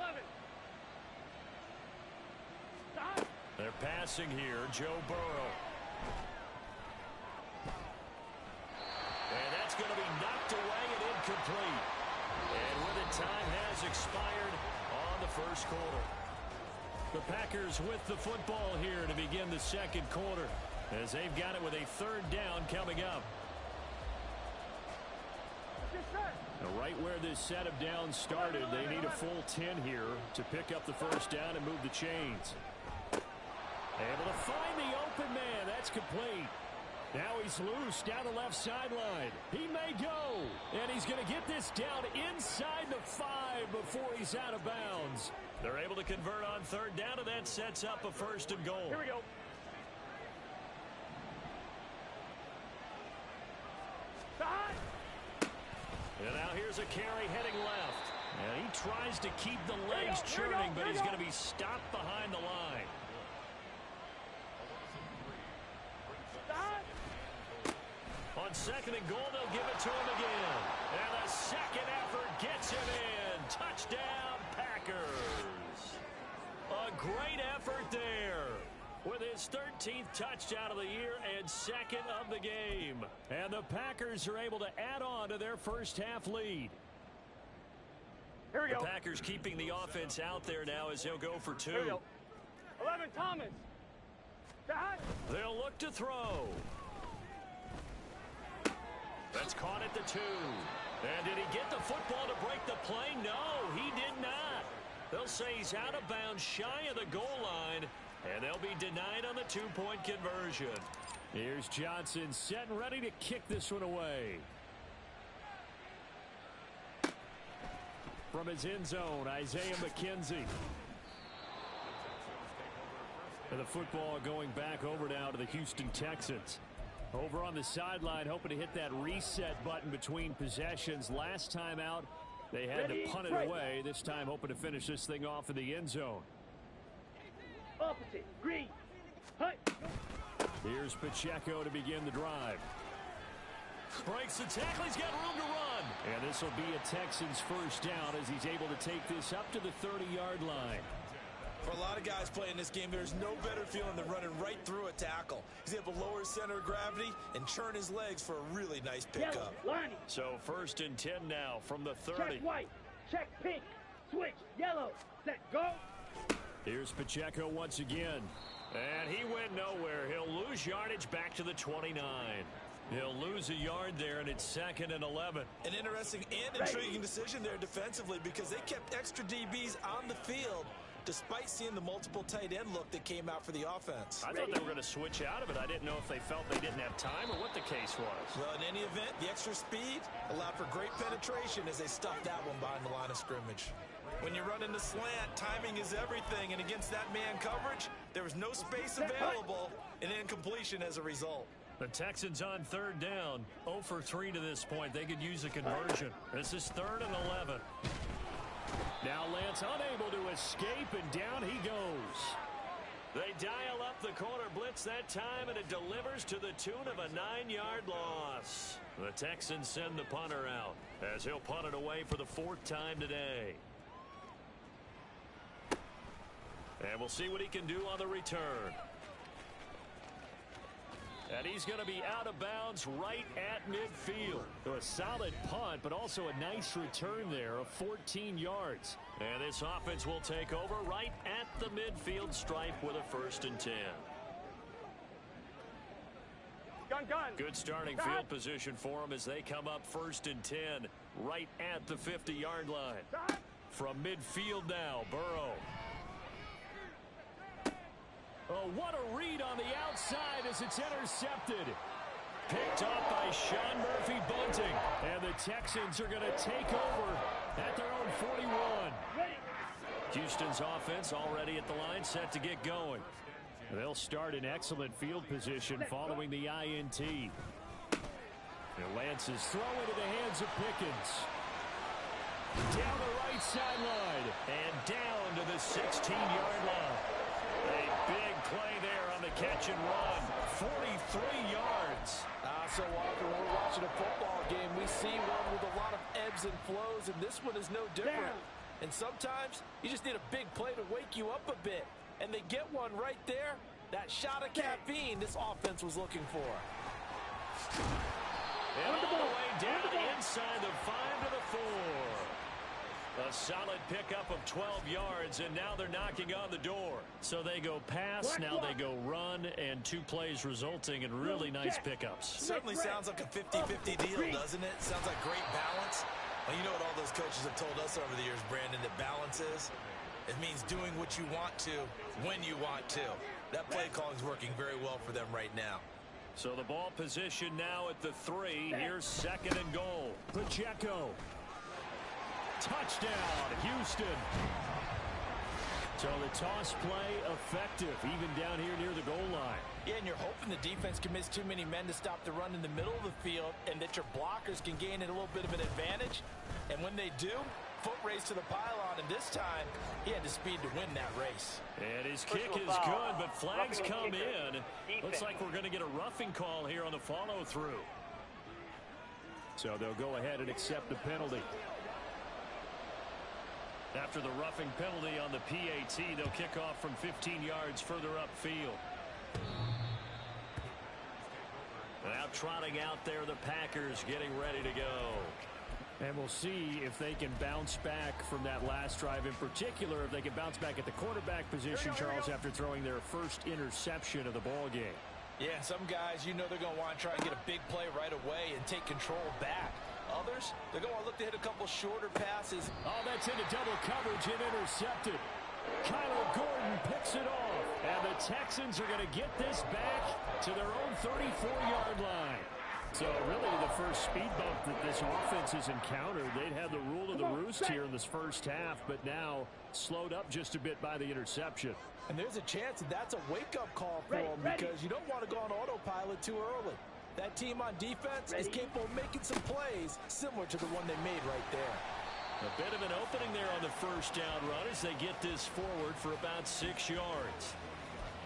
They're passing here, Joe Burrow. And that's going to be knocked away and incomplete. And with it, time has expired on the first quarter. The Packers with the football here to begin the second quarter, as they've got it with a 3rd down coming up. Right where this set of downs started, they need a full 10 here to pick up the first down and move the chains. Able to find the open man. That's complete. Now he's loose down the left sideline. He may go. And he's going to get this down inside the 5 before he's out of bounds. They're able to convert on 3rd down, and that sets up a 1st and goal. Here we go. And now here's a carry heading left. And he tries to keep the legs churning, but he's going to be stopped behind the line. On 2nd and goal, they'll give it to him again. And the second effort gets him in. Touchdown, Packers. A great effort there, with his 13th touchdown of the year and 2nd of the game. And the Packers are able to add on to their first half lead. Here we go. The Packers keeping the offense out there now as he'll go for 2. Here we go. 11, Thomas. They'll look to throw. That's caught at the 2. And did he get the football to break the play? No, he did not. They'll say he's out of bounds, shy of the goal line. And they'll be denied on the 2-point conversion. Here's Johnson set and ready to kick this one away. From his end zone, Isaiah McKenzie. And the football going back over now to the Houston Texans. Over on the sideline, hoping to hit that reset button between possessions. Last time out, they had to punt it away. This time hoping to finish this thing off in the end zone. Opposite, green. Hey. Here's Pacheco to begin the drive. Breaks the tackle. He's got room to run. And this will be a Texans first down as he's able to take this up to the 30-yard line. For a lot of guys playing this game, there's no better feeling than running right through a tackle. He's able to lower his center of gravity and churn his legs for a really nice pickup. So 1st and 10 now from the 30. Check white. Check pink. Switch. Yellow. Set. Go. Here's Pacheco once again. And he went nowhere. He'll lose yardage back to the 29. He'll lose a yard there, and it's 2nd and 11. An interesting and intriguing decision there defensively because they kept extra DBs on the field despite seeing the multiple tight end look that came out for the offense. I thought they were going to switch out of it. I didn't know if they felt they didn't have time or what the case was. Well, in any event, the extra speed allowed for great penetration as they stuffed that one behind the line of scrimmage. When you run in the slant, timing is everything, and against that man coverage, there was no space available, and incompletion as a result. The Texans on 3rd down, 0 for 3 to this point. They could use a conversion. This is 3rd and 11. Now Lance unable to escape, and down he goes. They dial up the corner blitz that time, and it delivers to the tune of a 9-yard loss. The Texans send the punter out as he'll punt it away for the 4th time today. And we'll see what he can do on the return. And he's going to be out of bounds right at midfield. So a solid punt, but also a nice return there of 14 yards. And this offense will take over right at the midfield stripe with a 1st and 10. Gun. Good starting field position for them as they come up 1st and 10 right at the 50-yard line. From midfield now, Burrow. Oh, what a read on the outside as it's intercepted. Picked up by Sean Murphy Bunting. And the Texans are going to take over at their own 41. Houston's offense already at the line, set to get going. They'll start in excellent field position following the INT. And Lance's throw into the hands of Pickens. Down the right sideline and down to the 16-yard line. A big play there on the catch and run. 43 yards. So often when we're watching a football game, we see one with a lot of ebbs and flows, and this one is no different. And sometimes you just need a big play to wake you up a bit. And they get one right there. That shot of caffeine this offense was looking for. And all the way down inside the 5 to the 4. A solid pickup of 12 yards, and now they're knocking on the door. So they go pass, now they go run, and 2 plays resulting in really nice pickups. Certainly sounds like a 50-50 deal, doesn't it? Sounds like great balance. Well, you know what all those coaches have told us over the years, Brandon, that balance is? It means doing what you want to, when you want to. That play calling is working very well for them right now. So the ball position now at the 3. Here's 2nd and goal. Pacheco. Touchdown, Houston. So the toss play effective, even down here near the goal line. Yeah, and you're hoping the defense can miss too many men to stop the run in the middle of the field and that your blockers can gain a little bit of an advantage. And when they do, foot race to the pylon, and this time he had the speed to win that race. And his kick is good, but flags come in. Looks like we're going to get a roughing call here on the follow-through. So they'll go ahead and accept the penalty. After the roughing penalty on the PAT, they'll kick off from 15 yards further upfield. Now trotting out there, the Packers getting ready to go. And we'll see if they can bounce back from that last drive. In particular, if they can bounce back at the quarterback position, Charles, after throwing their first interception of the ball game. Yeah, some guys, you know they're going to want to try and get a big play right away and take control back. Others, they're going to want to look to hit a couple shorter passes. Oh, that's into double coverage and intercepted. Kyler Gordon picks it off. And the Texans are going to get this back to their own 34-yard line. So really the first speed bump that this offense has encountered. They'd had the rule of the roost here in this first half, but now slowed up just a bit by the interception. And there's a chance that that's a wake-up call for them because you don't want to go on autopilot too early. That team on defense is capable of making some plays similar to the one they made right there. A bit of an opening there on the first down run as they get this forward for about 6 yards.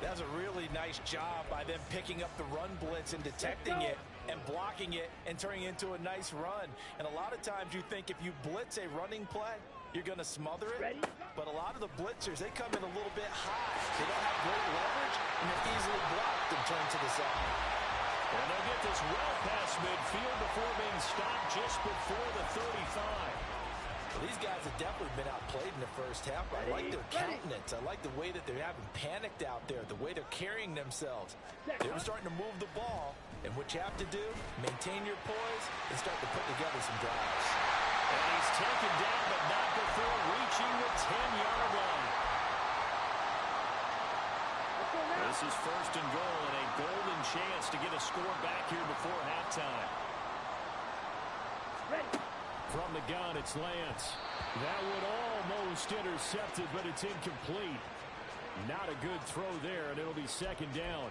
That's a really nice job by them picking up the run blitz and detecting it and blocking it and turning it into a nice run. And a lot of times you think if you blitz a running play, you're going to smother it. But a lot of the blitzers, they come in a little bit high. They don't have great leverage, and they're easily blocked and turned to the side. And they'll get this well past midfield before being stopped just before the 35. Well, these guys have definitely been outplayed in the first half. I like their countenance. I like the way that they're having panicked out there, the way they're carrying themselves. They're starting to move the ball, and what you have to do, maintain your poise and start to put together some drives. And he's taken down, but not before reaching the 10-yard line. This is first and goal, and a golden chance to get a score back here before halftime. From the gun, it's Lance. That would almost intercepted, but it's incomplete. Not a good throw there, and it'll be second down.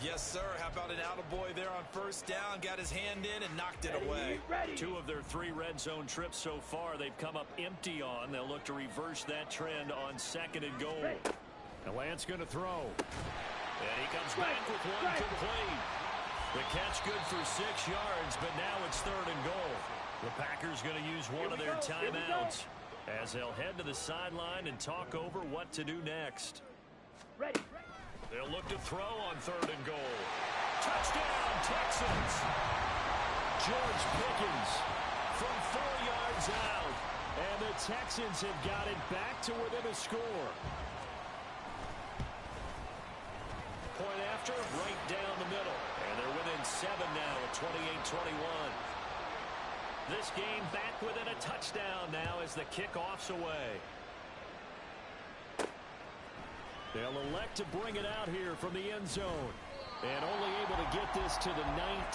Yes, sir. How about an attaboy there on first down? Got his hand in and knocked it away. 2 of their 3 red zone trips so far they've come up empty on. They'll look to reverse that trend on second and goal. And Lance going to throw. And he comes back with one complete. The catch good for 6 yards, but now it's third and goal. The Packers going to use one of their timeouts as they'll head to the sideline and talk over what to do next. They'll look to throw on third and goal. Touchdown, Texans! George Pickens from 4 yards out. And the Texans have got it back to within a score. Point after, right down the middle. And they're within 7 now at 28-21. This game back within a touchdown now as the kickoff's away. They'll elect to bring it out here from the end zone. And only able to get this to the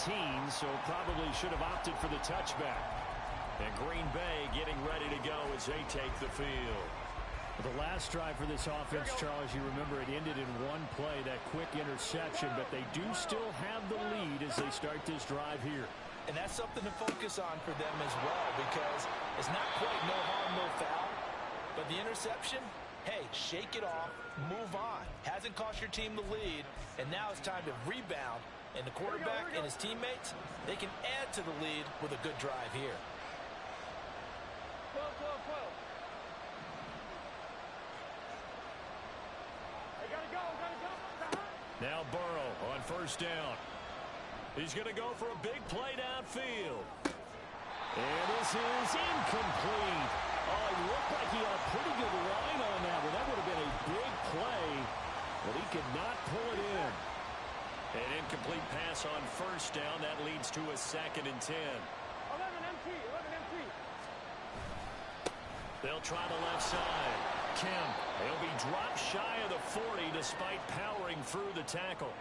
19, so probably should have opted for the touchback. And Green Bay getting ready to go as they take the field. The last drive for this offense, Charles, you remember it ended in one play, that quick interception, but they do still have the lead as they start this drive here. And that's something to focus on for them as well, because it's not quite no harm, no foul. But the interception, hey, shake it off, move on. Hasn't cost your team the lead, and now it's time to rebound. And the quarterback and his teammates, they can add to the lead with a good drive here. Now Burrow on first down. He's going to go for a big play downfield. And this is incomplete. Oh, it looked like he had a pretty good line on that one. That would have been a big play, but he could not pull it in. An incomplete pass on first down. That leads to a 2nd and 10. 11 MT. They'll try the left side. Kemp, he'll be dropped shy of the 40 despite powering through the tackle.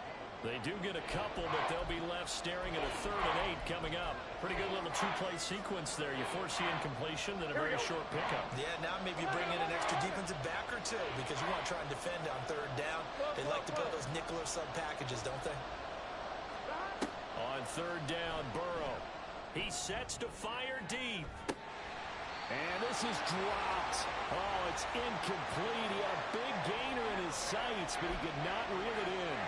They do get a couple, but they'll be left staring at a 3rd and 8 coming up. Pretty good little 2-play sequence there. You force the incompletion, then a very short pickup. Yeah, now maybe you bring in an extra defensive back or 2 because you want to try and defend on 3rd down. They like to build those nickel or sub packages, don't they? On 3rd down, Burrow. He sets to fire deep. And this is dropped. Oh, it's incomplete. He had a big gainer in his sights, but he could not reel it in.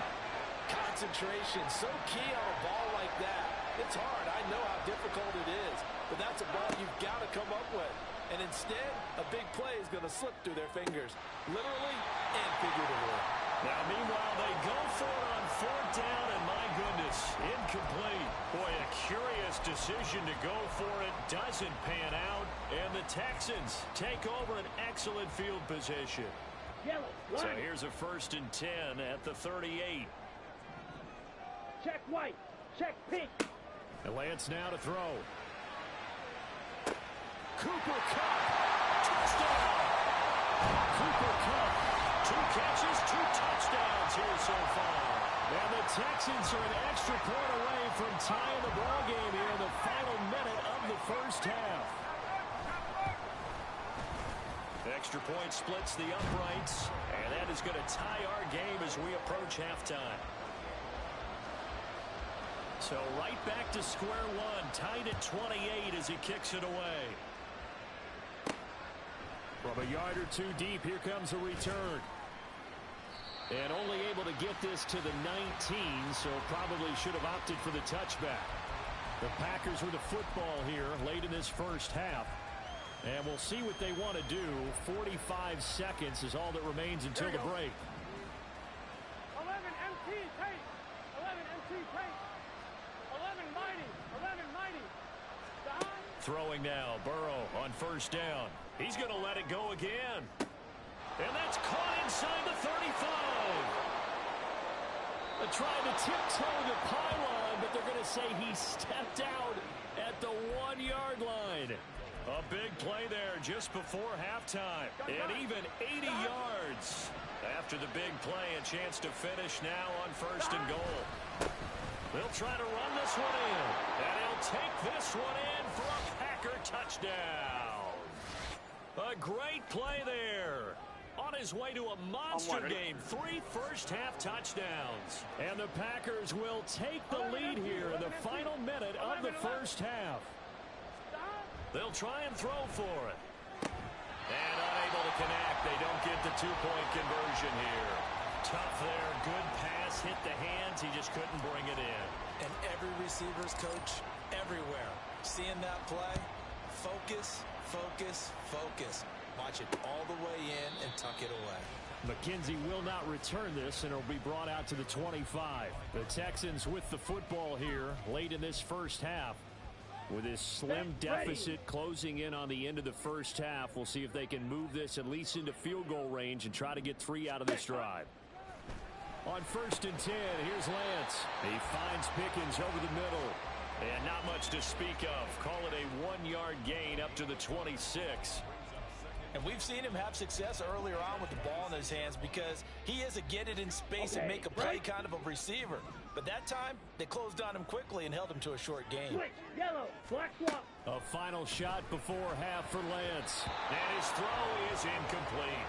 Concentration, so key on a ball like that. It's hard. I know how difficult it is, but that's a ball you've got to come up with. And instead, a big play is going to slip through their fingers, literally and figuratively. Now, meanwhile, they go for it on 4th down, and my goodness, incomplete. Boy, a curious decision to go for it. Doesn't pan out, and the Texans take over an excellent field position. So here's a 1st and 10 at the 38. Check white. Check pink. And Lance now to throw. Cooper Kupp. Touchdown. Cooper Kupp. 2 catches, 2 touchdowns here so far. And the Texans are an extra point away from tying the ball game here in the final minute of the first half. Extra point splits the uprights, and that is going to tie our game as we approach halftime. So right back to square one, tied at 28 as he kicks it away. From a yard or 2 deep, here comes a return. And only able to get this to the 19, so probably should have opted for the touchback. The Packers with the football here late in this first half. And we'll see what they want to do. 45 seconds is all that remains until the break. 11 MT tape. 11 MT tape. 11 mighty. 11 mighty. Down. Throwing now. Burrow on first down. He's going to let it go again. And that's caught inside the 35. They're trying to tiptoe the pylon, but they're going to say he stepped out at the 1-yard line. A big play there just before halftime. And even 80 yards. After the big play, a chance to finish now on first and goal. They'll try to run this one in. And he'll take this one in for a Packer touchdown. A great play there. On his way to a monster game, 3 first-half touchdowns. And the Packers will take the lead here in the final minute of the first half. They'll try and throw for it. And unable to connect. They don't get the 2-point conversion here. Tough there. Good pass. Hit the hands. He just couldn't bring it in. And every receiver's coach everywhere. Seeing that play, focus, focus, focus. Watch it all the way in and tuck it away. McKenzie will not return this, and it'll be brought out to the 25. The Texans with the football here late in this first half. With this slim deficit closing in on the end of the first half, we'll see if they can move this at least into field goal range and try to get 3 out of this drive. On first and 10, here's Lance. He finds Pickens over the middle. And not much to speak of. Call it a 1-yard gain up to the 26. And we've seen him have success earlier on with the ball in his hands because he is a get it in space and make a play kind of a receiver. But that time, they closed on him quickly and held him to a short gain. Switch. Yellow. Black swap. A final shot before half for Lance. And his throw is incomplete.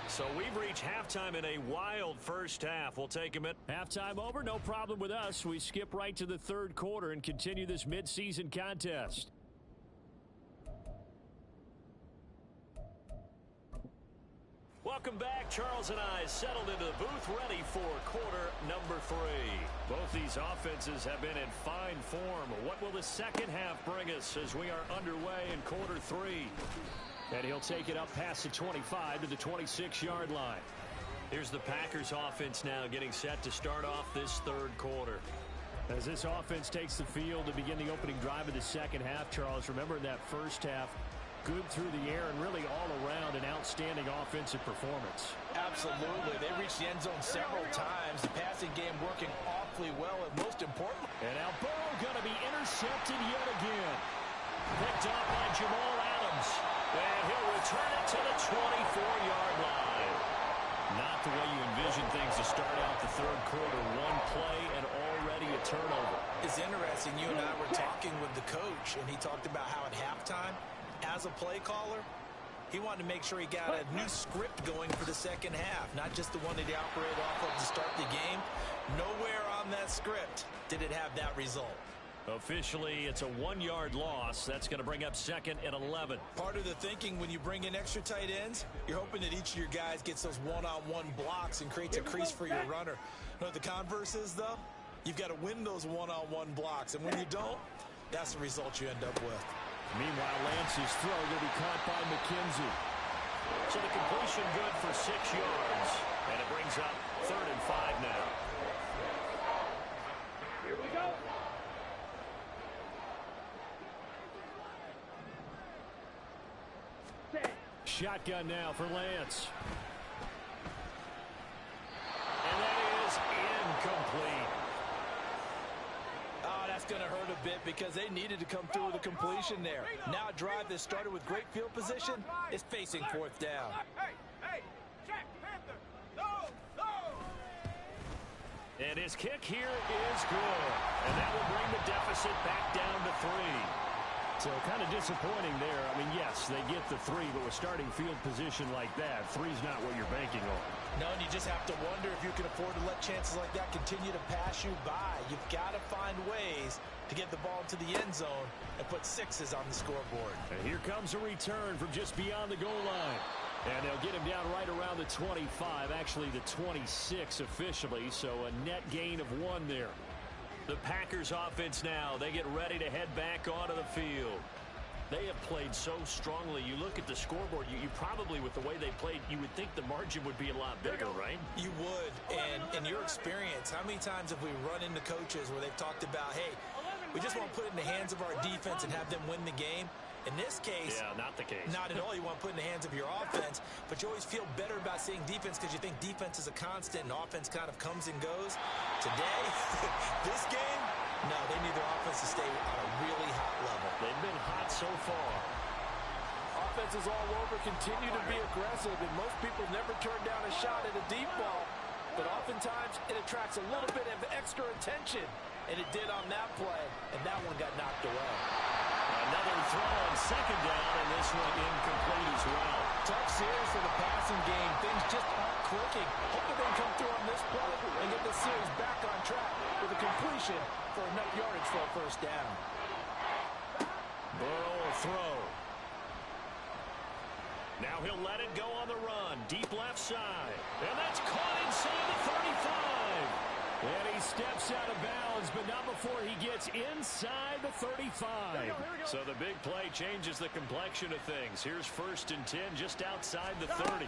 So we've reached halftime in a wild first half. We'll take a minute. Halftime over, no problem with us. We skip right to the third quarter and continue this midseason contest. Welcome back. Charles and I settled into the booth ready for quarter number 3. Both these offenses have been in fine form. What will the second half bring us as we are underway in quarter 3? And he'll take it up past the 25 to the 26-yard line. Here's the Packers offense now getting set to start off this third quarter. As this offense takes the field to begin the opening drive of the second half, Charles, remember in that first half, good through the air and really all around an outstanding offensive performance. Absolutely. They reached the end zone several times. The passing game working awfully well, and most important. And now Burrow going to be intercepted yet again. Picked up by Jamal Adams. And he'll return it to the 24-yard line. Not the way you envision things to start out the third quarter. One play and already a turnover. It's interesting. You and I were talking with the coach, and he talked about how at halftime, as a play caller, he wanted to make sure he got a new script going for the second half, not just the one that he operated off of to start the game. Nowhere on that script did it have that result. Officially, it's a 1-yard loss. That's going to bring up second and 11. Part of the thinking when you bring in extra tight ends, you're hoping that each of your guys gets those one-on-one blocks and creates a crease for your runner. You know what the converse is, though? You've got to win those one-on-one blocks, and when you don't, that's the result you end up with. Meanwhile, Lance's throw will be caught by McKenzie. So the completion good for 6 yards. And it brings up 3rd and 5 now. Here we go. Shotgun now for Lance. And that is incomplete. Oh, that's going to hurt a bit because they needed to come through with a completion there. Now a drive that started with great field position is facing 4th down. Hey, check, Panther. No. And his kick here is good. And that will bring the deficit back down to 3. So kind of disappointing there. I mean, yes, they get the 3, but with starting field position like that, 3's not what you're banking on. No, and you just have to wonder if you can afford to let chances like that continue to pass you by. You've got to find ways to get the ball to the end zone and put 6s on the scoreboard. And here comes a return from just beyond the goal line. And they'll get him down right around the 25, actually the 26 officially, so a net gain of 1 there. The Packers offense now, they get ready to head back onto the field. They have played so strongly. You look at the scoreboard, you probably, with the way they played, you would think the margin would be a lot bigger, right? You would. And in your experience, how many times have we run into coaches where they've talked about, hey, we just want to put it in the hands of our defense and have them win the game? In this case, yeah, not the case. Not at all. You want to put it in the hands of your offense, but you always feel better about seeing defense because you think defense is a constant and offense kind of comes and goes. Today, this game, no, they need their offense to stay on a really hot level. They've been hot so far. Offenses all over continue to be aggressive, and most people never turn down a shot at a deep ball. But oftentimes, it attracts a little bit of extra attention, and it did on that play, and that one got knocked away. Another throw on second down, and this one incomplete as well. Tough series for the passing game. Things just aren't clicking. Hoping they can come through on this play and get the series back on track with a completion for enough yardage for a first down. Burrow will throw. Now he'll let it go on the run. Deep left side. And that's caught inside the 35. And he steps out of bounds, but not before he gets inside the 35. So the big play changes the complexion of things. Here's 1st and 10 just outside the 30.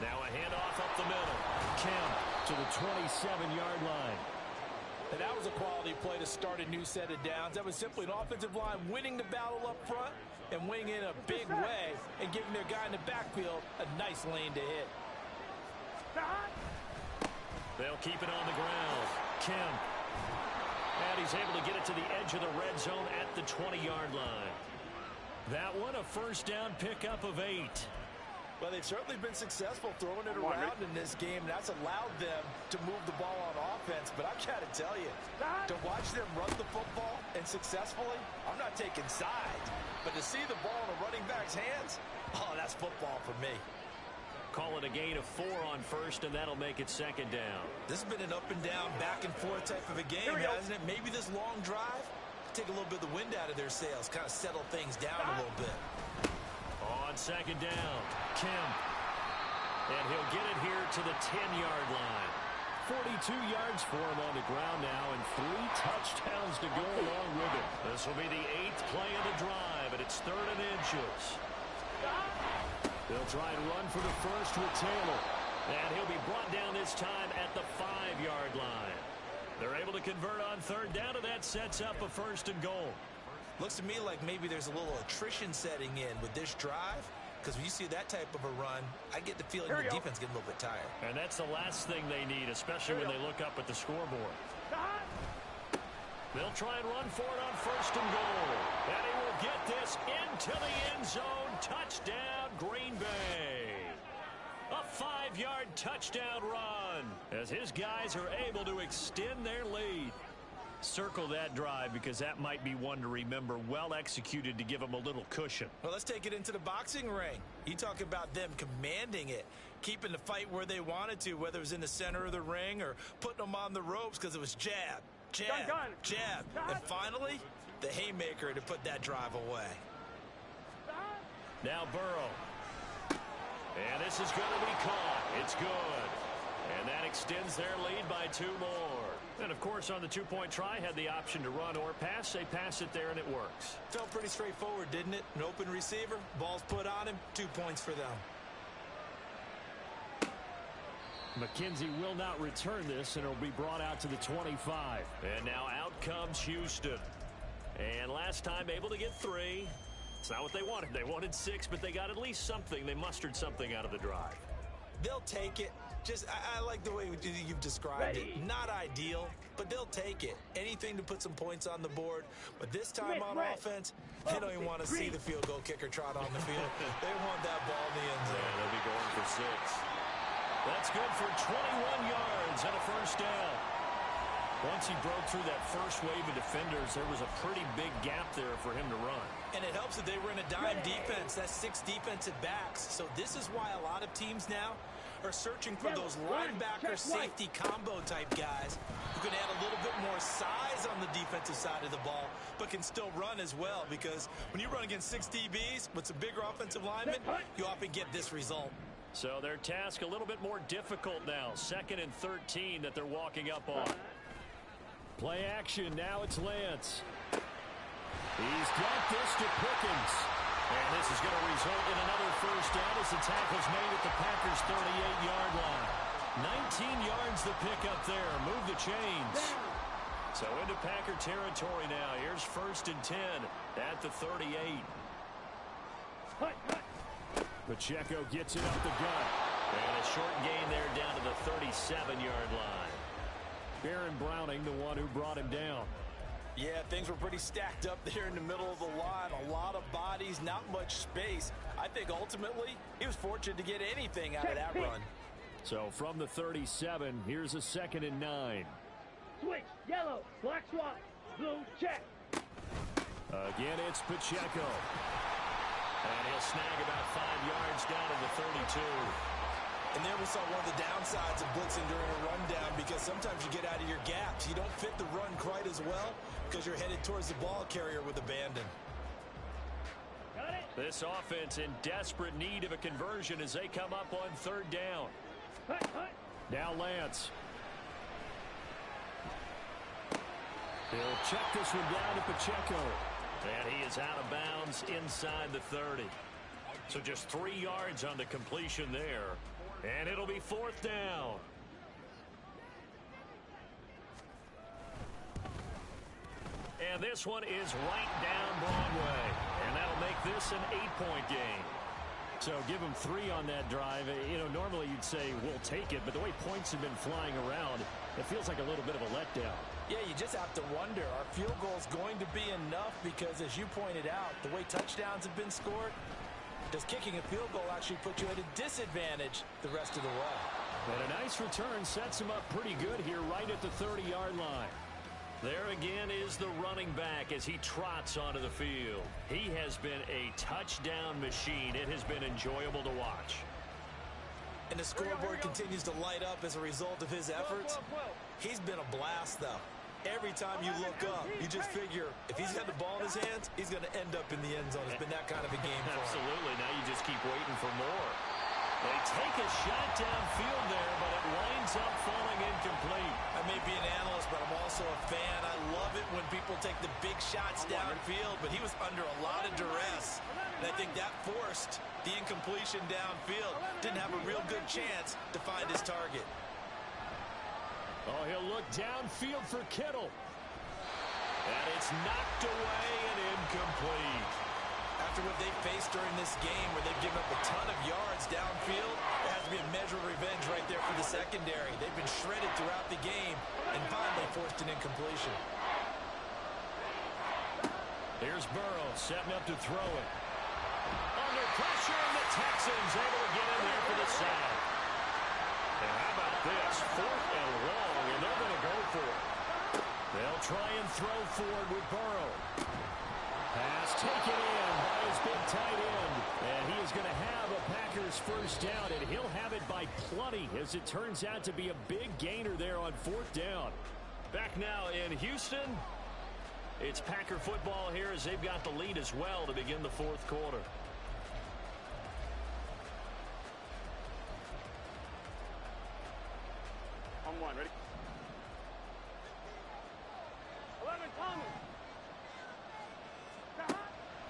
Now a handoff up the middle. Kemp to the 27-yard line. And that was a quality play to start a new set of downs. That was simply an offensive line winning the battle up front and winning in a big way and giving their guy in the backfield a nice lane to hit. They'll keep it on the ground. Kemp. And he's able to get it to the edge of the red zone at the 20-yard line. That one a first down pickup of 8. Well, they've certainly been successful throwing it around in this game. That's allowed them to move the ball on offense. But I've got to tell you, to watch them run the football and successfully, I'm not taking sides. But to see the ball in a running back's hands, oh, that's football for me. Call it a gain of 4 on first, and that'll make it second down. This has been an up and down, back and forth type of a game, hasn't it? Maybe this long drive, take a little bit of the wind out of their sails, kind of settle things down a little bit. On second down, Kemp. And he'll get it here to the 10-yard line. 42 yards for him on the ground now, and 3 touchdowns to go along with it. This will be the 8th play of the drive, and it's 3rd and inches. They'll try and run for the first with Taylor. And he'll be brought down this time at the 5-yard line. They're able to convert on 3rd down, and that sets up a 1st and goal. Looks to me like maybe there's a little attrition setting in with this drive, because when you see that type of a run, I get the feeling the defense getting a little bit tired. And that's the last thing they need, especially when they look up at the scoreboard. They'll try and run for it on 1st and goal. And he will get this into the end zone. Touchdown, Green Bay. A 5-yard touchdown run as his guys are able to extend their lead. Circle that drive because that might be one to remember. Well executed to give them a little cushion. Well, let's take it into the boxing ring. You talk about them commanding it, keeping the fight where they wanted to, whether it was in the center of the ring or putting them on the ropes because it was jab, jab, jab. And finally, the haymaker to put that drive away. Now Burrow. And this is going to be caught. It's good. And that extends their lead by 2 more. And, of course, on the 2-point try, had the option to run or pass. They pass it there, and it works. Felt pretty straightforward, didn't it? An open receiver, ball's put on him, 2 points for them. McKenzie will not return this, and it'll be brought out to the 25. And now out comes Houston. And last time able to get 3. It's not what they wanted. They wanted 6, but they got at least something. They mustered something out of the drive. They'll take it. I like the way you've described it. Not ideal, but they'll take it. Anything to put some points on the board. But this time on offense, they don't even want to see the field goal kicker trot on the field. They want that ball in the end zone. Yeah, they'll be going for 6. That's good for 21 yards and a first down. Once he broke through that first wave of defenders, there was a pretty big gap there for him to run. And it helps that they were in a dime defense. That's 6 defensive backs. So this is why a lot of teams now are searching for those linebacker safety combo type guys who can add a little bit more size on the defensive side of the ball, but can still run as well, because when you run against 6 DBs with some bigger offensive linemen, you often get this result. So their task a little bit more difficult now. 2nd and 13 that they're walking up on. Play action. Now it's Lance. He's got this to Pickens. And this is going to result in another first down as the tackle's made at the Packers' 38-yard line. 19 yards the pick up there. Move the chains. So into Packer territory now. Here's 1st and 10 at the 38. Pacheco gets it up the gut. And a short gain there down to the 37-yard line. Baron Browning, the one who brought him down. Yeah, things were pretty stacked up there in the middle of the line. A lot of bodies, not much space. I think ultimately he was fortunate to get anything out of that run. So from the 37, here's a 2nd and 9. Switch, yellow, black swap, blue, check. Again, it's Pacheco. And he'll snag about 5 yards down to the 32. And there we saw one of the downsides of blitzing during a rundown, because sometimes you get out of your gaps. You don't fit the run quite as well because you're headed towards the ball carrier with abandon. Got it. This offense in desperate need of a conversion as they come up on 3rd down. Now Lance. He'll check this one down to Pacheco. And he is out of bounds inside the 30. So just 3 yards on the completion there. And it'll be 4th down. And this one is right down Broadway. And that'll make this an 8-point game. So give them 3 on that drive. You know, normally you'd say, we'll take it. But the way points have been flying around, it feels like a little bit of a letdown. Yeah, you just have to wonder, are field goals going to be enough? Because as you pointed out, the way touchdowns have been scored, does kicking a field goal actually put you at a disadvantage the rest of the way? And a nice return sets him up pretty good here right at the 30-yard line. There again is the running back as he trots onto the field. He has been a touchdown machine. It has been enjoyable to watch. And the scoreboard continues to light up as a result of his efforts. He's been a blast, though. Every time you look up, you just figure if he's got the ball in his hands, he's going to end up in the end zone. It's been that kind of a game for him. Absolutely. Now you just keep waiting for more. They take a shot downfield there, but it winds up falling incomplete. I may be an analyst, but I'm also a fan. I love it when people take the big shots downfield, but he was under a lot of duress. And I think that forced the incompletion downfield. Didn't have a real good chance to find his target. Oh, he'll look downfield for Kittle. And it's knocked away and incomplete. After what they faced during this game, where they've given up a ton of yards downfield, there has to be a measure of revenge right there for the secondary. They've been shredded throughout the game and finally forced an incompletion. Here's Burrow setting up to throw it. Under pressure, and the Texans able to get in there for the sack. And how about this? 4th and long, and they're going to go for it. They'll try and throw forward with Burrow. Pass taken in by his big tight end. And he is going to have a Packers first down, and he'll have it by plenty, as it turns out to be a big gainer there on 4th down. Back now in Houston. It's Packer football here as they've got the lead as well to begin the 4th quarter. On 1, ready? 11, Thomas.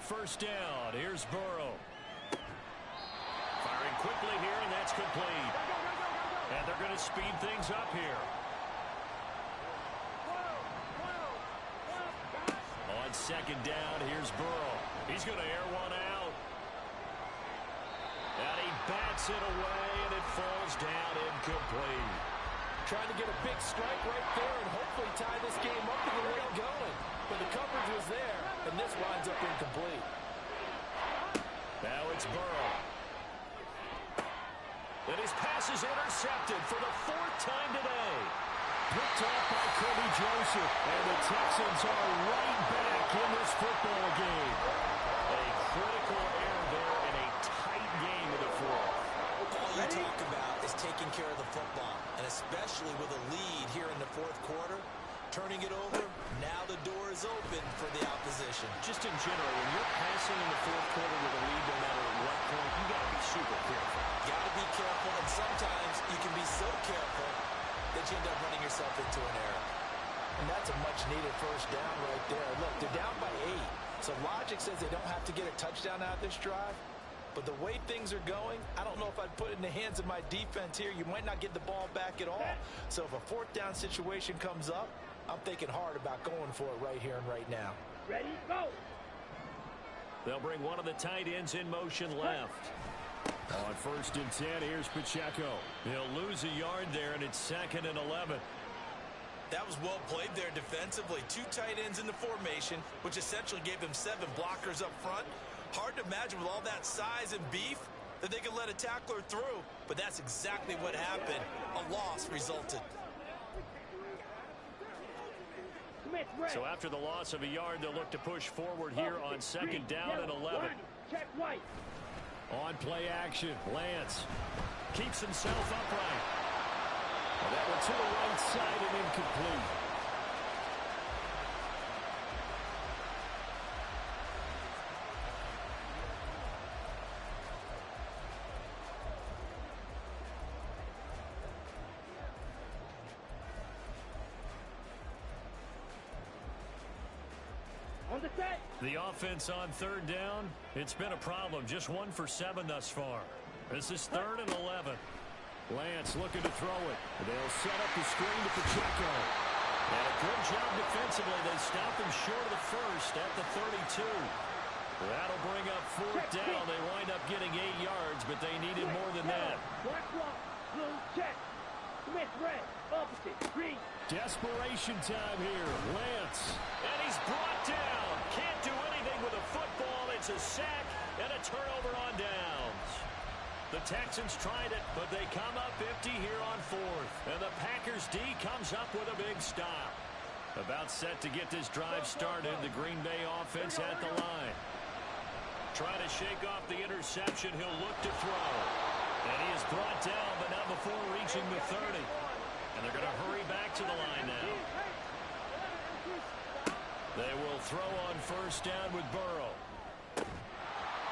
First down. Here's Burrow. Firing quickly here, and that's complete. And they're going to speed things up here. On 2nd down, here's Burrow. He's going to air one out. And he bats it away, and it falls down incomplete. Trying to get a big strike right there and hopefully tie this game up to the way it's going. But the coverage was there, and this winds up incomplete. Now it's Burrow. And his pass is intercepted for the 4th time today. Picked off by Kobe Joseph. And the Texans are right back in this football game. A critical error there in a tight game of the 4th. All you talk about is especially with a lead here in the fourth quarter. Turning it over, now the door is open for the opposition. Just in general, when you're passing in the fourth quarter with a lead, no matter at what point, you got to be super careful. Got to be careful, and sometimes you can be so careful that you end up running yourself into an error. And that's a much-needed first down right there. Look, they're down by 8, so logic says they don't have to get a touchdown out of this drive. But the way things are going, I don't know if I'd put it in the hands of my defense here. You might not get the ball back at all. So if a fourth down situation comes up, I'm thinking hard about going for it right here and right now. Ready, go. They'll bring one of the tight ends in motion left. On 1st and 10, here's Pacheco. He'll lose a yard there, and it's 2nd and 11. That was well played there defensively. 2 tight ends in the formation, which essentially gave them 7 blockers up front. Hard to imagine with all that size and beef that they could let a tackler through, but that's exactly what happened. A loss resulted. So after the loss of a yard, they'll look to push forward here on 2nd down and 11. Check right. On play action, Lance keeps himself upright. And that one to the right side and incomplete. On the set. The offense on 3rd down, it's been a problem. Just 1 for 7 thus far. This is 3rd and 11. Lance looking to throw it. They'll set up the screen to Pacheco. And a good job defensively. They stop him short of the first at the 32. That'll bring up 4th down. They wind up getting 8 yards, but they needed more than that. Black block, blue check. Smith red, opposite, green. Desperation time here. Lance. And he's brought down. Can't do anything with a football. It's a sack and a turnover on downs. The Texans tried it, but they come up empty here on 4th. And the Packers D comes up with a big stop. About set to get this drive started. The Green Bay offense at the line. Trying to shake off the interception. He'll look to throw. And he is brought down, but not before reaching the 30. And they're going to hurry back to the line now. They will throw on 1st down with Burrow.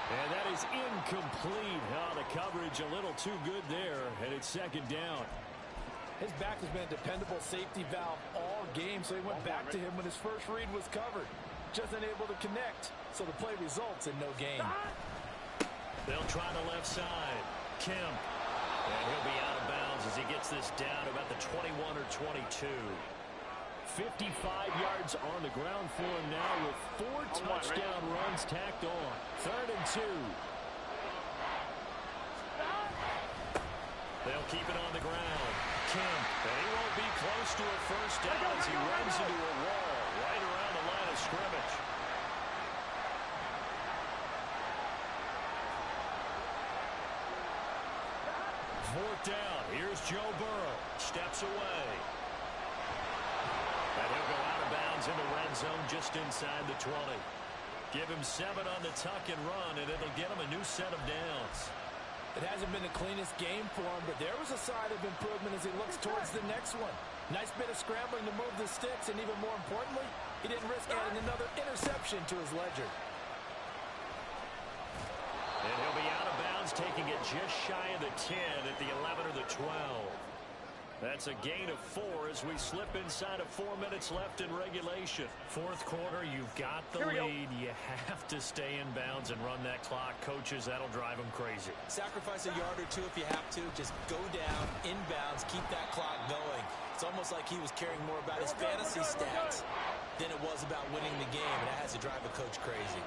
And that is incomplete. Oh, the coverage a little too good there, and it's 2nd down. His back has been a dependable safety valve all game, so he went back to him when his first read was covered. Just unable to connect, so the play results in no gain. They'll try the left side. Kemp. And he'll be out of bounds as he gets this down about the 21 or 22. 55 yards on the ground for him now with 4 touchdown runs tacked on. 3rd and 2. They'll keep it on the ground. Kemp. And he won't be close to a first down as he runs into a wall right around the line of scrimmage. Fourth down. Here's Joe Burrow. Steps away. And he'll go out of bounds in the red zone just inside the 20. Give him 7 on the tuck and run, and it'll get him a new set of downs. It hasn't been the cleanest game for him, but there was a sign of improvement as he looks towards the next one. Nice bit of scrambling to move the sticks, and even more importantly, he didn't risk adding another interception to his ledger. And he'll be out of bounds, taking it just shy of the 10 at the 11 or the 12. That's a gain of 4 as we slip inside of 4 minutes left in regulation. Fourth quarter, you've got the lead. You have to stay in bounds and run that clock. Coaches, that'll drive them crazy. Sacrifice a yard or 2 if you have to. Just go down, inbounds, keep that clock going. It's almost like he was caring more about his fantasy stats than it was about winning the game, and that has to drive a coach crazy.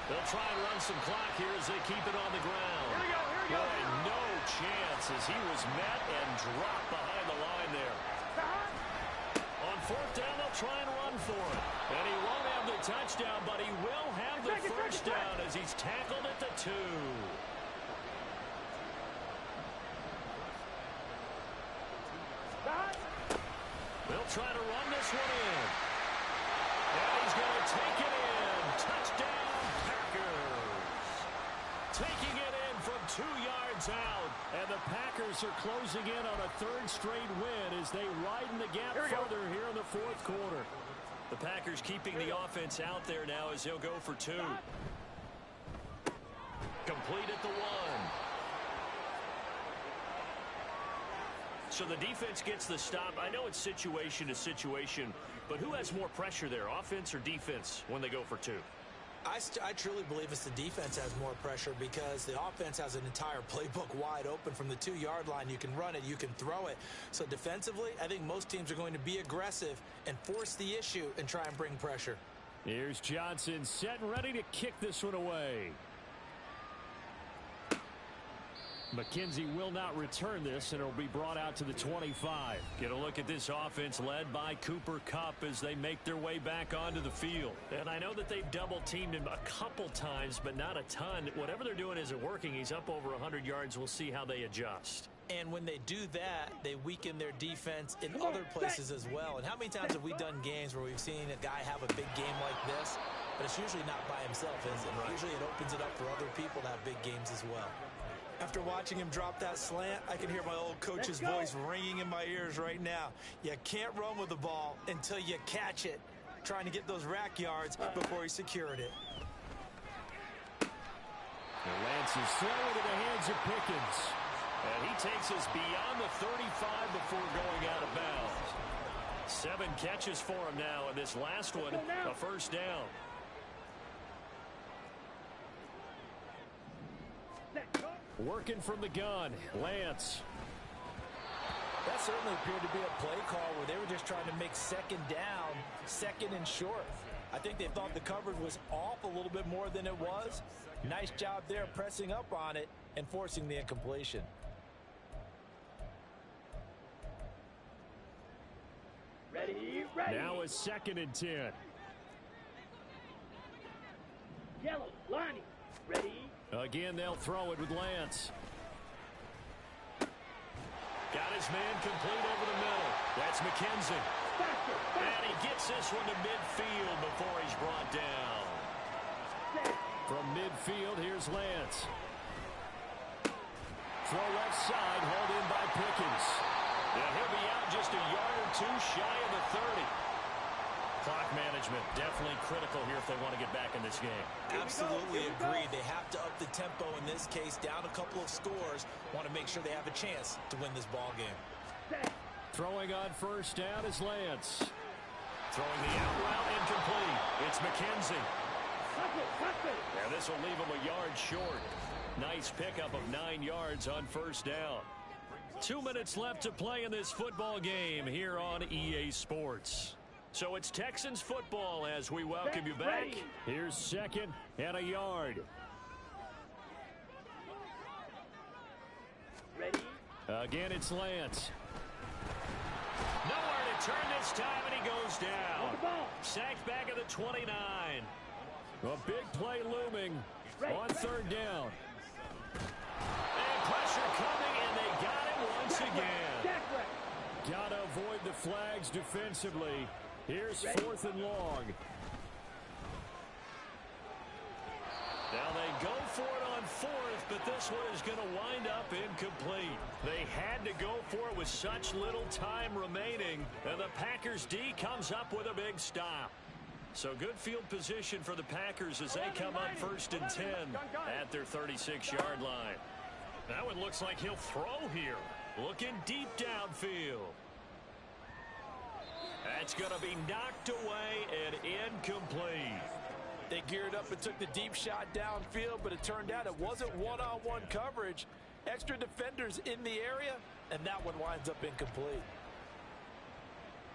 They'll try and run some clock here as they keep it on the ground. Here we go, here we go. Boy, no chance as he was met and dropped behind the line there. On 4th down, they'll try and run for it. And he won't have the touchdown, but he will have the first down as he's tackled at the 2. They'll try to run this one in. And he's going to take it in. Touchdown, Packers. Taking it in from 2 yards out. And the Packers are closing in on a third straight win as they widen the gap further here in the fourth quarter. The Packers keeping the offense out there now as they'll go for 2. Complete at the 1. So the defense gets the stop. I know it's situation to situation, but who has more pressure there, offense or defense, when they go for 2? I truly believe it's the defense has more pressure because the offense has an entire playbook wide open from the 2-yard line. You can run it, you can throw it. So defensively, I think most teams are going to be aggressive and force the issue and try and bring pressure. Here's Johnson set and ready to kick this one away. McKenzie will not return this, and it'll be brought out to the 25. Get a look at this offense led by Cooper Kupp as they make their way back onto the field. And I know that they've double-teamed him a couple times, but not a ton. Whatever they're doing isn't working. He's up over 100 yards. We'll see how they adjust. And when they do that, they weaken their defense in other places as well. And how many times have we done games where we've seen a guy have a big game like this, but it's usually not by himself, is it? Right. Usually it opens it up for other people to have big games as well. After watching him drop that slant, I can hear my old coach's voice ringing in my ears right now. You can't run with the ball until you catch it. Trying to get those rack yards before he secured it. And Lance is throwing to the hands of Pickens. And he takes us beyond the 35 before going out of bounds. 7 catches for him now, and this last one, a first down. Working from the gun, Lance. That certainly appeared to be a play call where they were just trying to make second down, second and short. I think they thought the coverage was off a little bit more than it was. Nice job there pressing up on it and forcing the incompletion. Ready. Now a 2nd and 10. Yellow, Lonnie. Ready. Again, they'll throw it with Lance. Got his man complete over the middle. That's McKenzie. And he gets this one to midfield before he's brought down. From midfield, here's Lance. Throw left side, hauled in by Pickens. And he'll be out just a yard or 2 shy of the 30. Clock management definitely critical here if they want to get back in this game. Absolutely agree. They have to up the tempo in this case, down a couple of scores. Want to make sure they have a chance to win this ball game. Throwing on first down is Lance. Throwing the out route incomplete. It's McKenzie. And this will leave him a yard short. Nice pickup of 9 yards on first down. 2 minutes left to play in this football game here on EA Sports. So it's Texans football as we welcome you back. Here's 2nd and a yard. Ready. Again, it's Lance. Nowhere to turn this time, and he goes down. Sacked back at the 29. A big play looming on 3rd down. And pressure coming, and they got it once again. Got to avoid the flags defensively. Here's 4th and long. Now they go for it on 4th, but this one is going to wind up incomplete. They had to go for it with such little time remaining, and the Packers D comes up with a big stop. So good field position for the Packers as they come up 1st and 10 at their 36-yard line. That one looks like he'll throw here. Looking deep downfield. That's going to be knocked away and incomplete. They geared up and took the deep shot downfield, but it turned out it wasn't one-on-one coverage. Extra defenders in the area, and that one winds up incomplete.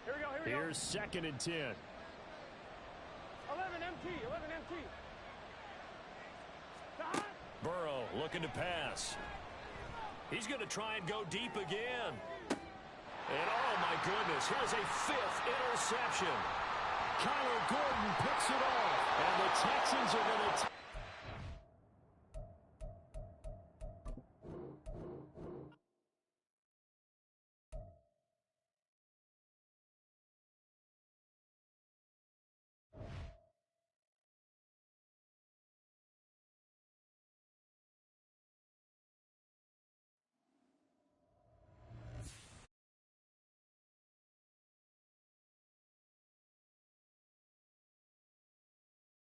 Here we go. Here's 2nd and 10. 11 MT. Burrow looking to pass. He's going to try and go deep again. And oh my goodness, here's a 5th interception. Kyler Gordon picks it off, and the Texans are going to